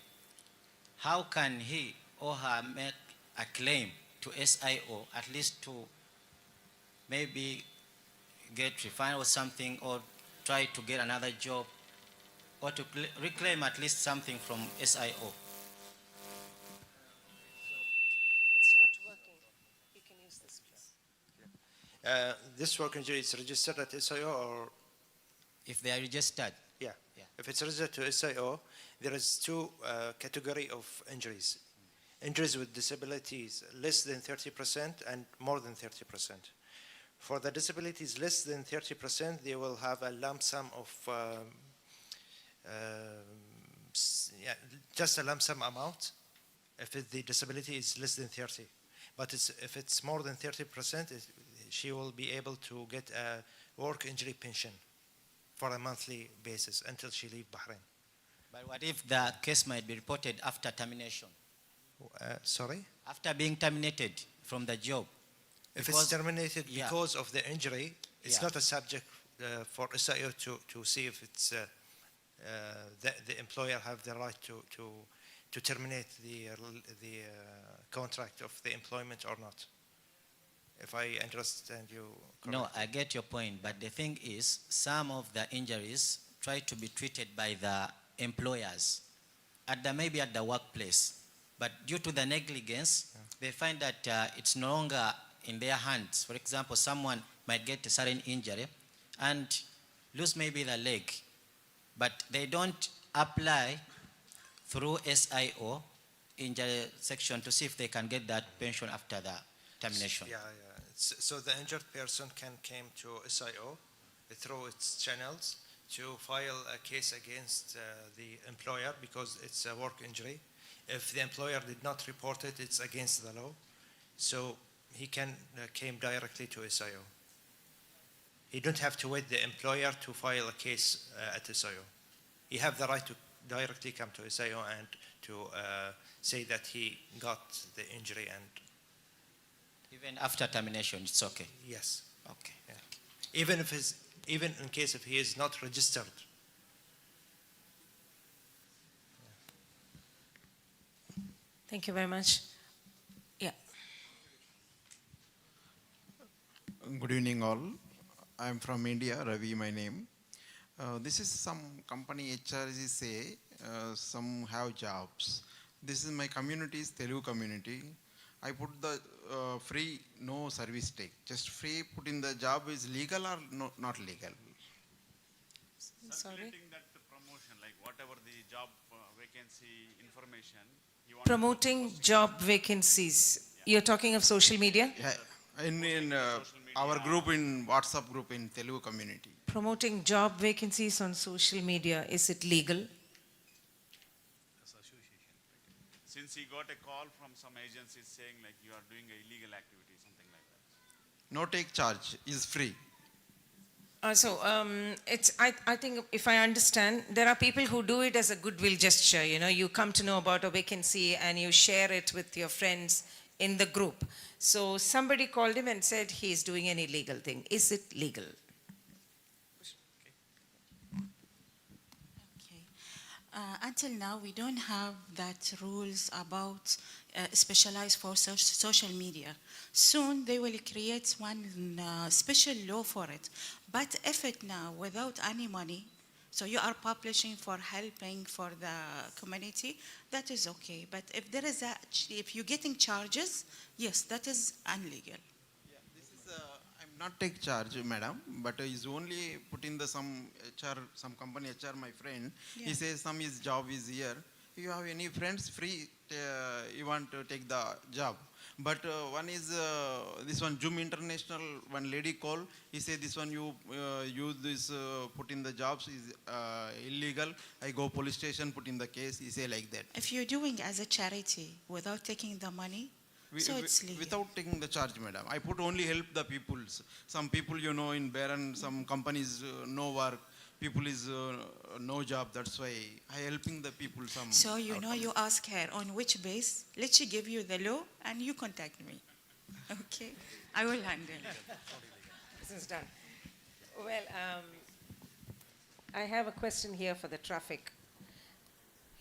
how can he or her make a claim to SIO, at least to maybe get refund or something, or try to get another job, or to reclaim at least something from SIO? It's not working. You can use this, please. This work injury is registered at SIO, or? If they are registered? Yeah. If it's registered to SIO, there is 2 category of injuries. Injuries with disabilities less than 30% and more than 30%. For the disabilities less than 30%, they will have a lump sum of just a lump sum amount if the disability is less than 30. But if it's more than 30%, she will be able to get a work injury pension for a monthly basis until she leaves Bahrain. But what if the case might be reported after termination? Sorry? After being terminated from the job? If it's terminated because of the injury, it's Yeah. not a subject for SIO to see if it's the employer have the right to terminate the contract of the employment or not. If I understand you correctly. No, I get your point, but the thing is, some of the injuries try to be treated by the employers, maybe at the workplace, but due to the negligence, they find that it's no longer in their hands. For example, someone might get a sudden injury and lose maybe the leg, but they don't apply through SIO injury section to see if they can get that pension after the termination. Yeah. So the injured person can come to SIO through its channels to file a case against the employer because it's a work injury. If the employer did not report it, it's against the law. So he can came directly to SIO. He don't have to wait the employer to file a case at SIO. He have the right to directly come to SIO and to say that he got the injury and Even after termination, it's okay? yes. Okay. Yeah. Even in case if he is not registered. Thank you very much. Yeah. Good evening all. I am from India, Ravi my name. This is some company HRs say some have jobs. This is my community, is Telugu community. I put the free, no service take. Just free, put in the job is legal or no, not legal? Sorry? That promotion, like whatever the job vacancy information. Promoting job vacancies. You're talking of social media? Yeah, in our group, in WhatsApp group in Telugu community. Promoting job vacancies on social media, is it legal? Since he got a call from some agencies saying like you are doing illegal activity, something like that. No take charge, is free. I think if I understand, there are people who do it as a goodwill gesture. You know, you come to know about a vacancy and you share it with your friends in the group. So somebody called him and said he is doing an illegal thing. Is it legal? Until now, we don't have that rules about specialized for social media. Soon, they will create one special law for it. But if it now, without any money, so you are publishing for helping for the community, that is okay. But if there is if you're getting charges, yes, that is illegal. Not take charge, madam, but is only put in the some HR, some company HR, my friend. Yeah. He says some his job is here. You have any friends free, you want to take the job. But one is this one Zoom International, one lady call. He said this one you use this put in the jobs is illegal. I go police station, put in the case. He say like that. If you're doing as a charity without taking the money, so it's legal. Without taking the charge, madam. I put only help the people. Some people, you know, in Bahrain, some companies no work. People is no job. That's why I helping the people. Some. So you know, you ask her on which base. Let she give you the law, and you contact me. Okay, I will handle. This is done. Well, I have a question here for the traffic.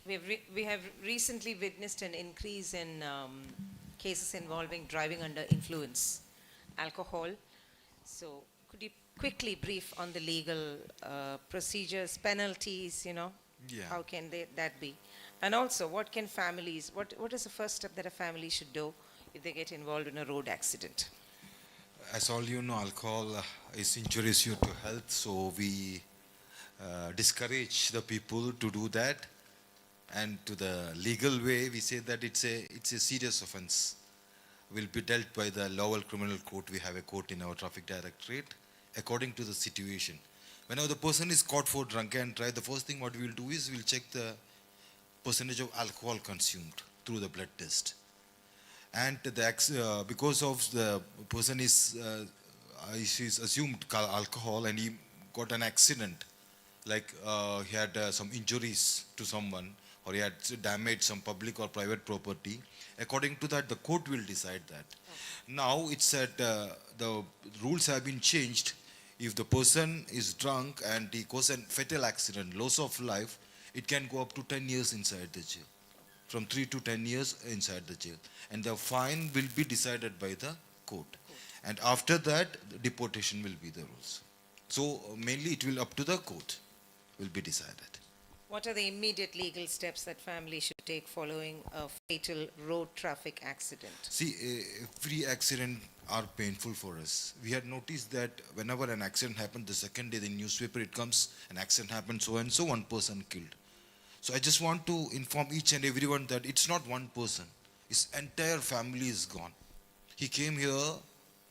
We have recently witnessed an increase in cases involving driving under influence, alcohol. So could you quickly brief on the legal procedures, penalties, you know? Yeah. How can that be? And also, what can families, what is the first step that a family should do if they get involved in a road accident? As all you know, alcohol is injurious to health, so we discourage the people to do that. And to the legal way, we say that it's a serious offense. will be dealt by the Lowell Criminal Court. We have a court in our traffic directorate according to the situation. Whenever the person is caught for drunk and drive, the first thing what we will do is we'll check the percentage of alcohol consumed through the blood test. And because of the person is assumed alcohol and he got an accident, like he had some injuries to someone or he had damaged some public or private property, according to that the court will decide that. Now it's that the rules have been changed. If the person is drunk and he causes a fatal accident, loss of life, it can go up to 10 years inside the jail. From 3 to 10 years inside the jail. And the fine will be decided by the court. And after that, the deportation will be the rules. So mainly it will up to the court, will be decided. What are the immediate legal steps that families should take following a fatal road traffic accident? See, every accident are painful for us. We had noticed that whenever an accident happens, the second day the newspaper it comes, an accident happened, so and so, one person killed. So I just want to inform each and everyone that it's not one person. His entire family is gone. He came here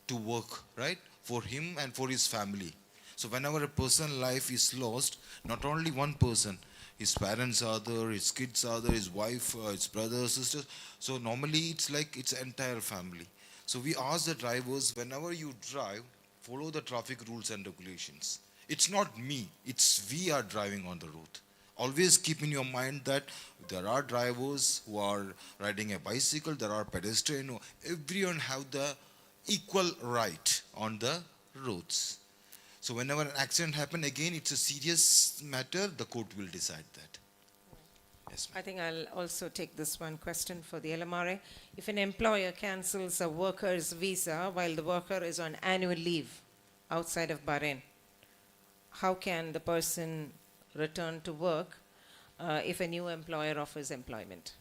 to work, right? For him and for his family. So whenever a person's life is lost, not only one person, his parents are there, his kids are there, his wife, his brothers, sisters. So normally it's like it's entire family. So we ask the drivers, whenever you drive, follow the traffic rules and regulations. It's not me, it's we are driving on the road. Always keep in your mind that there are drivers who are riding a bicycle, there are pedestrians, everyone have the equal right on the roads. So whenever an accident happens, again, it's a serious matter, the court will decide that. Yes, I think I'll also take this one question for the LMRA. If an employer cancels a worker's visa while the worker is on annual leave outside of Bahrain, how can the person return to work if a new employer offers employment?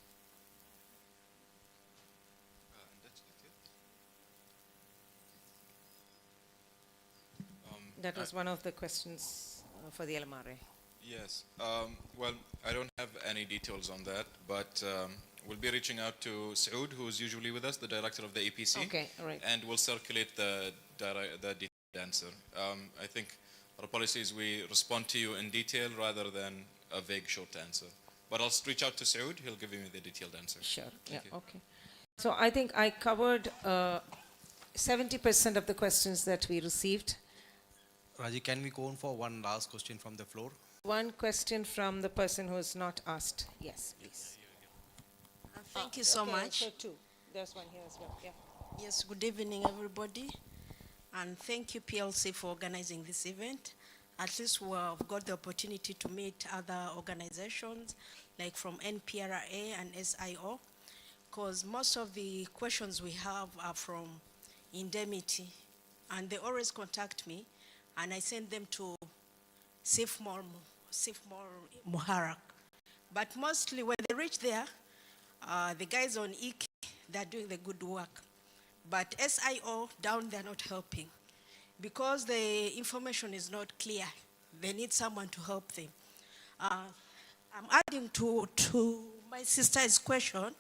That was one of the questions for the LMRA. Yes. Well, I don't have any details on that, but we'll be reaching out to Saud, who's usually with us, the director of the APC. Okay, all right. And we'll circulate the detailed answer. I think our policy is we respond to you in detail rather than a vague short answer. But I'll reach out to Saud, he'll give you the detailed answer. Sure, yeah, okay. So I think I covered 70% of the questions that we received. Raji, can we go on for one last question from the floor? One question from the person who is not asked. Yes, please. Thank you so much. So two. There's one here as well. Yeah. Yes, good evening, everybody. And thank you, PLC, for organizing this event. At least we have got the opportunity to meet other organizations, like from NPRA and SIO, because most of the questions we have are from indemnity, and they always contact me, and I send them to Safe More Muharak. But mostly when they reach there, the guys on EK, they're doing the good work. But SIO down, they're not helping. Because the information is not clear, they need someone to help them. I'm adding to my sister's question.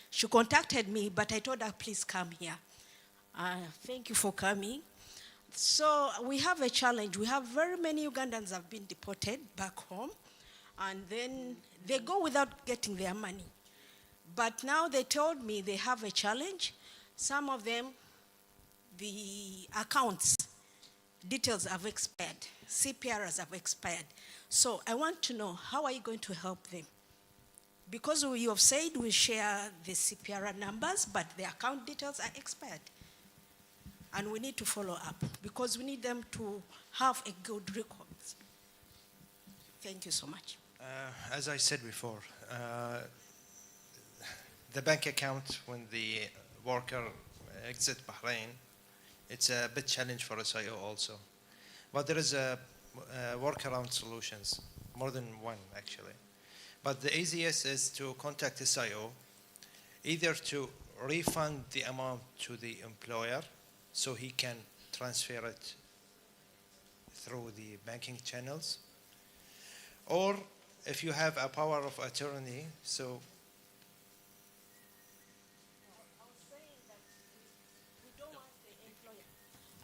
She contacted me, but I told her, please come here. Thank you for coming. So we have a challenge. We have very many Ugandans have been deported back home, and then they go without getting their money. But now they told me they have a challenge. Some of them, the accounts, details have expired. CPRs have expired. So I want to know, how are you going to help them? Because you have said we share the CPR numbers, but the account details are expired. And we need to follow up because we need them to have a good record. Thank you so much. As I said before, the bank account when the worker exits Bahrain, it's a bit challenge for SIO also. But there is a workaround solutions, more than one actually. But the easiest is to contact SIO, either to refund the amount to the employer so he can transfer it through the banking channels, or if you have a power of attorney, so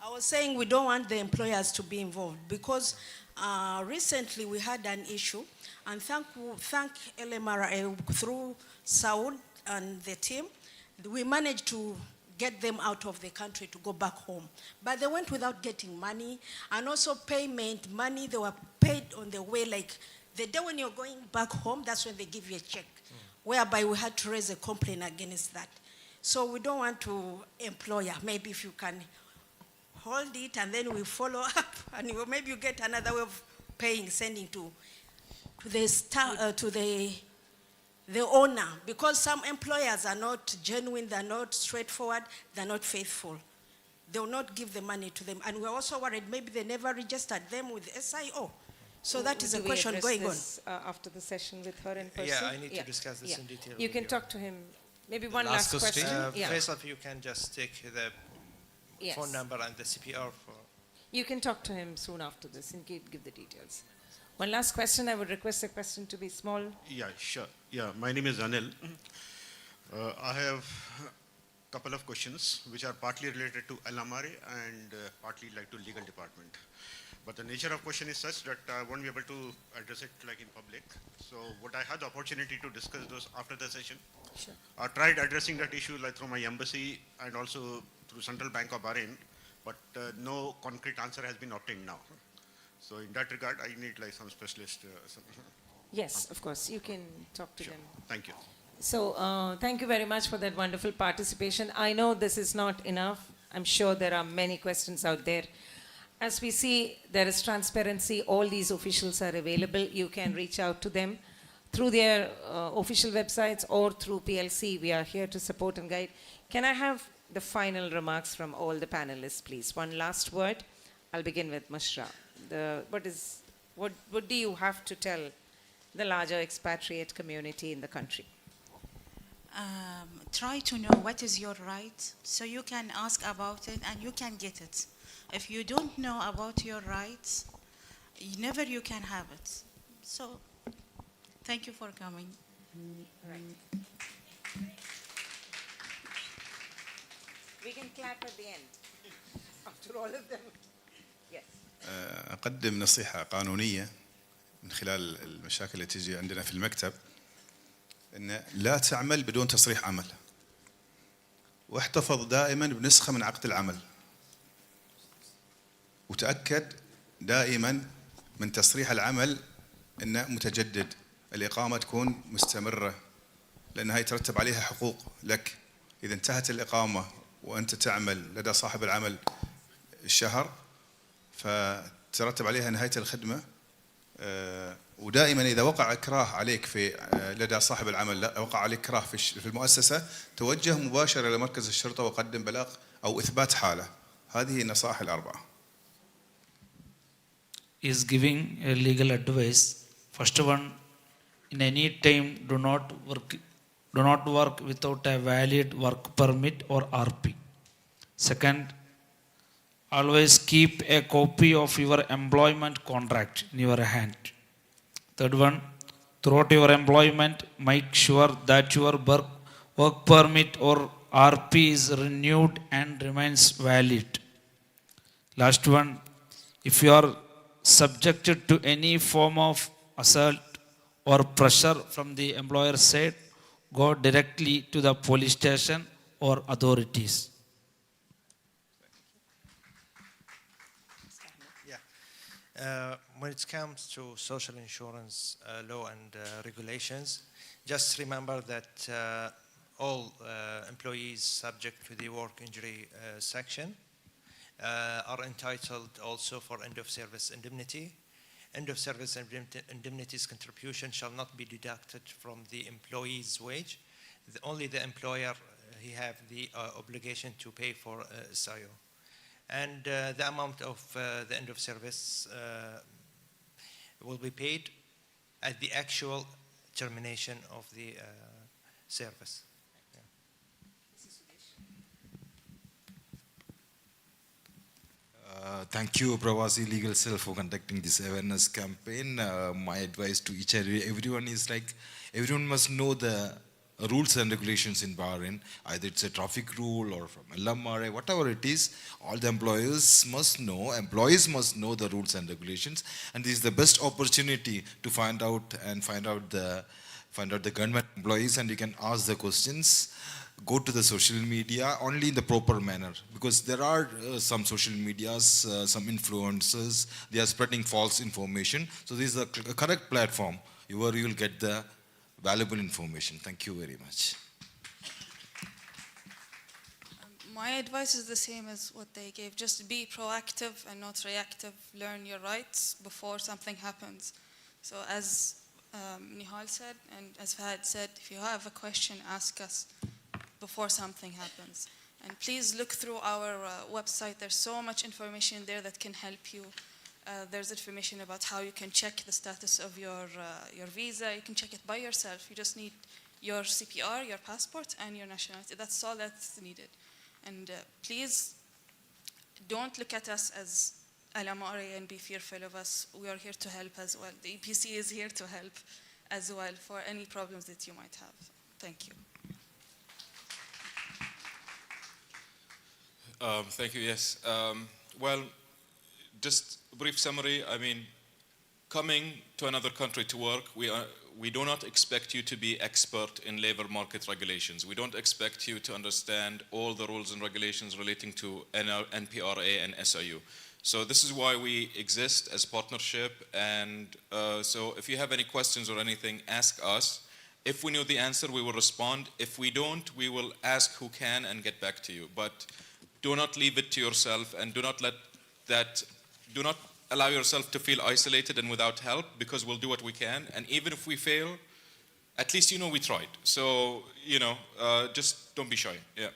I was saying we don't want the employers to be involved because recently we had an issue, and thank LMRA through Saud and the team, we managed to get them out of the country to go back home. But they went without getting money, and also payment money, they were paid on the way, like the day when you're going back home, that's when they give you a check, whereby we had to raise a complaint against that. So we don't want to employer, maybe if you can hold it and then we follow up and maybe you get another way of paying, sending to the owner, because some employers are not genuine, they're not straightforward, they're not faithful. They will not give the money to them. And we're also worried maybe they never registered them with SIO. So that is a question going on. After the session with her in person? Yeah, I need to discuss this in detail. You can talk to him. Maybe one last question. Faisal, you can just take the phone number and the CPR for... You can talk to him soon after this and give the details. One last question. I would request the question to be small. Yeah, sure. Yeah, my name is Anil. I have a couple of questions which are partly related to LMRA and partly like to legal department. But the nature of question is such that I won't be able to address it like in public. So would I have the opportunity to discuss those after the session? Sure. I tried addressing that issue like through my embassy and also through Central Bank of Bahrain, but no concrete answer has been obtained now. So in that regard, I need like some specialist. Yes, of course. You can talk to them. Thank you. So thank you very much for that wonderful participation. I know this is not enough. I'm sure there are many questions out there. As we see, there is transparency. All these officials are available. You can reach out to them through their official websites or through PLC. We are here to support and guide. Can I have the final remarks from all the panelists, please? One last word. I'll begin with Mushra. What do you have to tell the larger expatriate community in the country? Try to know what is your right so you can ask about it and you can get it. If you don't know about your rights, never you can have it. So, thank you for coming. Right. We can clap at the end after all of them. Yes. أقدم نصيحة قانونية من خلال المشاكل اللي تجي عندنا في المكتب أن لا تعمل بدون تصريح عمل واحتفظ دائما بنسخة من عقد العمل وتأكد دائما من تصريح العمل أنه متجدد الإقامة تكون مستمرة لأنها يترتب عليها حقوق لك إذا انتهت الإقامة وأنت تعمل لدى صاحب العمل الشهر فترتب عليها نهاية الخدمة ودائما إذا وقع إكراه عليك في لدى صاحب العمل وقع عليك إكراه في المؤسسة توجه مباشرة إلى مركز الشرطة وقدم بلاغ أو إثبات حالة هذه النصائح الأربعة. Is giving a legal advice. First one, in any time do not work without a valid work permit or RP. Second, always keep a copy of your employment contract in your hand. Third one, throughout your employment, make sure that your work permit or RP is renewed and remains valid. Last one, if you are subjected to any form of assault or pressure from the employer side, go directly to the police station or authorities. When it comes to social insurance law and regulations, just remember that all employees subject to the work injury section are entitled also for end-of-service indemnity. End-of-service indemnity's contribution shall not be deducted from the employee's wage. Only the employer, he have the obligation to pay for SIO. And the amount of the end-of-service will be paid at the actual termination of the service. Thank you, Pravasi Legal Cell, for conducting this awareness campaign. My advice to each and everyone is like, everyone must know the rules and regulations in Bahrain, either it's a traffic rule or from LMRA, whatever it is, all the employees must know the rules and regulations, and this is the best opportunity to find out the government employees, and you can ask the questions. Go to the social media only in the proper manner, because there are some social medias, some influencers, they are spreading false information. So this is a correct platform where you will get the valuable information. Thank you very much. My advice is the same as what they gave. Just be proactive and not reactive. Learn your rights before something happens. So as Nihal said, and as Fahad said, if you have a question, ask us before something happens. And please look through our website. There's so much information there that can help you. There's information about how you can check the status of your visa. You can check it by yourself. You just need your CPR, your passport, and your nationality. That's all that's needed. And please don't look at us as LMRA and be fearful of us. We are here to help as well. The EPC is here to help as well for any problems that you might have. Thank you. Thank you, yes. Well, just a brief summary. I mean, coming to another country to work, we do not expect you to be expert in labor market regulations. We don't expect you to understand all the rules and regulations relating to NPRA and SIU. So this is why we exist as partnership. And so if you have any questions or anything, ask us. If we know the answer, we will respond. If we don't, we will ask who can and get back to you. But do not leave it to yourself, and do not allow yourself to feel isolated and without help, because we'll do what we can. And even if we fail, at least you know we tried. So, just don't be shy. Yeah.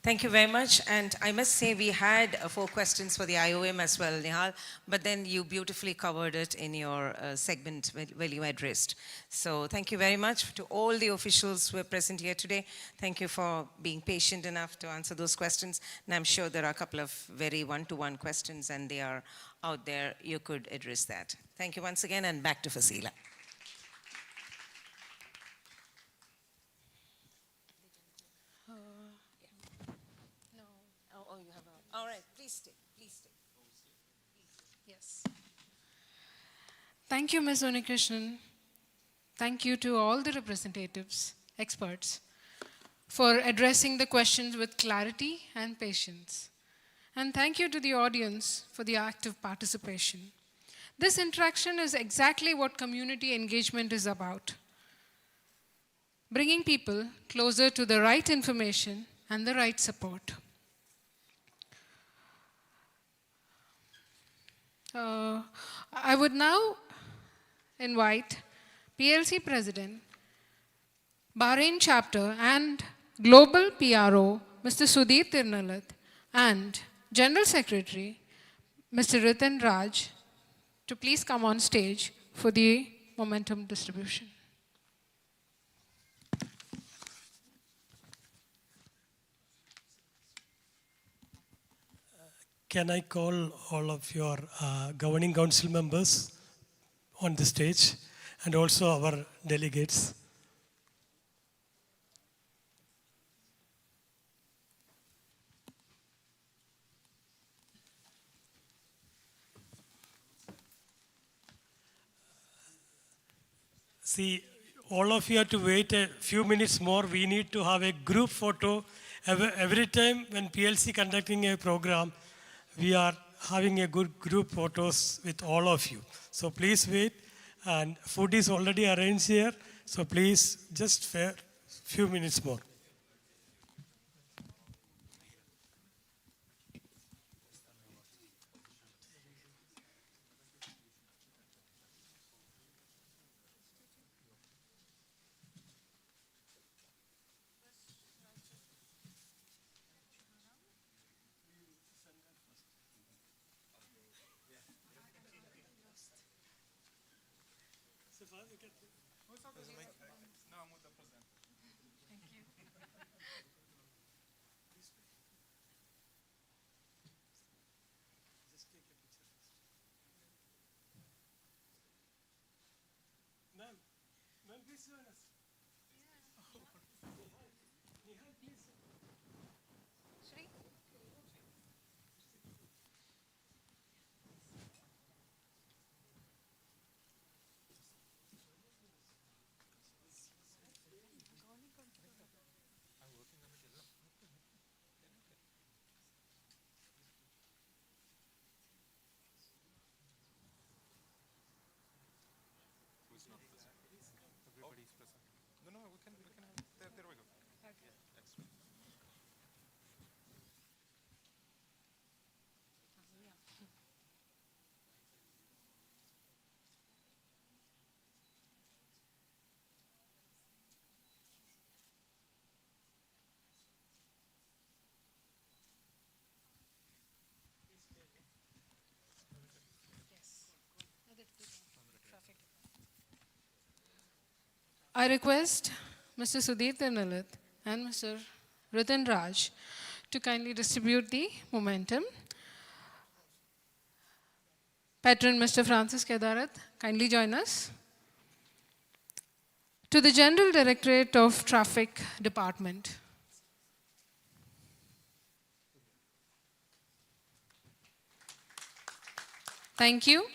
Thank you very much. And I must say we had 4 questions for the IOM as well, Nihal, but then you beautifully covered it in your segment where you addressed. So thank you very much to all the officials who are present here today. Thank you for being patient enough to answer those questions. And I'm sure there are a couple of very one-to-one questions, and they are out there. You could address that. Thank you once again, and back to Fasila. All right, please stay, please stay. Yes. Thank you, Ms. Unikrishnan. Thank you to all the representatives, experts, for addressing the questions with clarity and patience. And thank you to the audience for the active participation. This interaction is exactly what community engagement is about. Bringing people closer to the right information and the right support. I would now invite PLC President, Bahrain Chapter and Global PRO, Mr. Sudhir Tirnalat, and General Secretary, Mr. Ritan Raj, to please come on stage for the momentum distribution. Can I call all of your governing council members on the stage, and also our delegates? See, all of you have to wait a few minutes more. We need to have a group photo. Every time when PLC conducting a program, we are having a good group photos with all of you. So please wait, and food is already arranged here. So please just a few minutes more. Ma'am, please join us. Everybody's present. No, no, we can have, there we go. Okay. Excellent. I request Mr. Sudhir Tirnalit and Mr. Ritan Raj to kindly distribute the momentum. Patron Mr. Francis Kedarat, kindly join us. To the General Directorate of Traffic Department. Thank you.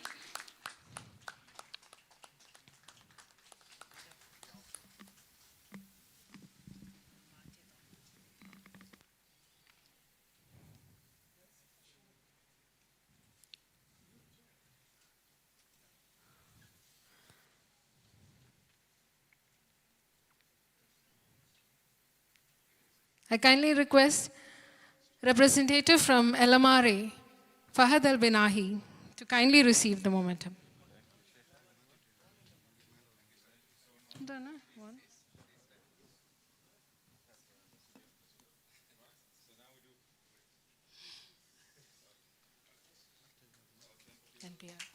I kindly request representative from LMRA, Fahad Al-Binahi, to kindly receive the momentum. NPR.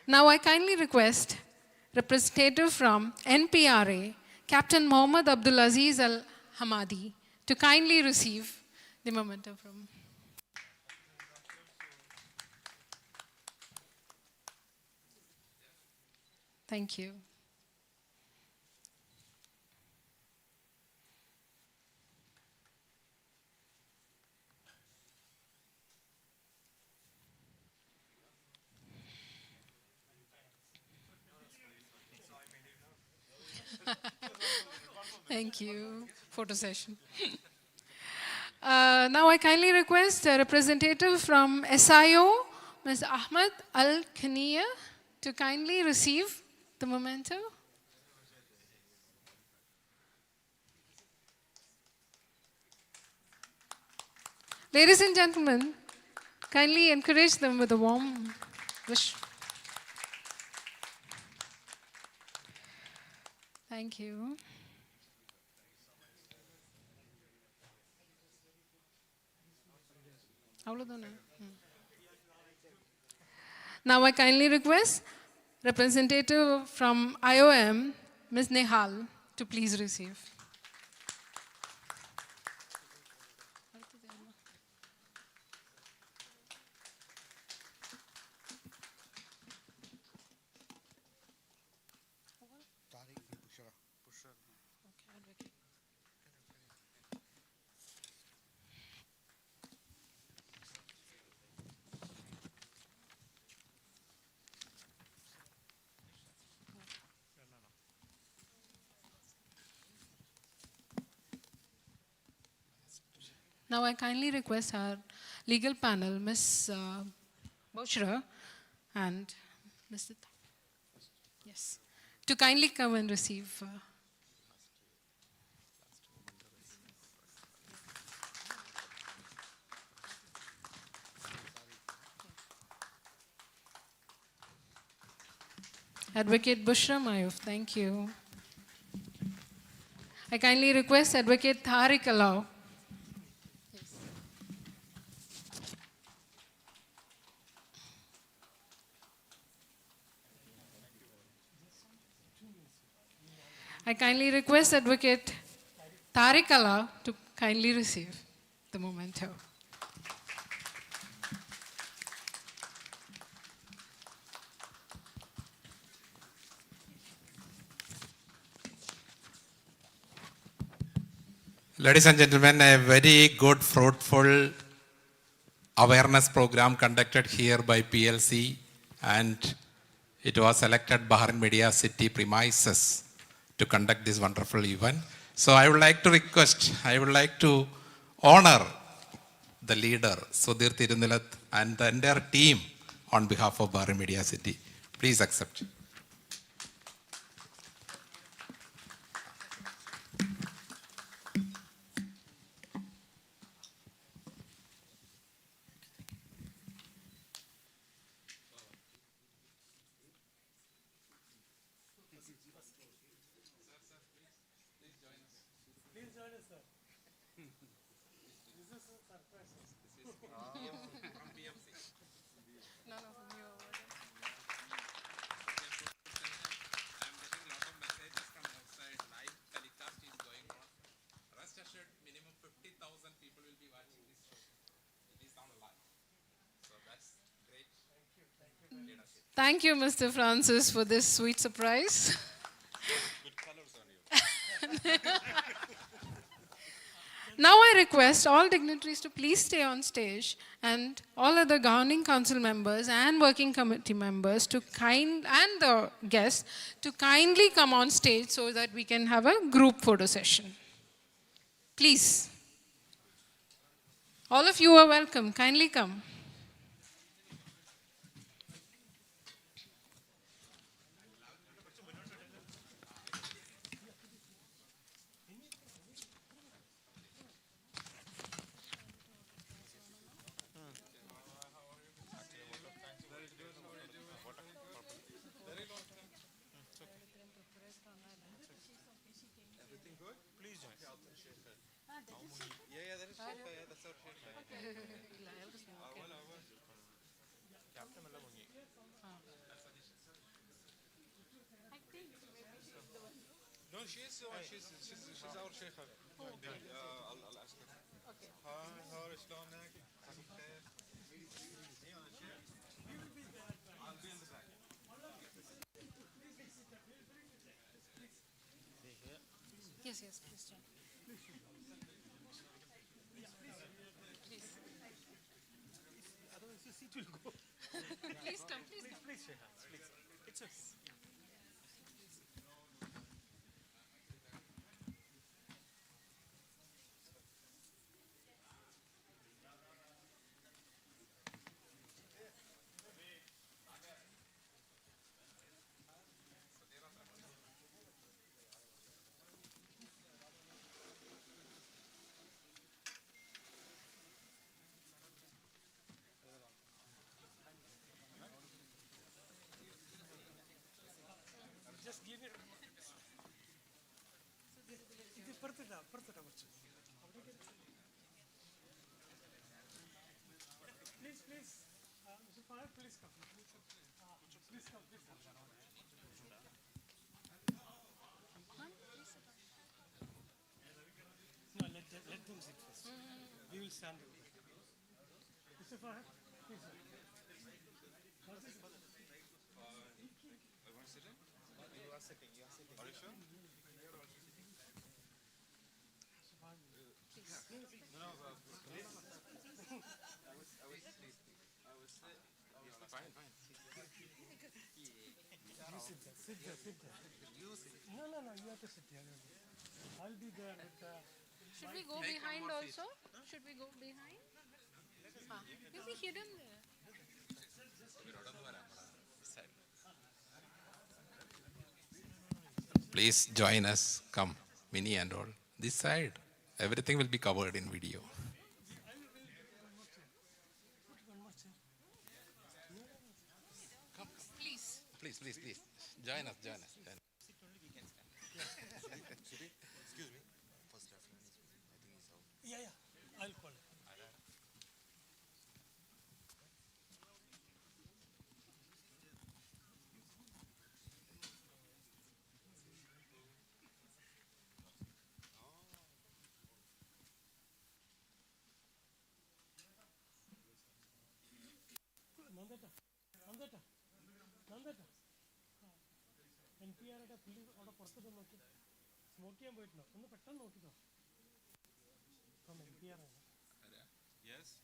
Now I kindly request representative from NPRA, Captain Mohammad Abdulaziz Al Hamadi, to kindly receive the momentum from. Thank you. Thank you. Photo session. Now I kindly request a representative from SIO, Ms. Ahmed Al Khania, to kindly receive the memento. Ladies and gentlemen, kindly encourage them with a warm wish. Thank you. Now I kindly request representative from IOM, Ms. Nehal, to please receive. Now I kindly request our legal panel, Ms. Bochra and Mr. Yes, to kindly come and receive. Advocate Bushra Mayuf, thank you. I kindly request Advocate Tariq Alao. I kindly request Advocate Tariq Allah to kindly receive the memento. Ladies and gentlemen, a very good, fruitful awareness program conducted here by PLC, and it was selected Bahrain Media City premises to conduct this wonderful event. So I would like to honor the leader, Sudhir Tirunilath, and the entire team on behalf of Bahrain Media City. Please accept. Thank you, Mr. Francis, for this sweet surprise. Now I request all dignitaries to please stay on stage, and all other governing council members and working committee members and the guests to kindly come on stage so that we can have a group photo session. Please. All of you are welcome. Kindly come. No, she's our sheikha. I'll ask her. Okay. Hi, شلونك؟ بخير. I'll be in the back. Yes, yes, please join. Otherwise your seat will go. Please come, please come. Please, Sheikha, please. It's okay. Just give it. ಇದು ಬರ್ತದ ಮುಚ್ಚು. Please, please. Mr. Fahad, please come. Please come, please come. No, let them sit first. We will stand over there. Mr. Fahad, please. Everyone sitting? You are sitting. Are you sure? Fine. You sit there. No, you have to sit here. I'll be there with Should we go behind also? Should we go behind? You'll be hidden there. Please join us. Come, Minnie and all. This side. Everything will be covered in video. Please. Join us. Excuse me. First lieutenant, I think he's out. Yeah. I'll call him. Yes.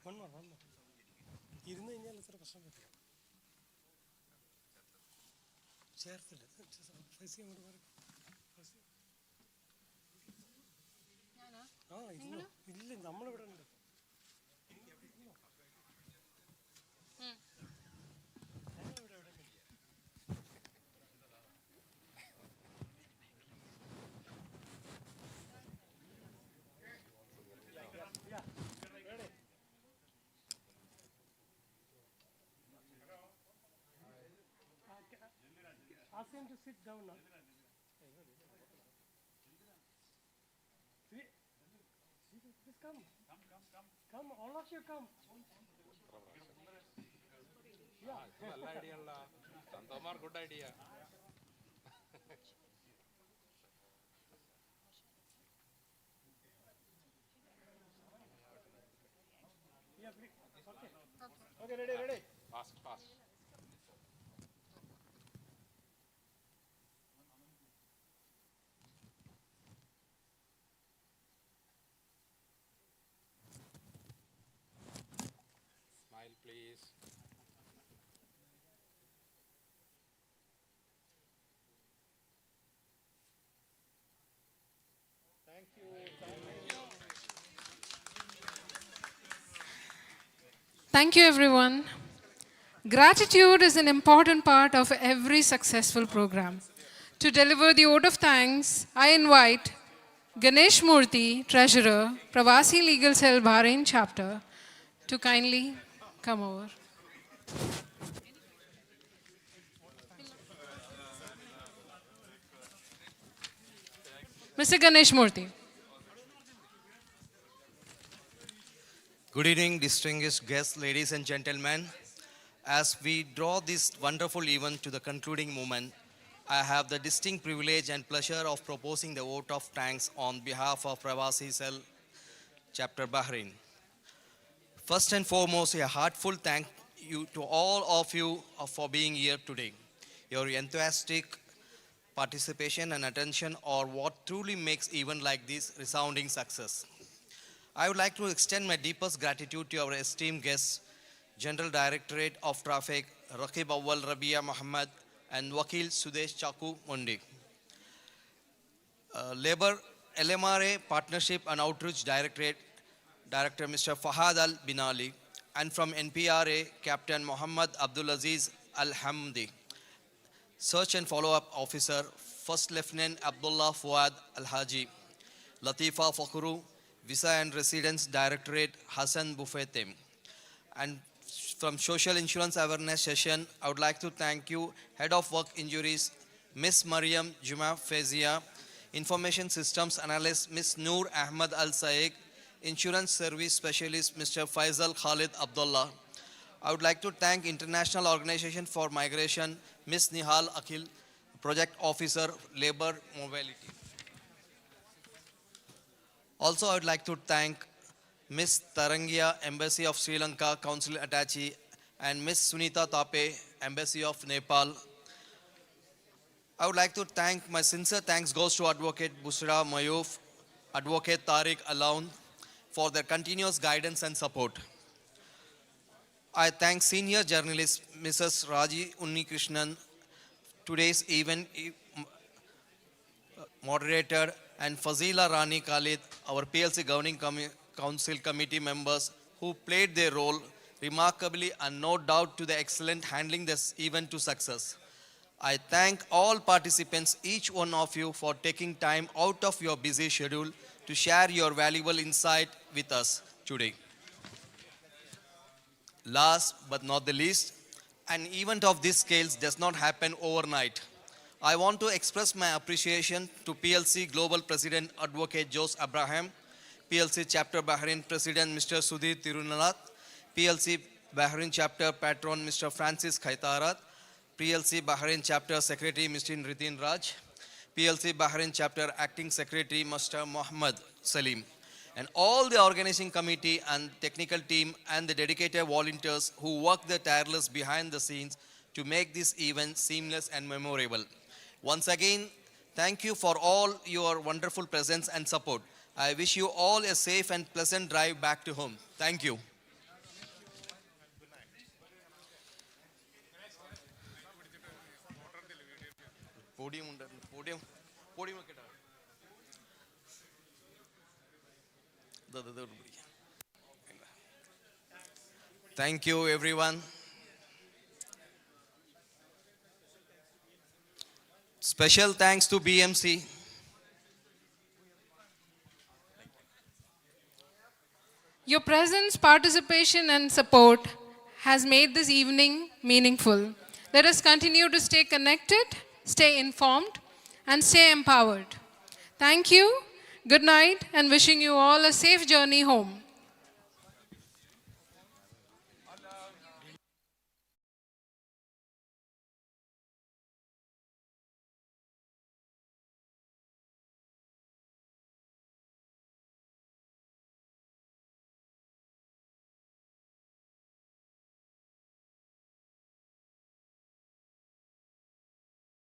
One more. ഇരുന്ന് കഴിഞ്ഞാൽ ഇത്ര പ്രശ്നം പറ്റില്ല ചേർത്തില്ല fuzzy അങ്ങോട്ട് പറയും ആ ഇരുന്നോ ഇല്ല നമ്മളിവിടെ ഉണ്ട് Ask him to sit down now. Just come. Come, all of you come. നല്ല ഐഡിയ ഉള്ള സന്തോമാർ good idea Yeah, please. Okay, ready. Fast. Smile, please. Thank you. Thank you, everyone. Gratitude is an important part of every successful program. To deliver the vote of thanks, I invite Ganesh Murthy, Treasurer, Pravasi Legal Cell Bahrain Chapter, to kindly come over. Mr. Ganesh Murthy. Good evening, distinguished guests, ladies and gentlemen. As we draw this wonderful event to the concluding moment, I have the distinct privilege and pleasure of proposing the vote of thanks on behalf of Pravasi Cell Chapter Bahrain. First and foremost, a heartfelt thank you to all of you for being here today. Your enthusiastic participation and attention are what truly makes event like this resounding success. I would like to extend my deepest gratitude to our esteemed guests, General Directorate of Traffic, Rakib Awal Rabia Muhammad, and Wakil Sudesh Chaku Mundi. Labor LMRA Partnership and Outreach Directorate, Director Mr. Fahad Al Binali, and from NPRA, Captain Muhammad Abdulaziz Al Hamdi. Search and Follow-up Officer, First Lieutenant Abdullah Fuad Al Haji, Latifa Fakhru, Visa and Residence Directorate, Hassan Bufetem. And from Social Insurance Awareness Session, I would like to thank you, Head of Work Injuries, Miss Mariam Juma Fezia, Information Systems Analyst, Miss Noor Ahmad Al Saeed, Insurance Service Specialist, Mr. Faisal Khalid Abdullah. I would like to thank International Organization for Migration, Miss Nihal Akhil, Project Officer, Labor Mobility. Also, I would like to thank Miss Tarangia, Embassy of Sri Lanka, Council Attaché, and Miss Sunita Tape, Embassy of Nepal. I would like to thank, my sincere thanks goes to Advocate Busra Mayoof, Advocate Tariq Alaun for their continuous guidance and support. I thank senior journalist Mrs. Raji Unnikrishnan, today's event moderator, and Fazila Rani Khalid, our PLC Governing Council Committee members who played their role remarkably and no doubt to the excellent handling this event to success. I thank all participants, each one of you, for taking time out of your busy schedule to share your valuable insight with us today. Last but not the least, an event of this scale does not happen overnight. I want to express my appreciation to PLC Global President Advocate Jose Abraham, PLC Chapter Bahrain President Mr. Sudhir Tirunath, PLC Bahrain Chapter Patron Mr. Francis Khaitarat, PLC Bahrain Chapter Secretary Mr. Ritin Raj, PLC Bahrain Chapter Acting Secretary Mr. Muhammad Salim, and all the organizing committee and technical team and the dedicated volunteers who work the tireless behind the scenes to make this event seamless and memorable. Once again, thank you for all your wonderful presence and support. I wish you all a safe and pleasant drive back to home. Thank you. Thank you, everyone. Special thanks to BMC. Your presence, participation, and support has made this evening meaningful. Let us continue to stay connected, stay informed, and stay empowered. Thank you, good night, and wishing you all a safe journey home.